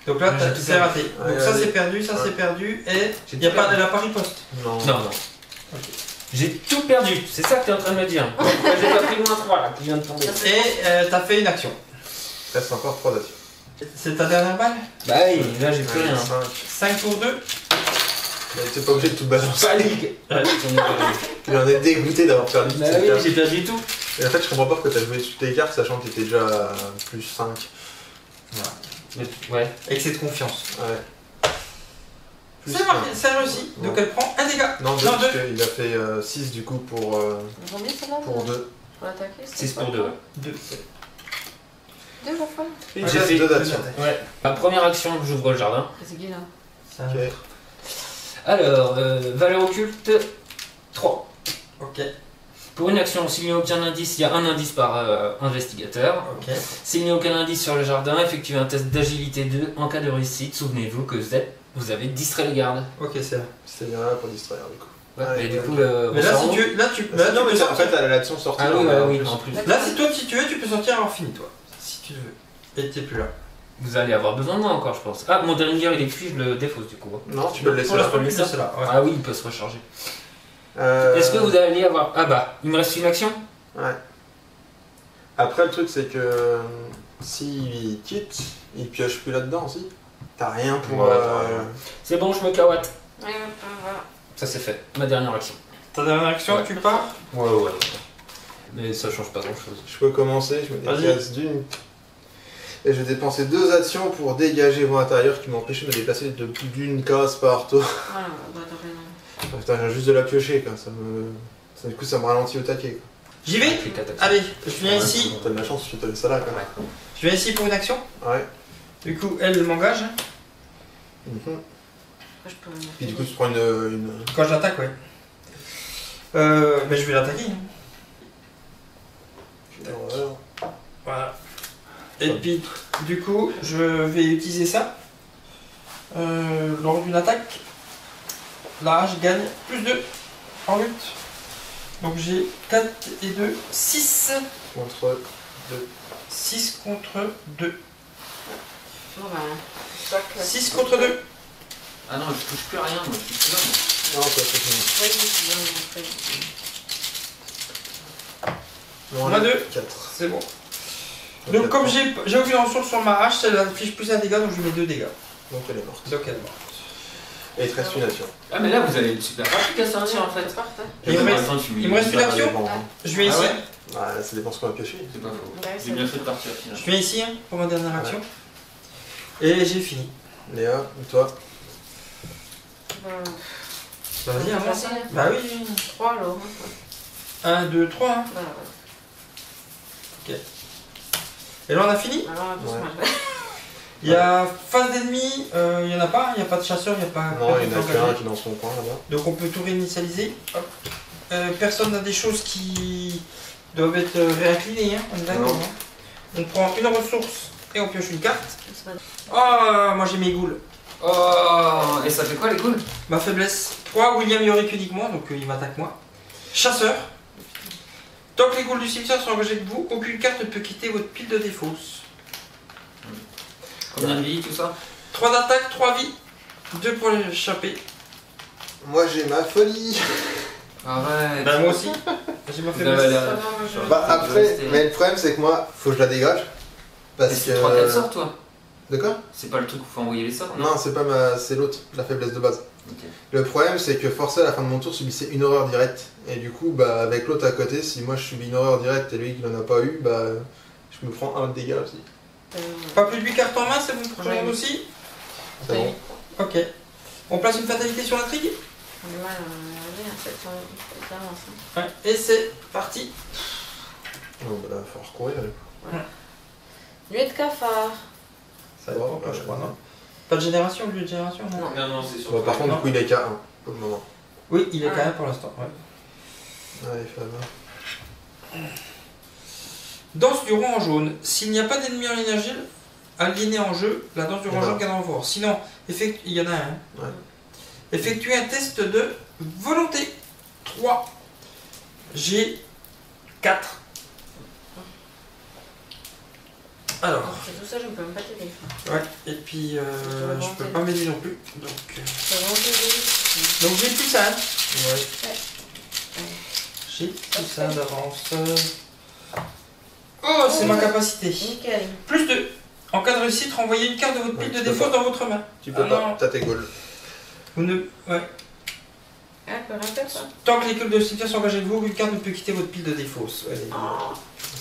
Donc là, J'ai tout c'est perdu. raté. Donc Allez, ça allez. c'est perdu, ça Ouais. c'est perdu, et J'ai il n'y a tout pas perdu. de la pari-poste. Non. Non, non. J'ai tout perdu, c'est ça que t'es en train de me dire. Pourquoi j'ai pas pris moins 3 là qui vient de tomber? Et t'as fait une action. Il reste encore 3 actions. C'est ta dernière balle? Bah oui, là j'ai plus rien. 5 pour 2. T'es pas obligé de tout balancer. Panique. Il en est dégoûté d'avoir perdu Bah cette oui, carte. j'ai perdu tout. Et en fait, je comprends pas pourquoi t'as joué toutes tes cartes sachant que t'étais déjà à plus 5. Ouais. Excès de confiance. Ouais. Plus C'est marqué, c'est réussi. Bon. Donc elle prend un dégât. Non, 2 Non, parce deux. qu'il a fait 6 du coup pour Combien ça va 2. Pour l'attaquer 6 pour 2. Ouais. 2. 2 la fois. Il J'ai reste fait 2 actions. Ouais. Ma première action, j'ouvre le jardin. C'est qui là Ça- Ok. Alors, valeur occulte 3. Ok, Pour une action, s'il n'y a aucun indice, il y a un indice par investigateur. ok. S'il n'y a aucun indice sur le jardin, effectuez un test d'agilité 2. En cas de réussite, souvenez-vous que vous avez distrait les gardes. Ok, c'est là. C'était bien là pour distraire du coup. Ouais, Ouais, et du ouais, coup, ok. on Mais là, s'en si rend. tu, là, tu, Bah, là, non, tu mais peux en sortir. fait, elle a l'action sortie. Ah oui, en bah oui, plus. en plus. Là, si toi, si tu veux, tu peux sortir avoir fini, toi. Si tu veux. Et t'es plus là. Vous allez avoir besoin de moi encore, je pense. Ah, mon Derringer, il est cuit, je le défausse du coup. Non, tu peux le laisser Pour là. l'instant, tu laisser peux laisser là. Ouais. Ah oui, il peut se recharger. Euh, Est-ce que vous allez avoir... Ah bah, il me reste une action. Ouais. Après, le truc, c'est que s'il quitte, il pioche plus là-dedans aussi. T'as rien pour. Ouais, t'as rien. C'est bon, je me kawate. Ouais, voilà. Ça c'est fait. Ma dernière action. Ta dernière action, Ouais. tu pars. Ouais. Mais ça change pas grand chose. Je peux commencer, je me Vas-y. déplace d'une. Et je vais dépenser 2 actions pour dégager vent intérieur qui m'empêche de me déplacer de plus d'une case par tour. Voilà, bah t'as rien. Putain, j'ai juste de la piocher, quoi. Du coup, ça me ralentit au taquet. Quoi. J'y vais. Avec les quatre actions. Allez, je viens ici. T'as de la chance, tu te laisses ça là, quoi. Je viens ici pour une action. Ouais. Du coup, elle m'engage. Mhm. Après, je peux me Puis du coup, tu prends une... Quand je l'attaque, ouais. Ben, je vais l'attaquer. hein. Voilà. Voilà. Et puis, du coup, je vais utiliser ça. Lors d'une attaque, là, je gagne plus 2 en lutte. Donc j'ai 4 et 2, 6. Contre 2. 6 contre 2. Bon, bah, chaque. 6 contre 2. Ah non, je touche plus à rien, moi je suis là. Non, ça c'est fini. Oui, c'est bon, Non, On a 2. 4. C'est bon. Donc comme j'ai aucune ressource sur ma hache, elle affiche plus un dégât, donc je lui mets 2 dégâts. Donc elle est morte. Donc elle est morte. Et il te reste une action. Ah mais là vous allez être super rapide à sortir en fait. C'est parfait. Et il me reste- il me reste une action. Bon, Je viens Ah ici. ouais ouais, ça dépend ce qu'on va piocher. C'est pas faux. Ouais, J'ai bien fait de partir finalement. Je viens ici hein, pour ma dernière action. Et j'ai fini. Léa, et toi? Bah, Bah, vas-y, avance. facile. Bah oui. 3 alors. 1, 2, 3. Hein. Voilà. Et là on a fini. Alors, doucement. Il y a phase d'ennemis, il n'y en a pas, il n'y a pas de chasseur, il n'y a pas. Non, il y en a engagé. qu'un qui est dans son coin là-bas. Donc on peut tout réinitialiser. Hop. Personne n'a des choses qui doivent être réinclinées, hein, on est d'accord. Non. Hein. On prend une ressource et on pioche une carte. Oh, moi j'ai mes ghouls. Oh, et ça fait quoi les ghouls? Ma faiblesse. 3, William y aurait que moi, donc il m'attaque moi. Chasseur. Tant que les ghouls du cimetière sont engagés de vous, aucune carte ne peut quitter votre pile de défausse. Combien de vie, tout ça? 3 d'attaque, 3 vies. 2 pour l'échapper. Moi j'ai ma folie. Arrête. Bah moi aussi. J'ai pas fait Bah, le voilà. Bah après, mais le problème c'est que moi, faut que je la dégage. Parce C'est que... 3-4 sorts toi. De quoi? C'est pas le truc où faut envoyer les sorts. Non, c'est pas c'est l'autre, la faiblesse de base. Ok. Le problème c'est que forcé à la fin de mon tour subissait une horreur directe. Et du coup, bah avec l'autre à côté, si moi je subis une horreur directe et lui qui n'en a pas eu, bah je me prends un de dégâts aussi. Pas plus de 8 cartes en main, c'est bon pour tout le monde aussi? C'est bon. Ok. On place une fatalité sur l'intrigue? Ouais, en fait, ça avance. Ouais. Et c'est parti. Bon, bah là, faut recourir. Là. Nuée de cafard. Ça dépend pas, je crois, non? Pas de génération, lieu de génération, non? Non, non, c'est sûr. Bon, par contre, Non. du coup, il est K1 pour le moment. Oui, il est quand même pour l'instant. Ouais. Allez, Fab. Danse du roi en jaune. S'il n'y a pas d'ennemi en énergie aliéné en jeu, la danse du roi en jaune gagne en force. Sinon, il y en a un. Hein. Ouais. Effectuez un test de volonté. 3. J'ai 4. Alors, C'est tout ça, je ne peux même pas t'aider. ouais, et puis je peux pas m'aider non plus. Donc C'est vraiment t'aider. j'ai tout ça. Hein. Ouais. J'ai tout ça d'avance. Oh, c'est ma capacité. Nickel. Plus 2. En cas de réussite, renvoyez une carte de votre pile Ouais, de tu peux défausse pas. dans votre main. Tu peux Ah pas, non. t'as tes goals. Vous ne... Ouais. Ah, peut rappeler ça. Tant que l'équipe de cimetière s'engage avec vous, aucune carte ne peut quitter votre pile de défausse. Ouais.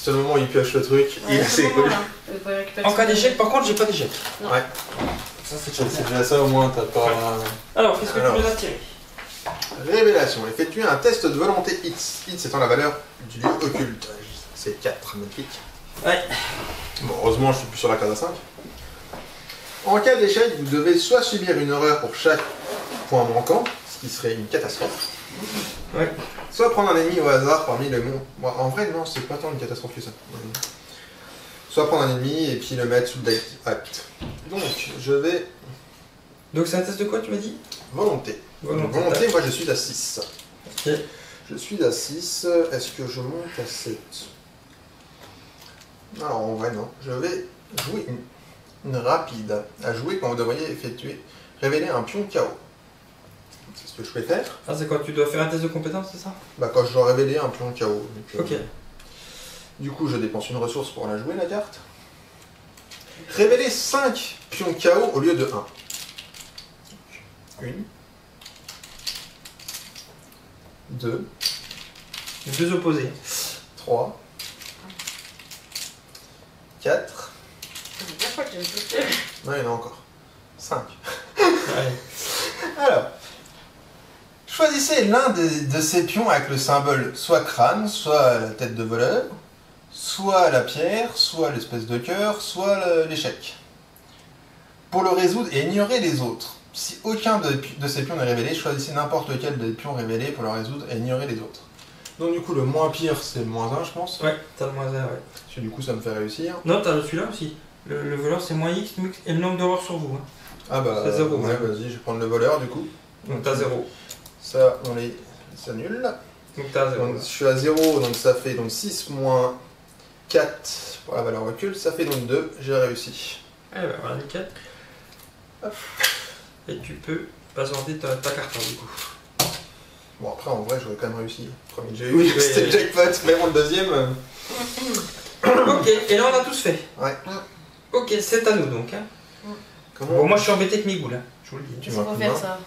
C'est le moment où il pioche le truc, Ouais, il c'est c'est bon, cool. là. Vous pouvez récupérer En ça. cas d'échec, par contre, j'ai pas d'échec. Non. Ouais. Ça, c'est C'est déjà ça au moins, t'as pas. Alors, qu'est-ce que Alors. tu veux attirer? Révélation. Effectuez un test de volonté X. X étant la valeur du lieu occulte. C'est 4, magnifique. Ouais. Bon, heureusement, je suis plus sur la case à 5. En cas d'échec, vous devez soit subir une horreur pour chaque point manquant, ce qui serait une catastrophe. Ouais. Soit prendre un ennemi au hasard parmi les monts. Bon, en vrai, non, c'est pas tant une catastrophe que ça. Soit prendre un ennemi et puis le mettre sous le deck acte. Donc, je vais. Donc, c'est un test de quoi, tu m'as dit? Volonté. Volonté. Moi je suis à 6. Ok. Je suis à 6. Est-ce que je monte à 7? Alors, en vrai, non. Je vais jouer une rapide. À jouer quand vous devriez effectuer. Révéler un pion KO. C'est ce que je vais faire. Ah, c'est quand tu dois faire un test de compétence, c'est ça? Bah, quand je dois révéler un pion KO. Donc, Ok. Du coup, je dépense une ressource pour la jouer, la carte. Révéler 5 pions KO au lieu de 1. Une. 2. Deux opposés. 3. 4. C'est la première fois que j'ai touché. Non, il y en a encore. 5. Ouais. Alors, choisissez l'un de ces pions avec le symbole soit crâne, soit la tête de voleur, soit la pierre, soit l'espèce de cœur, soit l'échec. Pour le résoudre et ignorer les autres. Si aucun de ces pions n'est révélé, choisissez n'importe lequel des pions révélés pour le résoudre et ignorer les autres. Donc du coup, le moins pire, c'est le moins 1, je pense. Ouais, t'as le moins 1, ouais. Parce que du coup, ça me fait réussir. Non, t'as celui-là aussi. Le voleur, c'est moins X et le nombre d'horreurs sur vous. Hein. Ah bah, C'est 0, ouais, ouais. vas-y, je vais prendre le voleur, du coup. Donc t'as 0. Ça, on les annule. Donc t'as 0. Donc je suis à 0, donc ça fait donc 6 moins 4 pour la valeur occulte, ça fait donc 2, j'ai réussi. Eh ben voilà, nickel. Hop. Et tu peux patienter ta carte du coup. Bon après en vrai j'aurais quand même réussi. Le premier que j'ai eu, c'était le jackpot, mais bon le deuxième... Ok, et là on a tous fait. Ouais. Ok, c'est à nous donc. Hein. Comment Bon, moi je suis embêté avec mes goules, hein. Je vous le dis. Tu C'est vois pour combien faire ça.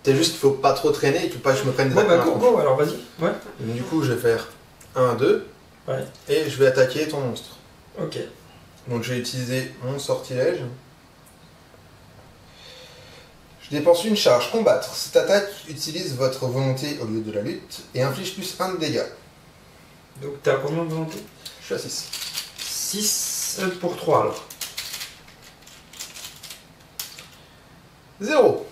T'es juste, faut pas trop traîner et que pas que je me prenne des Bon bah attaques go, dans la go, alors vas-y. Ouais. tronche. Donc, du coup je vais faire 1, 2, Ouais. et je vais attaquer ton monstre. Ok. Donc je vais utiliser mon sortilège. Je dépense une charge, combattre. Cette attaque utilise votre volonté au lieu de la lutte et inflige plus 1 de dégâts. Donc t'as combien de volonté? Je suis à 6. 6 pour 3 alors. 0.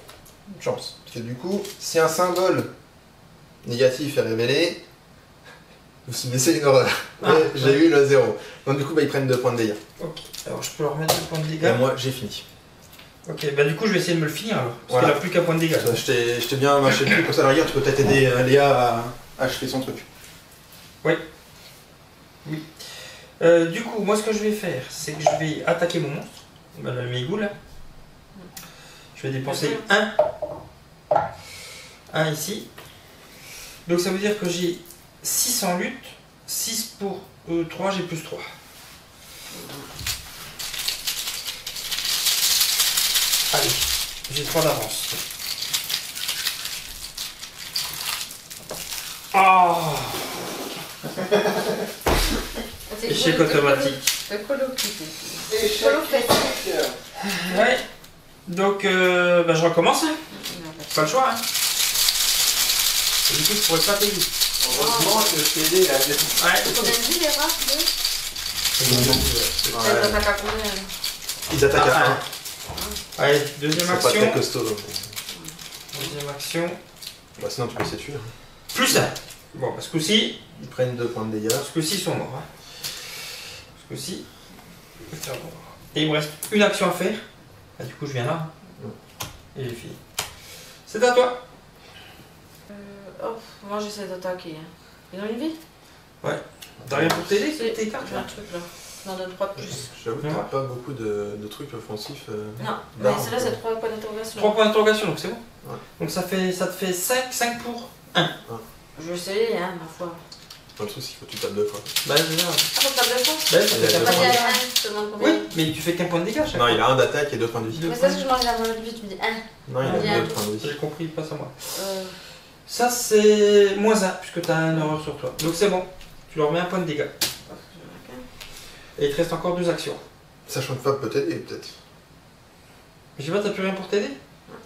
Une chance. Parce que du coup, si un symbole négatif est révélé, vous subissez une horreur. Ah, Et j'ai eu le 0. Donc du coup, bah, ils prennent 2 points de dégâts. Ok. Alors je peux leur mettre 2 points de Et dégâts. moi, j'ai fini. Ok, bah du coup je vais essayer de me le finir alors. Parce Voilà. qu'il a plus qu'un point de dégâts. Je t'ai bien mâché le truc, comme ça, à la rigueur, tu peux peut-être aider Léa à achever son truc. Du coup, moi ce que je vais faire, c'est que je vais attaquer mon monstre. Bah, mes ghouls là. Je vais dépenser 1. 1 ici. Donc ça veut dire que j'ai 6 en lutte. 6 pour 3, j'ai plus 3. Allez, j'ai 3 d'avance. Oh, échec automatique. Le colo qui Échec Colo fait. Ouais. Donc bah, je recommence. Hein. Pas le choix. Hein. Et du coup je pourrais pas payer. Heureusement que je t'ai aidé là. Ouais. Combien de vie les rats? Ouais. Elles attaquent à combien? Ils attaquent à 1. Allez, deuxième Ils sont pas action. très costauds. Deuxième action. Bah, sinon tu peux essayer de fuir. Plus 1. Bon, parce que si. Ils prennent 2 points de dégâts. Parce que si ils sont morts. Hein. Parce que si. Et il me reste une action à faire. Ah, du coup je viens là. Et j'ai fini. C'est à toi. Oh, moi j'essaie d'attaquer. Hein. Ils ont une vie? T'as rien pour t'aider? C'est Tes cartes J'ai un là. truc là. J'en donne 3 de plus. J'avoue que t'as pas beaucoup de trucs offensifs. Non, mais d'armes, celle-là quoi. c'est 3 points d'interrogation. 3 points d'interrogation, donc c'est bon. Ouais. Donc ça te fait 5 pour 1. Je vais essayer, hein, ma foi. Le truc, c'est qu'il faut que tu tapes 2 fois. Bah déjà. Ah, faut faire 2 fois? Bah, ça Il a fait deux qu'un Vas-y, point de allez, dégâts. 1, je te demande combien. Oui, mais tu fais qu'un point de dégâts à chaque Non, fois. il a 1 d'attaque et 2 points de vie. Deux Mais points ça, de je mange la moitié de vie, tu me dis 1. Non, il Bien. a 2 points de vie. J'ai compris, passe à moi. Euh, Ça c'est moins 1, puisque t'as un horreur sur toi. Donc c'est bon. Tu leur mets un point de dégâts. Et il te reste encore 2 actions. Sachant que Fab peut t'aider, peut-être. Je sais pas, t'as plus rien pour t'aider?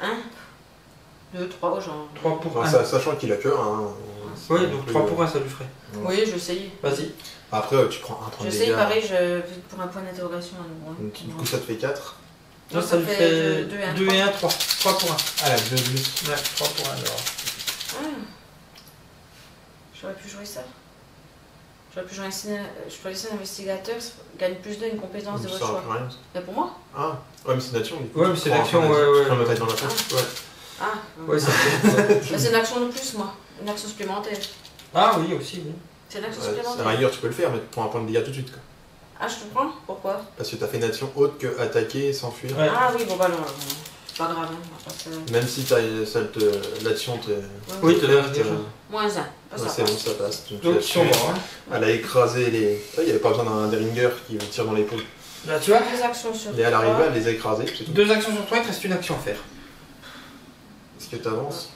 1, 2, 3, genre. 3 pour Enfin, 1. sachant qu'il a que 1. Oui, donc 3 pour 1, ça lui ferait. Oui, je vais essayer. Vas-y. Après, tu prends un point de J'essaye dégâts. pareil, pour un point d'interrogation à nouveau. Hein. Du coup, ça te fait 4. Non, ça lui fait 2 2 et 1, 3. 3 pour 1. Ah, la 2 plus. Ouais, 3 pour 1 alors. J'aurais pu jouer ça. J'aurais pu jouer je peux laisser un investigateur gagne plus d'une compétence de Ça votre sert choix. plus rien. Mais pour moi? Ah, ouais, mais c'est une action. Du coup, Ouais, tu mais c'est prends l'action, un point de- ouais, Tu prends ouais. une attaque dans la tête. Ouais, Ah, ouais ça fait. bah, c'est une action de plus, moi. Une action supplémentaire. Ah oui, aussi, oui. C'est une action Ouais, à la supplémentaire. rigueur, tu peux le faire, mais tu prends un point de dégâts tout de suite. Quoi. Ah, je comprends. Pourquoi? Parce que t'as fait une action autre que attaquer et s'enfuir. Ouais. Ah oui, bon bah non, c'est pas grave. Hein. On va pas se- Même si l'action te. Oui, te donne te- déjà. Moins 1. Ouais, c'est bon, ça passe. Donc, Donc tu ils sont l'as tué. morts. Hein. Elle a écrasé les. Il n'y avait pas besoin d'un Deringer qui vous tire dans l'épaule. Là, tu vois, Deux actions sur Et à l'arrivée, trois. elle les a écrasés. C'est tout. 2 actions sur toi, il te reste une action à faire. Est-ce que t'avances?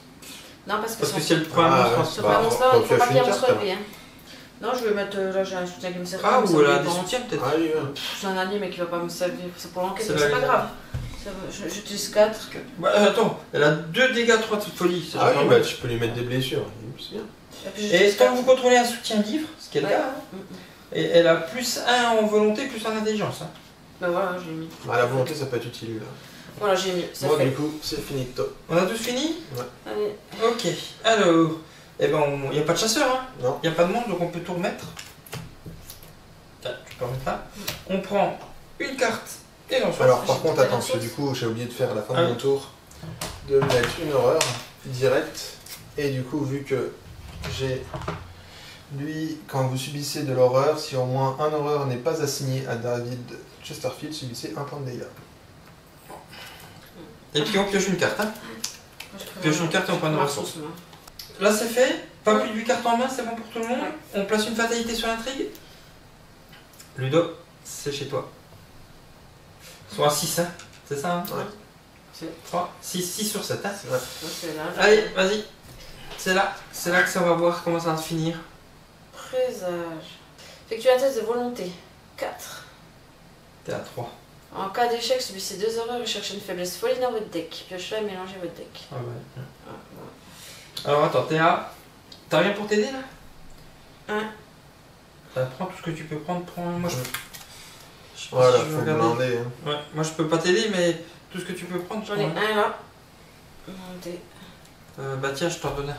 Non, parce que Parce que son- si elle prend un Ah, monstre. ouais. ce Bah, annonce-là, faut il que faut tu pas fasses qu'il une en se carte, relever. Hein. Non, je vais mettre. Là, j'ai un soutien qui me sert. Ah, comme ça, ou elle a mais des bon, soutiens peut-être. Ah oui, ouais. C'est un allié, mais qui va pas me servir. C'est pour l'enquête, C'est mais c'est la- pas grave. J'utilise 4. Bah, attends, elle a 2 dégâts, 3 de folie. C'est Ah déjà oui, pas bah mal. tu peux lui mettre des blessures. C'est bien. Et tant que vous contrôlez un soutien livre, ce qui est le Ouais. cas, hein, et elle a plus 1 en volonté, plus en intelligence. Hein. Bah voilà, j'ai mis. À la volonté, ça peut être utile. Là. Voilà, j'ai mis. Ça Moi, fait. du coup, c'est fini. Top. On a tous fini? Allez. Ok, alors, eh ben, il n'y a pas de chasseur, hein. Non. Il n'y a pas de monde, donc on peut tout remettre. Tiens, tu peux remettre là. On prend une carte et l'on Alors, par J'ai contre, trouvé attends, la parce que source. du coup, j'ai oublié de faire à la fin Ah de oui. mon tour de mettre une horreur directe. Et du coup, vu que j'ai lui, quand vous subissez de l'horreur, si au moins un horreur n'est pas assigné à David Chesterfield, subissez un point de dégâts. Et puis on pioche une carte, hein. Moi, je trouve Pioche une carte et on prend une ma ressource. source, moi. Là c'est fait, pas plus de 8 cartes en main, c'est bon pour tout le monde. On place une fatalité sur l'intrigue. Ludo, c'est chez toi. Soit à 6, hein. C'est ça, hein. Ouais. C'est 3, 6 sur 7, hein. Ouais. moi, c'est là. Allez, vas-y. C'est là que ça va voir comment ça va se finir. Présage. Effectuez un test de volonté. 4. T'es à 3. En cas d'échec, subissez 2 horreurs et cherchez une faiblesse folie dans votre deck. Piochez et mélangez votre deck. Ah ouais. Ah, ouais. Alors attends, t'es à... T'as rien pour t'aider là? Un. Prends tout ce que tu peux prendre, moi je... Je sais pas Voilà, si je vais faut regarder. blinder. Hein. Ouais, moi je peux pas t'aider, mais tout ce que tu peux prendre, J'en ai prends. un là. Montez. Bah tiens, je t'en donne un.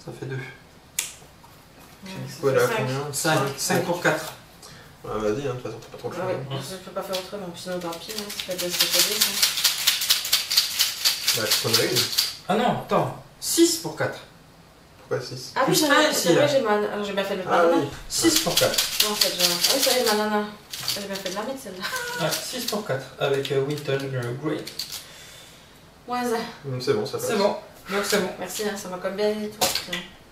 Ça fait 2. Ouais, Du ça coup, elle fait a cinq. combien 5 pour 4. Ouais, vas-y, hein, de toute façon, t'as pas trop le Ah choix. ouais, hein. je peux pas faire autrement, sinon tant pis, hein, ça fait de ça. Bah, tu prends une. Ah non, attends. 6 pour 4. Pourquoi 6? Ah oui, Plus j'ai un ici, c'est vrai, là. j'ai bien fait le Ah banana. oui. 6 pour 4. Non, en fait, genre. Ah oui, c'est vrai, le banana. J'ai bien fait de la mettre celle-là. Ouais, 6 pour 4. Avec Winton Grey. Moins 1. C'est bon, ça passe. C'est bon. Donc c'est bon. Merci, hein, ça m'a comme bien aidé tout.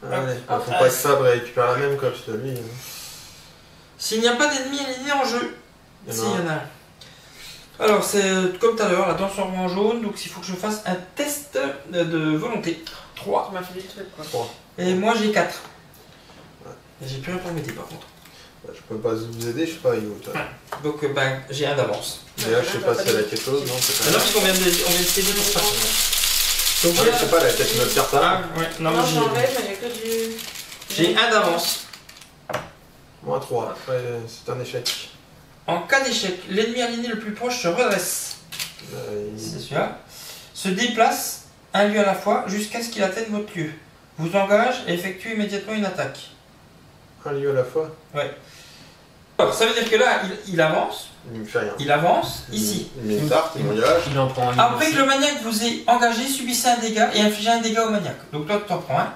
Allez, Hop. faut pas que Fabre récupère la même comme de lui. S'il n'y a pas d'ennemis alignés en jeu. Il y Si, en a il y en a un. Alors, c'est comme tout à l'heure, la danse en jaune, donc il faut que je fasse un test de volonté. 3. Tu m'as fait des trucs quoi. 3. Et moi j'ai 4. Ouais. Et j'ai plus rien pour m'aider par contre. Bah, je peux pas vous aider, je sais pas, Hugo. Toi. Donc ben, j'ai un d'avance. Mais là, je sais pas si elle a quelque chose, non c'est Ah pas non, parce qu'on vient de s'aider pour ça. Donc Ah, je sais pas, elle a peut-être une autre carte Ah, là. ouais, non, Non, mais j'en vais, mais j'ai que du. j'ai un d'avance. Moins 3. Ouais, c'est un échec. En cas d'échec, l'ennemi aligné le plus proche se redresse. Il- C'est celui-là. Se déplace un lieu à la fois jusqu'à ce qu'il atteigne votre lieu. Vous engage et effectue immédiatement une attaque. Un lieu à la fois. Alors, ça veut dire que là, il avance. Il me fait rien. Il avance ici. Il met une tarte, il m'engage. Il en prend un. Après aussi. que le maniaque vous ait engagé, subissez un dégât et infligez un dégât au maniaque. Donc toi, tu en prends un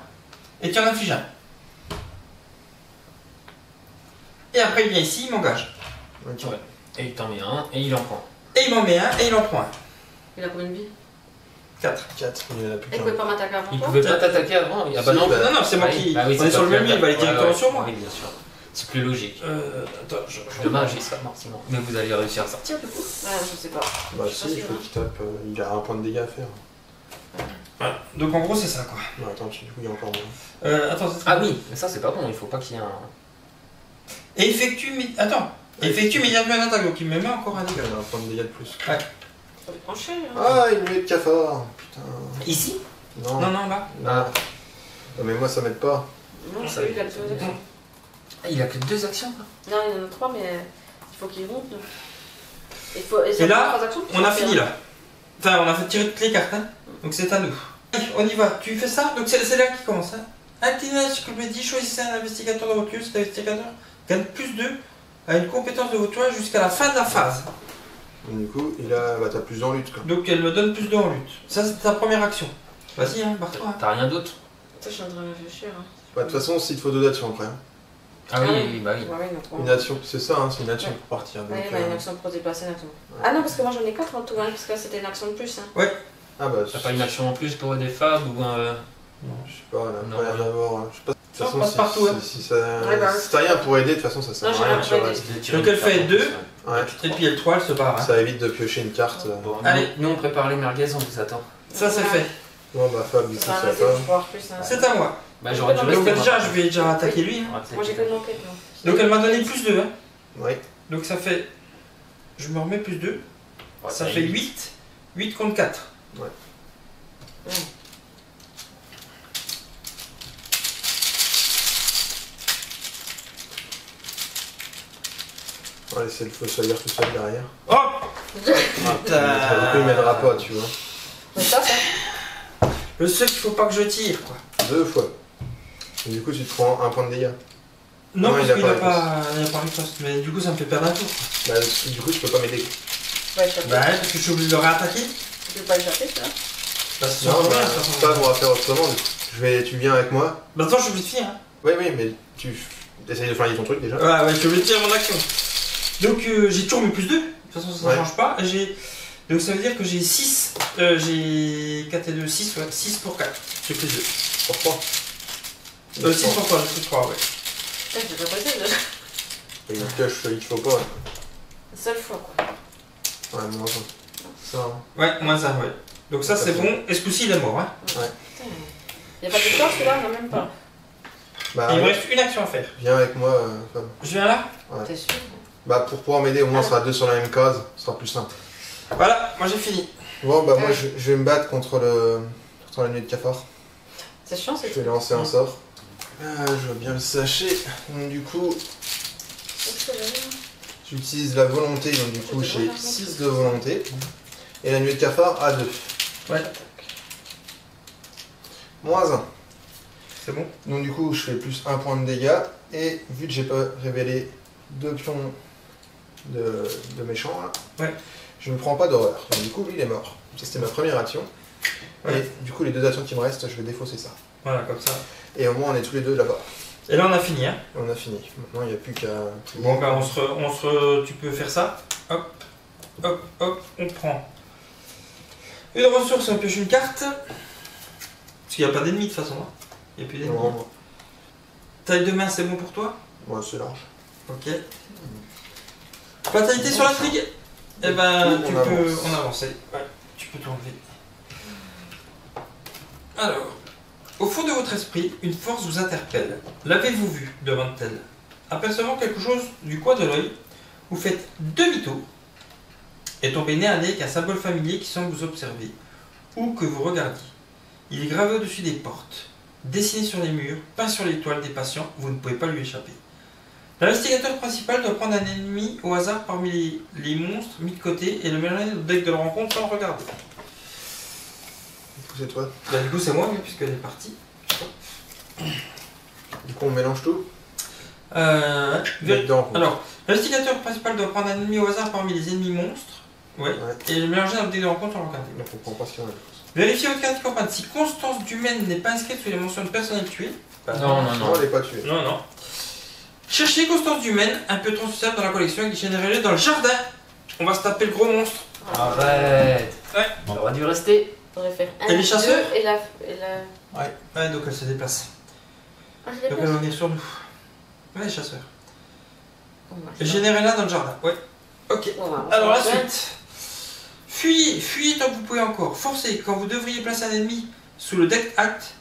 et tu en infliges un. Et après, il vient ici, il m'engage. Ok. Ouais. Et il t'en met un et il en prend. Et il m'en met un et il en prend un. Il a combien de vie 4. 4, il y en a plus Il qu'un. pouvait pas m'attaquer avant Il toi pouvait pas t'attaquer avant. Ah bah Si, non. bah, Non, non, c'est moi Ah oui, qui. bah oui, on est sur le toi même qui lieu, il va aller attaque. directement Ouais, sur moi. Oui, bien sûr. C'est plus logique. Attends, je. Dommage, il sera mort sinon. Mais vous allez réussir à sortir du coup. Ouais, je sais pas. Bah Je suis si, pas il sûre, faut hein. qu'il tape. Il a un point de dégâts à faire. Voilà. Donc en gros, c'est ça quoi. Non, attends, du coup, il y a encore moins. Attends, Ah oui, mais ça c'est pas bon, il faut pas qu'il y ait un. Et effectue. Attends. Effectue immédiatement une attaque, donc il me met encore un Il dégât. a un point de dégâts de plus. Ça peut trancher. Hein. Ah, il met de cafard. Putain. Ici Non. Non, non, là. Ah. Non, mais moi, ça m'aide pas. Non, c'est lui qui a le plus d'actions. Ah, il a que 2 actions là. Non, il y en a 3, mais il faut qu'il monte. Il faut... Et là, 3 actions, On a fini là. Enfin, on a fait tirer toutes les cartes, hein. Donc c'est à nous. Allez, on y va. Tu fais ça. Donc c'est là qui commence. Hein. Inclinez l'encyclopédie, choisissez un investigateur de votre lieu. Cet investigateur gagne plus 2 à une compétence de votre choix jusqu'à la fin de la phase. Donc, du coup, il a. Bah, t'as plus en lutte, quoi. Donc elle me donne plus 2 en lutte. Ça, c'est ta première action. Vas-y, hein, barre-toi. Hein. T'as rien d'autre. Ça, je suis en train de réfléchir. Hein. Bah, de toute façon, s'il te faut 2 actions après. Hein. Ah oui, oui, bah oui. Ouais, ouais, il y en a 3. Une action, c'est ça, hein, c'est une action Ouais. pour partir. Donc, Ouais, bah, une action pour se déplacer, une action. Ouais. Ah non, parce que moi j'en ai 4 en tout, hein, parce que là c'était une action de plus. Hein. Ah bah, T'as pas une action en plus pour des fables ou un. je sais pas, elle a Non, pas l'air rien. d'avoir. Je sais pas. De toute Ça, on façon, passe partout, hein. si ça. Ouais, bah, Si t'as rien pour aider, de toute façon, ça sert Non, à j'ai rien rien que tu pour restes. Donc elle fait 2. Ouais. Et puis elle 3, elle se barre. Hein. Ça évite de piocher une carte. Bon, Allez. nous on prépare les merguez, on vous attend. Ça, c'est fait. Bon, bah, Fab, du coup, Ça va ça arrêter va de pouvoir plus. Hein. C'est à moi. Bah j'aurais dû Donc, Donc rester. déjà, moi. je vais déjà attaquer lui. Hein. Ouais, Moi j'ai que de l'enquête, moi. Donc elle m'a donné plus 2. Hein. Ouais. Donc ça fait. Je me remets plus 2. Ouais, Ça fait 8. 8 contre 4. On va laisser le fossoyeur tout seul derrière. Hop Du coup, il m'aidera pas, tu vois. Mais ça. Le seul qu'il faut pas que je tire, quoi. 2 fois. Et du coup, tu te prends un point de dégâts. Non, Non, parce il a qu'il pas a pas riposte. Mais du coup, ça me fait perdre un tour. Bah, du coup, tu peux pas m'aider. Ouais, je Bah, ouais, parce que je suis obligé de le réattaquer. peux pas échapper, ça. Bah, c'est Non, sur bah, rien, de toute façon. Fab, on va faire autrement. Du coup. Tu viens avec moi. Bah, attends, je suis obligé de finir. Hein. Oui, oui, mais tu essayes de flinguer ton truc déjà. Ouais, je suis obligé de tirer mon action. Donc, j'ai toujours mes plus 2. De toute façon, ça ne Ouais. change pas. Et donc, ça veut dire que j'ai 6. J'ai 4 et 2, 6. Ouais, 6 pour 4. J'ai plus 2. Pourquoi 6 pour 3, j'ai plus 3, ouais. Putain, j'ai pas passé déjà. Il pioche celui qu'il faut pas. Une seule fois, quoi. Ouais, moins 1. Ça, hein. Ouais, moins 1, ouais. Donc, ça, c'est bon. Et ce coup-ci, il est mort. Hein. Putain. Y'a pas de victoire celui-là, non, même pas. Bah, Et il me reste une action à faire. viens avec moi, Fab. Je viens là. Ouais. T'es sûr? Bah, pour pouvoir m'aider, au moins, on sera 2 sur la même case. Ce sera plus simple. Voilà, moi j'ai fini. Bon, bah, moi, Ouais. je vais me battre contre la nuit de cafard. C'est chiant, c'est Je vais lancer un sort. Ah, je veux bien le sacher. Donc, du coup, j'utilise la volonté. Donc, du coup, j'ai 6 de volonté. Et la nuit de cafard a 2. Ouais. Moins 1. C'est bon. Donc, du coup, je fais plus 1 point de dégâts. Et vu que j'ai pas révélé 2 pions de méchants, là, Ouais. je ne prends pas d'horreur. Donc, du coup, lui, il est mort. Ça, c'était ma première action. Ouais. Et du coup, les 2 actions qui me restent, je vais défausser ça. Voilà, comme ça. Et au moins, on est tous les deux là-bas. Et là, on a fini. Hein. On a fini. Maintenant, il n'y a plus qu'à... Bon, bah, tu peux faire ça. Hop, hop, hop, on prend une ressource, on pioche une carte. Parce qu'il n'y a pas d'ennemis de toute façon. Hein. Il n'y a plus d'ennemis. Non, Taille de main, c'est bon pour toi? moi c'est large. Ok. Fatalité sur l'intrigue? Eh ben, tu On peux avance. en avancer. Ouais, tu peux t'enlever. Alors, au fond de votre esprit, une force vous interpelle. L'avez-vous vu demande-t-elle. Apercevant quelque chose du coin de l'œil, vous faites demi-tour et tombez nez à nez avec un symbole familier qui semble vous observer, ou que vous regardiez. Il est gravé au-dessus des portes, dessiné sur les murs, peint sur les toiles des patients, vous ne pouvez pas lui échapper. L'investigateur principal doit prendre un ennemi au hasard parmi les monstres mis de côté et le mélanger au deck de la rencontre sans le regarder. Du coup c'est toi. Bah, du coup c'est moi, puisqu'elle est partie. Du coup on mélange tout. Vér- Dedans, quoi. Alors, l'investigateur principal doit prendre un ennemi au hasard parmi les ennemis monstres, ouais, Ouais. et le mélanger dans le deck de rencontre sans le regarder. On comprend pas ce qu'il y a. Vérifiez votre carte de campagne. Si Constance Dumaine n'est pas inscrite sous les mentions de personnel tué, Non, non, non. Non, elle est pas tuée. non, non. Cherchez Constance Dumaine, un peu transférable dans la collection avec des chaînes régulées dans le jardin. On va se taper le gros monstre. Arrête. Ouais. On aurait dû rester. Faudrait faire Et 1, les chasseurs 2 et la... Ouais, donc elle se déplace. Ah, je l'ai Donc pas. elle va venir sur nous. Ouais, les chasseurs. Bon, bah, Et générez-la dans le jardin. Ouais. Ok. Bon, bah, Alors la ouais. suite. Fuyez tant que vous pouvez encore. Forcez quand vous devriez placer un ennemi sous le deck act.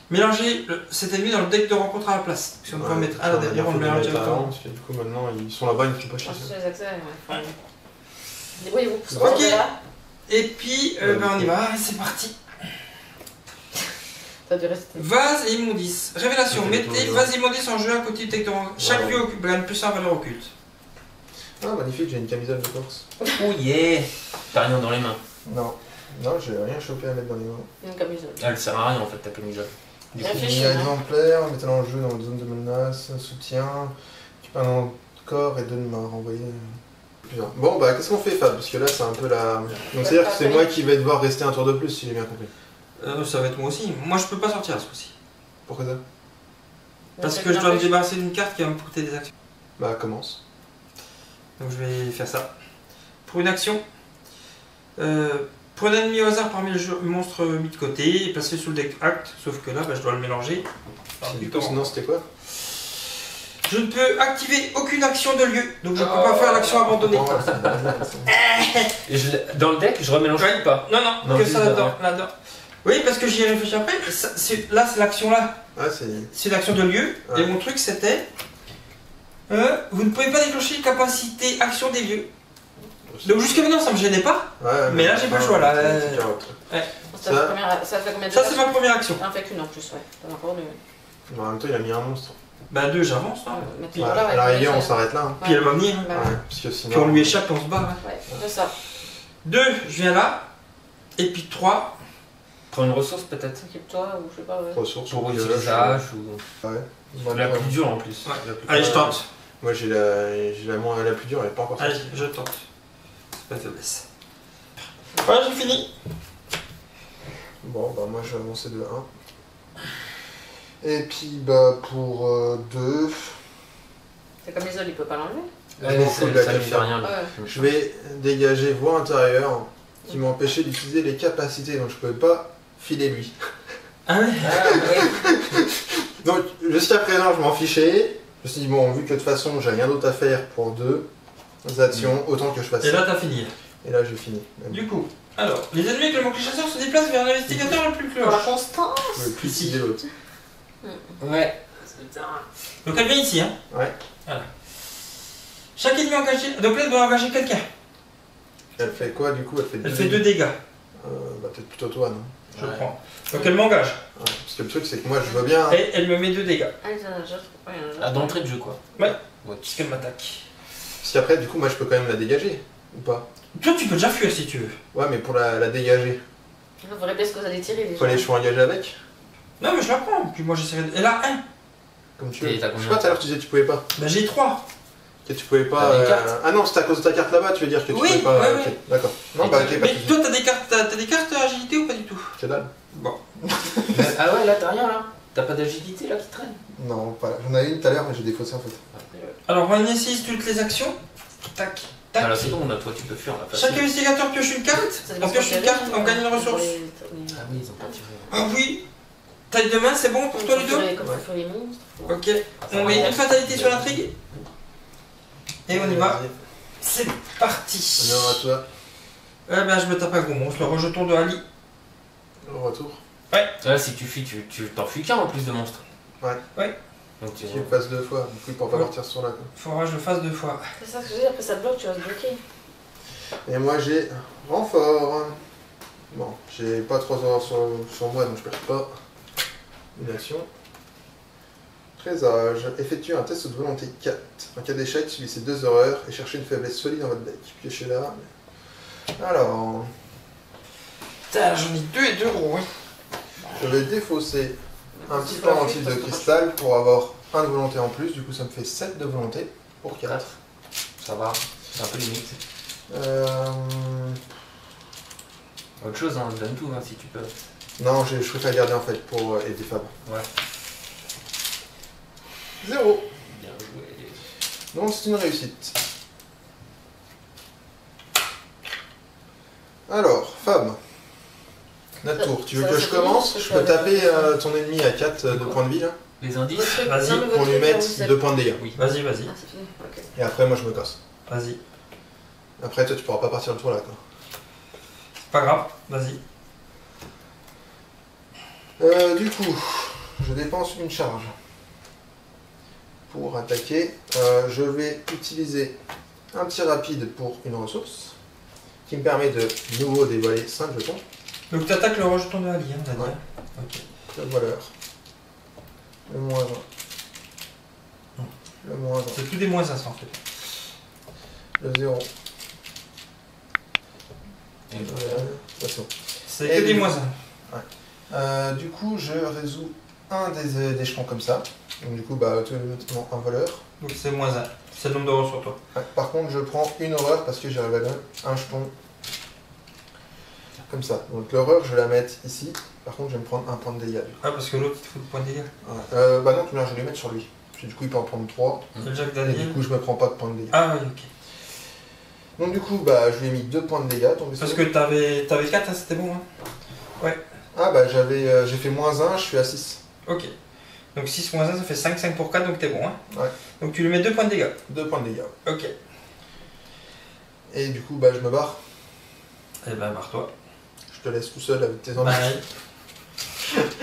Mélangez cet ennemi dans le deck de rencontre à la place. Si on peut en mettre un là derrière, on le mélange directement. Parce que du coup maintenant ils sont là-bas, ils ne font pas chier. Ah, sur les accès, ouais. Débrouillez-vous. Ouais. Ok. Là, Et puis, on y va. C'est parti. ça doit rester. Vase et immondice. Révélation. Ok, Mettez toujours. vase et immondice en jeu à côté du deck de rencontre. Chaque Ouais. lieu gagne plus 1 valeur occulte. Ah magnifique, j'ai une camisole de course. Oh yeah. T'as rien dans les mains. Non, non, j'ai rien chopé à mettre dans les mains. Une camisole. Elle sert à rien en fait ta camisole. Du coup, Réfléchis. Il y a exemplaire, mettez-le en jeu dans la zone de menace, soutien, tu peux un de corps et 2 de main renvoyer. Plusieurs. Bon bah qu'est-ce qu'on fait Fab? Parce que là c'est un peu la... Donc c'est-à-dire que c'est moi qui vais devoir rester un tour de plus si j'ai bien compris. Ça va être moi aussi. Moi, je peux pas sortir ce coup-ci. Pourquoi ça? Parce que je dois me débarrasser d'une carte qui va me coûter des actions. Bah commence. Donc je vais faire ça. Pour une action, prenez un ennemi au hasard parmi les monstres mis de côté et placez-le sous le deck act, sauf que là je dois le mélanger. Du coup sinon c'était quoi? Je ne peux activer aucune action de lieu, donc je ne peux pas faire l'action abandonnée. Oh, c'est bien, ça. Et dans le deck, je remélange Ouais. ou pas? Non, non, Non, que juste ça là-dedans. là-dedans. Oui, parce que j'y ai réfléchi après. Là, c'est l'action là. Ah c'est... C'est l'action de lieu. Ouais. Et mon truc c'était. Vous ne pouvez pas déclencher les capacités action des lieux. Donc jusqu'à maintenant ça me gênait pas. Ouais, Mais là, j'ai pas le choix, là. c'est carotte. Ça fait combien de Ça c'est ma première action. Ah, on fait qu'une en plus, ouais. T'en as encore deux. Bon, en même temps il a mis un monstre. Bah 2 j'avance. Hein. Mais Ouais, là, à la rigueur on ouais. s'arrête là. Hein. Puis elle va venir. Bah, Ouais, parce que sinon... Puis on lui échappe et on se barre. ouais, c'est ça. 2, je viens là. Et puis 3. Prends une ressource peut-être. Occupe-toi ou je sais pas. Ouais. Ressources, Pour pioche. utilisage ou. Ouais. La plus dure en plus. Ouais. La plus- Allez, je tente. Moi j'ai la plus dure, elle est pas encore Allez, sortie. je tente. C'est pas de faiblesse. Voilà, j'ai fini. Bon bah moi je vais avancer de 1. Et puis bah pour 2, C'est comme les autres, il peut pas l'enlever. je m'en fous de la ça lui fait camisole. rien. Ouais. Je vais dégager voie intérieure qui m'empêchait d'utiliser les capacités, donc je pouvais pas filer lui. Ah ouais. Ah ouais. Donc jusqu'à présent je m'en fichais, je me suis dit bon vu que de toute façon j'ai rien d'autre à faire pour 2 actions, autant que je fasse Et ça. là t'as fini. Et là j'ai fini. Du coup, alors, les ennemis avec le manque chasseur se déplacent vers l'investigateur le plus Pour la cloche. constance. Je pouvais plus Ici. cibler l'autre. Ouais. Donc elle vient ici, hein. Ouais. Voilà. Chaque ennemi engagé. Donc là elle doit engager quelqu'un. Elle fait quoi du coup? Elle fait 2 dégâts. Bah peut-être plutôt toi non? Je Ouais. prends. Donc elle m'engage. Ouais, parce que le truc c'est que moi je veux bien... Et elle me met 2 dégâts. Ah, il y en a déjà. Ouais, il y en a déjà. Ah, d'entrée de jeu quoi. Ouais. Ouais. Puisqu'elle m'attaque. Parce qu'après du coup moi je peux quand même la dégager, ou pas? Toi tu peux déjà fuir si tu veux. Ouais mais pour la dégager, Il faudrait bien ce que vous allez tirer déjà. faut les chevaux engagés avec? Non mais je la prends. Puis moi j'essaierai de. Elle a 1. Comme tu Et veux. t'as Je sais combien? pas, tout à l'heure tu disais que tu pouvais pas. Bah j'ai 3. Que tu pouvais pas... T'as des cartes Ah non, c'est à cause de ta carte là-bas, tu veux dire que tu Oui, pouvais pas... ouais, ok, ouais. d'accord. Non Et bah t'as- ok, pas de Mais soucis. toi t'as des cartes agilité ou pas du tout? Que dalle. Bon. Ah ouais, là t'as rien là. T'as pas d'agilité là qui traîne. Non, pas là. J'en avais une tout à l'heure mais j'ai défaussé en fait. Alors on initialise toutes les actions. Tac. Tac. Ah là c'est bon, là toi tu peux fuir. Là, Chaque facile. investigateur pioche une carte. Ça On dépend pioche ce une qu'il y a carte, dedans, on gagne une ressource. Ah oui, ils ont pas tiré. Ah oui. Taille de main, c'est bon pour toi Ludo? Comme il faut les monstres. Ok. On met une fatalité sur l'intrigue. Et on y va. C'est parti. Honneur à toi. Eh ben je me tape un gros monstre, le rejeton de Ali. Le retour. Là si tu fuis, tu t'en fuis qu'un en plus de monstres. Ouais. Donc tu Tu le passes 2 fois, du coup il pourra pas partir sur là. Quoi. Faudra que je le fasse 2 fois. C'est ça ce que je dis, après ça bloque, tu vas se bloquer. Et moi j'ai renfort. Bon, j'ai pas 3 horreurs sur moi donc je perds pas une action. Présage. Effectue un test de volonté 4. En cas d'échec, subissez 2 horreurs et cherchez une faiblesse solide dans votre deck. Piochez là. Alors, Putain, j'en ai 2 et 2 gros. Hein. je vais défausser un petit pendentif de cristal pour avoir 1 de volonté en plus. Du coup, ça me fait 7 de volonté pour 4. Ça va, c'est un peu limite. Autre chose, hein, donne tout hein, si tu peux. Non, je préfère garder en fait pour aider Fab. Ouais. 0. Bien joué. Donc c'est une réussite. Alors, Fab. Notre tour. Tu veux que je commence? Je peux taper ton ennemi à 4 de points de vie là Les indices. Vas-y, pour lui mettre 2 points de dégâts. Oui. Vas-y, vas-y. Ah, c'est fini, ok. Et après, moi je me casse. Vas-y. Après, toi tu pourras pas partir le tour là quoi. Pas grave, vas-y. Du coup, je dépense une charge pour attaquer. Je vais utiliser un tir rapide pour une ressource qui me permet de nouveau dévoiler 5 jetons. Donc tu attaques le rejeton de Ali, hein, Daniel. Ouais. Ok. Le voileur. Le moins 20. Le moins 20. C'est tout des moins 500 en fait. Le 0. Et C'est Et que des du- moins 1. Du coup, je résous un des jetons comme ça. Donc du coup, bah, automatiquement un voleur. Donc c'est moins 1. C'est le nombre d'euros sur toi. Ouais, par contre, je prends une horreur parce que j'ai révélé un jeton comme ça. Donc l'horreur, je vais la mettre ici. Par contre, je vais me prendre un point de dégâts. du coup. Ah, parce que l'autre il te fout le point de dégâts. Bah non, je vais les mettre sur lui. Parce que du coup, il peut en prendre 3. C'est le Jack Et Daniel. du coup, je me prends pas de point de dégâts. Ah oui, ok. Donc du coup, bah, je lui ai mis 2 points de dégâts. Tombé Parce sur que lui. t'avais 4, hein, c'était bon. Hein. Ah bah, j'ai fait moins 1, je suis à 6. Ok. Donc 6 moins 1, ça fait 5, 5 pour 4, donc t'es bon. Hein. Ouais. Donc tu lui mets 2 points de dégâts. 2 points de dégâts. Ok. Et du coup, bah, je me barre. Eh ben, barre-toi. Je te laisse tout seul avec tes ennemis.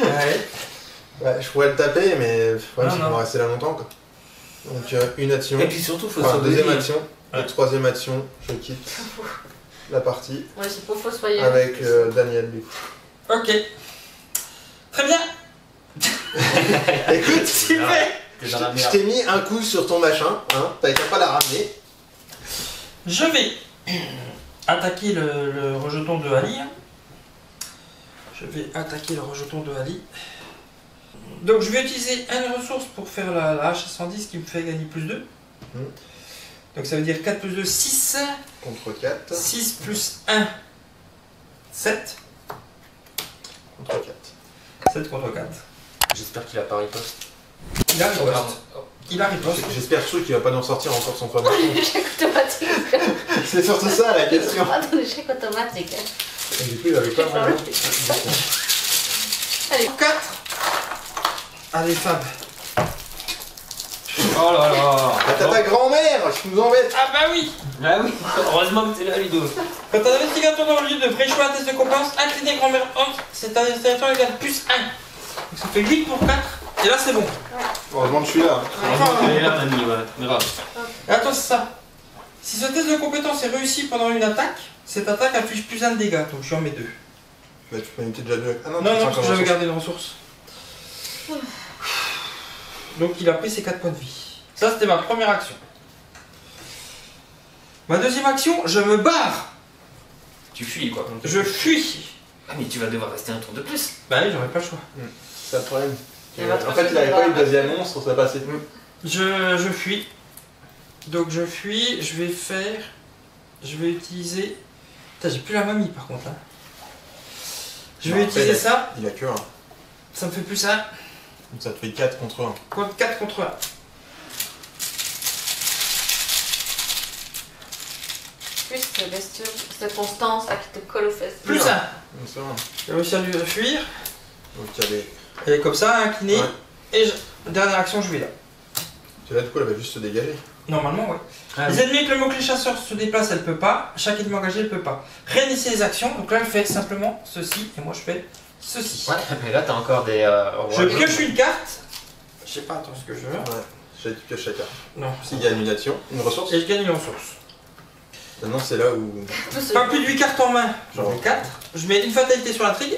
Ouais. Ouais, je pourrais le taper, mais ouais, Non, ça non. va rester là longtemps quoi. Donc une action, Et puis surtout, faut enfin, se deuxième donner. action, Ouais. et troisième action, je quitte la partie Ouais, c'est pour fossoyer. avec Daniel du coup. Ok. Très bien. Écoute, Super. T'es dans la je merde. t'ai mis un coup sur ton machin, hein, t'avais qu'à pas la ramener. Je vais attaquer le rejeton de Ali. Je vais attaquer le rejeton de Ali. Donc je vais utiliser une ressource pour faire la hache à 110 qui me fait gagner plus 2. Donc ça veut dire 4 plus 2, 6. Contre 4, 6 plus 1, 7. contre 4. 7 contre 4. J'espère qu'il a pas riposte. Il a riposte. Il a riposte. J'espère surtout qu'il va pas nous sortir encore son fameux. Échec automatique. C'est surtout ça la question. Pas d'un échec automatique. Et du coup, il avait pas vraiment. Allez, 4. Allez Fab. Oh là là. Ah, t'as ta grand-mère, je nous embête. Ah bah oui. Ah oui, heureusement que t'es là, Ludo. Quand un investigateur dans le lieu de préchoix un test de compétence, incliné grand-mère Hans, c'est un investigateur égal plus 1. Donc ça fait 8 pour 4. Et là c'est bon. Heureusement que je suis là. Heureusement qu'elle est là, mamie, ouais. Mais grave. Et attends, c'est ça. Si ce test de compétence est réussi pendant une attaque, cette attaque affiche plus 1 de dégâts. Donc je suis en mets 2. Bah, tu peux éviter déjà 2. Ah non, Non, tu non, tiens parce que comme j'avais ressource. gardé une ressource. Donc il a pris ses 4 points de vie. Ça c'était ma première action. Ma deuxième action, je me barre. Tu fuis, quoi. Je fuis. Ah, mais tu vas devoir rester un tour de plus. Bah oui, j'aurais pas le choix. C'est le problème. Il va En fait, il avait pas eu de deuxième monstre, ça passait. Je fuis. Donc je fuis, je vais faire... Je vais utiliser... Putain, j'ai plus la mamie par contre. Hein. Je vais Non, utiliser après, ça. Il a que 1. Donc Ça me fait plus 1. ça te fait 4 contre 1. Contre 4 contre 1. Puis cette bestiole, cette constance là qui te colle aux fesses. Plus Non. 1. C'est bon. J'ai réussi à lui fuir. Donc il y a les... Elle est comme ça, inclinée. Ouais. Et dernière action, je vais là. Là, du coup, elle va juste se dégager. Normalement, ouais. Ah, Les ennemis avec le mot-clé chasseur se déplacent, elle peut pas. Chaque ennemi engagé, elle peut pas. Réinitier les actions. Donc là, elle fait simplement ceci. Et moi, je fais ceci. Ouais, mais là t'as encore des. Je pioche une carte. Je sais pas, attends, ce que je veux. Ouais. J'ai tu pioches chacun. Non, S'il gagne une action, une ressource. et je gagne une ressource. Maintenant, c'est là où. Pas plus de 8 cartes en main. J'en ai 4. Je mets une fatalité sur l'intrigue.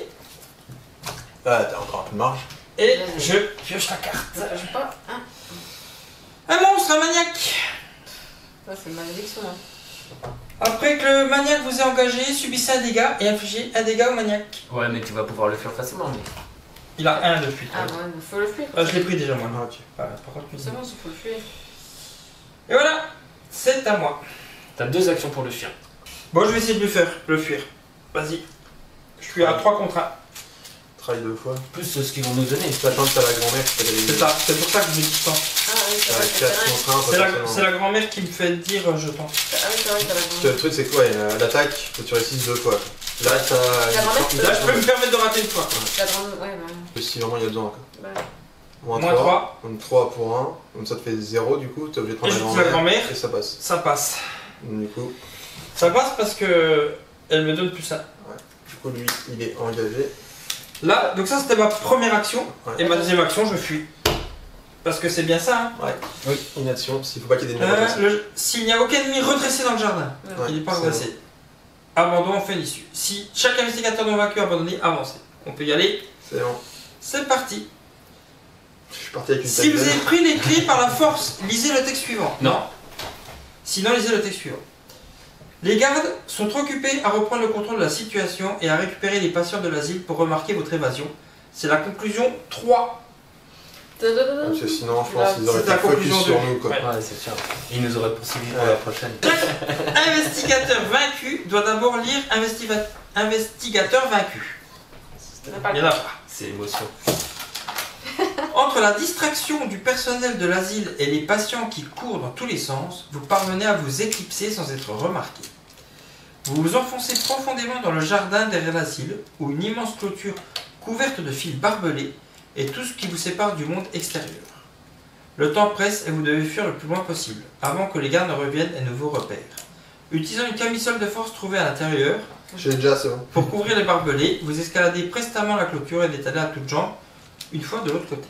Ah, t'as encore un peu de marge. Et je pioche la carte. Je sais pas. Hein. Un monstre, un maniaque. Ça, c'est une malédiction. Hein. Après que le maniaque vous ait engagé, subissez un dégât et infligez un dégât au maniaque. Ouais, mais tu vas pouvoir le faire facilement. Mais... Il a un depuis. Ah ouais, mais faut le fuir. Ah, je l'ai pris déjà, moi. Ah, ok. Voilà, par contre, C'est bon, il faut le fuir. et voilà, c'est à moi. T'as 2 actions pour le chien. Bon, je vais essayer de le fuir. Vas-y. Je suis à 3 contre 1. Travaille 2 fois. Plus ce qu'ils vont nous donner. Sachant que t'as la grand-mère qui peut aller. C'est ça, c'est pour ça que je me dis tente. Ah oui, c'est T'as vrai, c'est 4 vrai. contre 1, C'est potentiellement. la grand-mère qui me fait dire je tente. Ah oui, c'est vrai, t'as Parce que raison. le truc, c'est que ouais, l'attaque, faut que tu réussisses 2 fois. Là, t'as. La grand-mère, Là, je peux me permettre de rater une fois. La grande. Ouais, ouais. Si vraiment il y a besoin. Bah, Moins 3. Donc 3 pour 1. Donc ça te fait 0 du coup. T'es obligé de Et prendre je la dis la grand-mère. grand-mère. Et ça passe. Ça passe. Donc, du coup, Ça passe parce que elle me donne plus 1. lui, il est engagé. Là, donc ça c'était ma première action. Ouais. Et ma deuxième action, je fuis. Parce que c'est bien ça. Hein. Ouais. Oui. Une action. S'il faut pas qu'il y ait des ennemis redressés. S'il n'y a aucun ennemi redressé dans le jardin, ouais. il n'est pas c'est redressé. Abandon en fin d'issue. Si chaque investigateur non vaincu a abandonné, avancez. On peut y aller. C'est bon. C'est parti. Je suis parti avec une Si vous tête avez pris les clés par la force, lisez le texte suivant. Non. Sinon, lisez le texte suivant. Les gardes sont occupés à reprendre le contrôle de la situation et à récupérer les patients de l'asile pour remarquer votre évasion. C'est la conclusion 3. Parce que sinon, je pense qu'ils auraient C'est la fait focus conclusion sur de- nous quoi. Ouais. Ouais, c'est sûr. Ils nous auraient poursuivis pour Ouais. la prochaine. Chaque investigateur vaincu doit d'abord lire investigateur vaincu. On n'a pas Il n'y le en a temps. pas. C'est émotion. Entre la distraction du personnel de l'asile et les patients qui courent dans tous les sens, vous parvenez à vous éclipser sans être remarqué. Vous vous enfoncez profondément dans le jardin derrière l'asile, où une immense clôture couverte de fils barbelés est tout ce qui vous sépare du monde extérieur. Le temps presse et vous devez fuir le plus loin possible, avant que les gardes ne reviennent et ne vous repèrent. Utilisant une camisole de force trouvée à l'intérieur, J'ai déjà, c'est bon. pour couvrir les barbelés, vous escaladez prestement la clôture et l'étalez à toutes jambes, une fois de l'autre côté.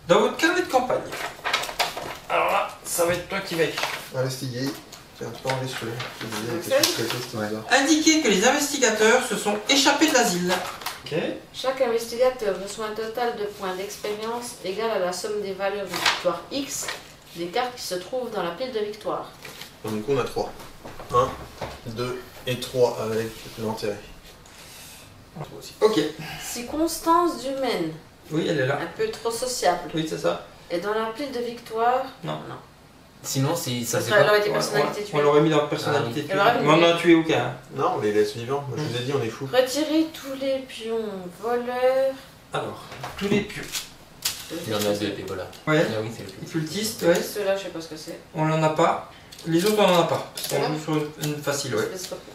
Dans votre carnet de campagne, alors là, ça va être toi qui vas écrire. Investiguer. Tiens, tu peux enlever celui-là. Je te disais, Ok. quelque chose comme ça, c'était bizarre. Indiquez que les investigateurs se sont échappés de l'asile. Ok. Chaque investigateur reçoit un total de points d'expérience égal à la somme des valeurs de victoire X des cartes qui se trouvent dans la pile de victoire. Donc, du coup, on a 3. 1, 2 et 3 avec l'enterré. Ok. Si Constance Dumaine, Oui, elle est là. un peu trop sociable, Oui, c'est ça. est dans la pile de victoire, Non. Sinon, si ça c'est ça pas. aurait été Ouais, personnalité ouais, tuée. on l'aurait mis dans personnalité. Elle aurait mis- Mais on n'en a tué aucun. hein. Non, on les laisse vivants. Moi, je vous ai dit, on est fous. Retirez tous les pions voleurs. Alors, tous les pieux. Il y en a deux, des voleurs. Ouais. Ah oui, c'est le Les plus. cultistes, ouais. Ceux-là, je sais pas ce que c'est. On n'en a pas. Les autres, on n'en a pas. Parce qu'on Voilà. joue sur une facile, ouais.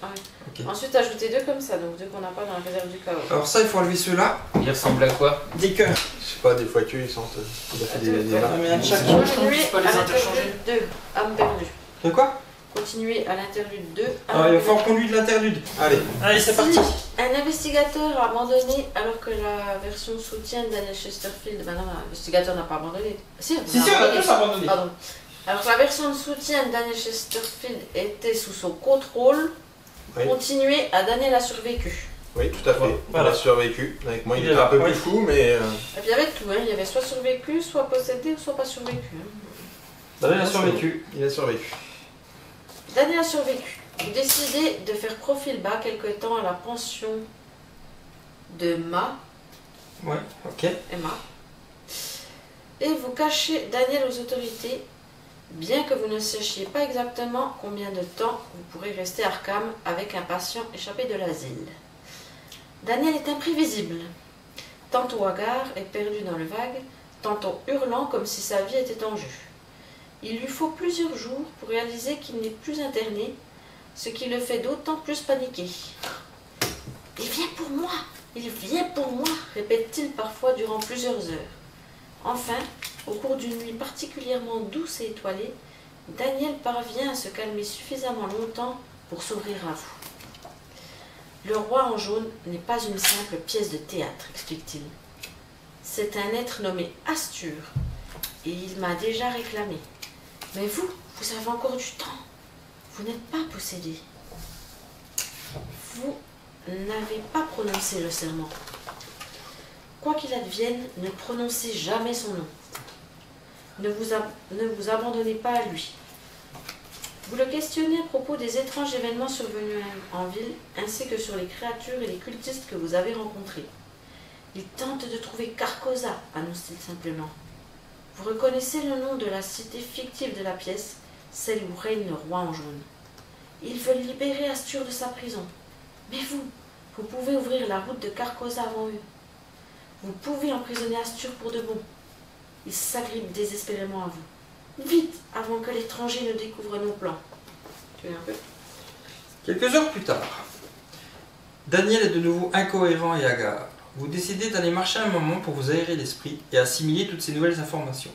Ah oui. Ok. Ensuite, ajoutez deux comme ça, donc deux qu'on n'a pas dans la réserve du chaos. Alors ça, il faut enlever ceux-là. Il ressemble à quoi? Des cœurs. Je sais pas, des fois qu'ils sentent. Il a fait des On marques. met un de chaque. Continuez pas à les interchanger. l'interlude 2, âme perdue. De quoi? Continuez à l'interlude 2, âme Alors, il va perdue. falloir qu'on lui de l'interlude. Allez, Allez, c'est parti. Si un investigateur a abandonné alors que la version soutien de Daniel Chesterfield, ben non, l'investigateur n'a pas abandonné. Si, Si, on a tous abandonné. Pardon. Alors que la version de soutien de Daniel Chesterfield était sous son contrôle, oui, continuez à Daniel a survécu. oui, tout à fait. Voilà. Il a survécu. Avec moi, il Il était est là, un peu ouais. plus fou, mais. Et puis il y avait tout, hein. Il y avait soit survécu, soit possédé, ou soit pas survécu. hein. Daniel a survécu. Il a survécu. Daniel a survécu. Vous décidez de faire profil bas quelque temps à la pension de Ma, Ouais, ok. Emma, et vous cachez Daniel aux autorités, bien que vous ne sachiez pas exactement combien de temps vous pourrez rester à Arkham avec un patient échappé de l'asile. Daniel est imprévisible, tantôt hagard et perdu dans le vague, tantôt hurlant comme si sa vie était en jeu. Il lui faut plusieurs jours pour réaliser qu'il n'est plus interné, ce qui le fait d'autant plus paniquer. Il vient pour moi, répète-t-il parfois durant plusieurs heures. Enfin, au cours d'une nuit particulièrement douce et étoilée, Daniel parvient à se calmer suffisamment longtemps pour s'ouvrir à vous. Le roi en jaune n'est pas une simple pièce de théâtre, explique-t-il. C'est un être nommé Astur, et il m'a déjà réclamé. Mais vous avez encore du temps. Vous n'êtes pas possédé. Vous n'avez pas prononcé le serment. Quoi qu'il advienne, ne prononcez jamais son nom. Ne vous abandonnez pas à lui. Vous le questionnez à propos des étranges événements survenus en ville, ainsi que sur les créatures et les cultistes que vous avez rencontrés. Il tente de trouver Carcosa, annonce-t-il simplement. Vous reconnaissez le nom de la cité fictive de la pièce, celle où règne le roi en jaune. Ils veulent libérer Astur de sa prison. Mais vous pouvez ouvrir la route de Carcosa avant eux. Vous pouvez emprisonner Astur pour de bon. Il s'agrippe désespérément à vous. Vite, avant que l'étranger ne découvre nos plans. Tu veux un peu? Quelques heures plus tard, Daniel est de nouveau incohérent et hagard. Vous décidez d'aller marcher un moment pour vous aérer l'esprit et assimiler toutes ces nouvelles informations.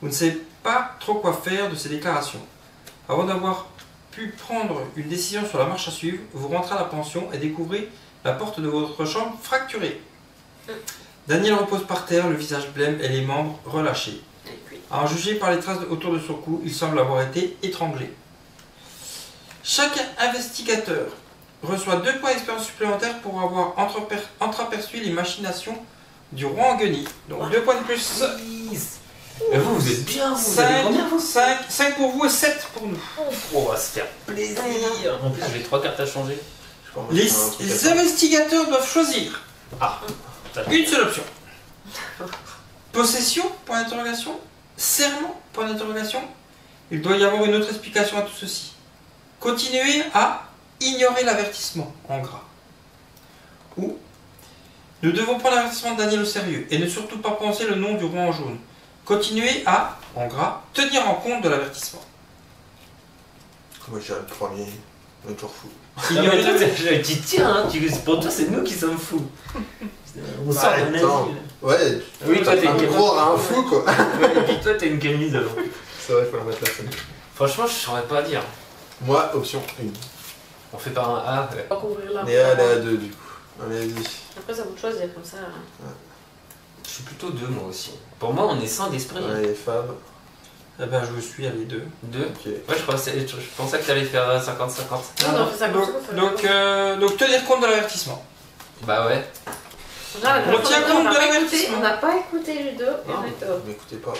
Vous ne savez pas trop quoi faire de ces déclarations. Avant d'avoir pu prendre une décision sur la marche à suivre, vous rentrez à la pension et découvrez la porte de votre chambre fracturée. Daniel repose par terre, le visage blême et les membres relâchés. À en juger par les traces autour de son cou, il semble avoir été étranglé. Chaque investigateur reçoit 2 points d'expérience supplémentaires pour avoir entreaperçu les machinations du roi en guenille. Donc 2 points de plus. Mais vous êtes bien, vous avez combien vous 5 pour vous et 7 pour nous. On va se faire plaisir. En plus, j'ai 3 cartes à changer. Les investigateurs doivent choisir une seule option. Possession, point d'interrogation. Serment, point d'interrogation. Il doit y avoir une autre explication à tout ceci. Continuez à ignorer l'avertissement, en gras. Ou, nous devons prendre l'avertissement de Daniel au sérieux et ne surtout pas prononcer le nom du roi en jaune. Continuez à, en gras, tenir en compte de l'avertissement. Moi j'ai le premier, on est toujours fou. Ignorer l'avertissement. Tu tiens, pour toi c'est nous qui sommes fous. On sort d'un asile. Ouais, oui, toi t'es une croire à un fou quoi. Et puis toi t'es une camille devant. C'est vrai, faut la mettre là. Franchement, je saurais pas dire. Moi, option 1. On fait par un A. On va couvrir la Et elle est à 2 du coup. Allez, vas-y. Après, ça vous de choisir comme ça. Je suis plutôt 2 moi aussi. Pour moi, on est sans d'esprit. Allez, Fab. Eh ben, je vous suis, allez, 2. 2. Ok. Ouais, je pensais que t'allais faire 50-50. Non, on fait ça comme ça. Donc, tenir compte de l'avertissement. Bah ouais. On tient compte de l'avertissement. On n'a pas écouté Ludo et Ludo. N'écoutez pas.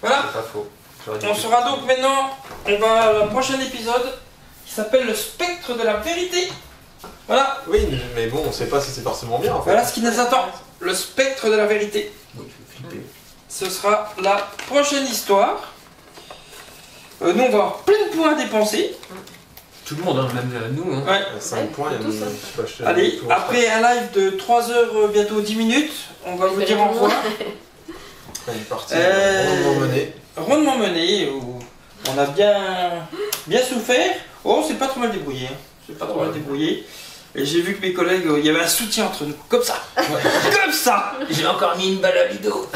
Voilà. C'est pas faux. On sera donc maintenant, on va à le prochain épisode qui s'appelle le spectre de la vérité. Voilà. Oui, mais bon, on sait pas si c'est forcément bien en fait. Voilà ce qui nous attend. Le spectre de la vérité. Oui, je vais flipper. Ce sera la prochaine histoire. Nous, on va avoir plein de points à dépenser. Tout le monde, hein, même nous. Hein. Ouais. 5 points, il y a tout ça. je sais pas, Allez, après un live de 3 heures, bientôt 10 minutes, on va vous dire au revoir. Après une partie rondement menée. Rondement mené, où on a bien souffert. Oh, c'est pas trop mal débrouillé. Hein. C'est pas trop mal débrouillé. Et j'ai vu que mes collègues, il y avait un soutien entre nous. Comme ça. Comme ça. J'ai encore mis une balle à Ludo.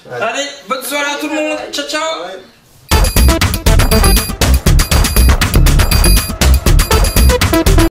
Allez,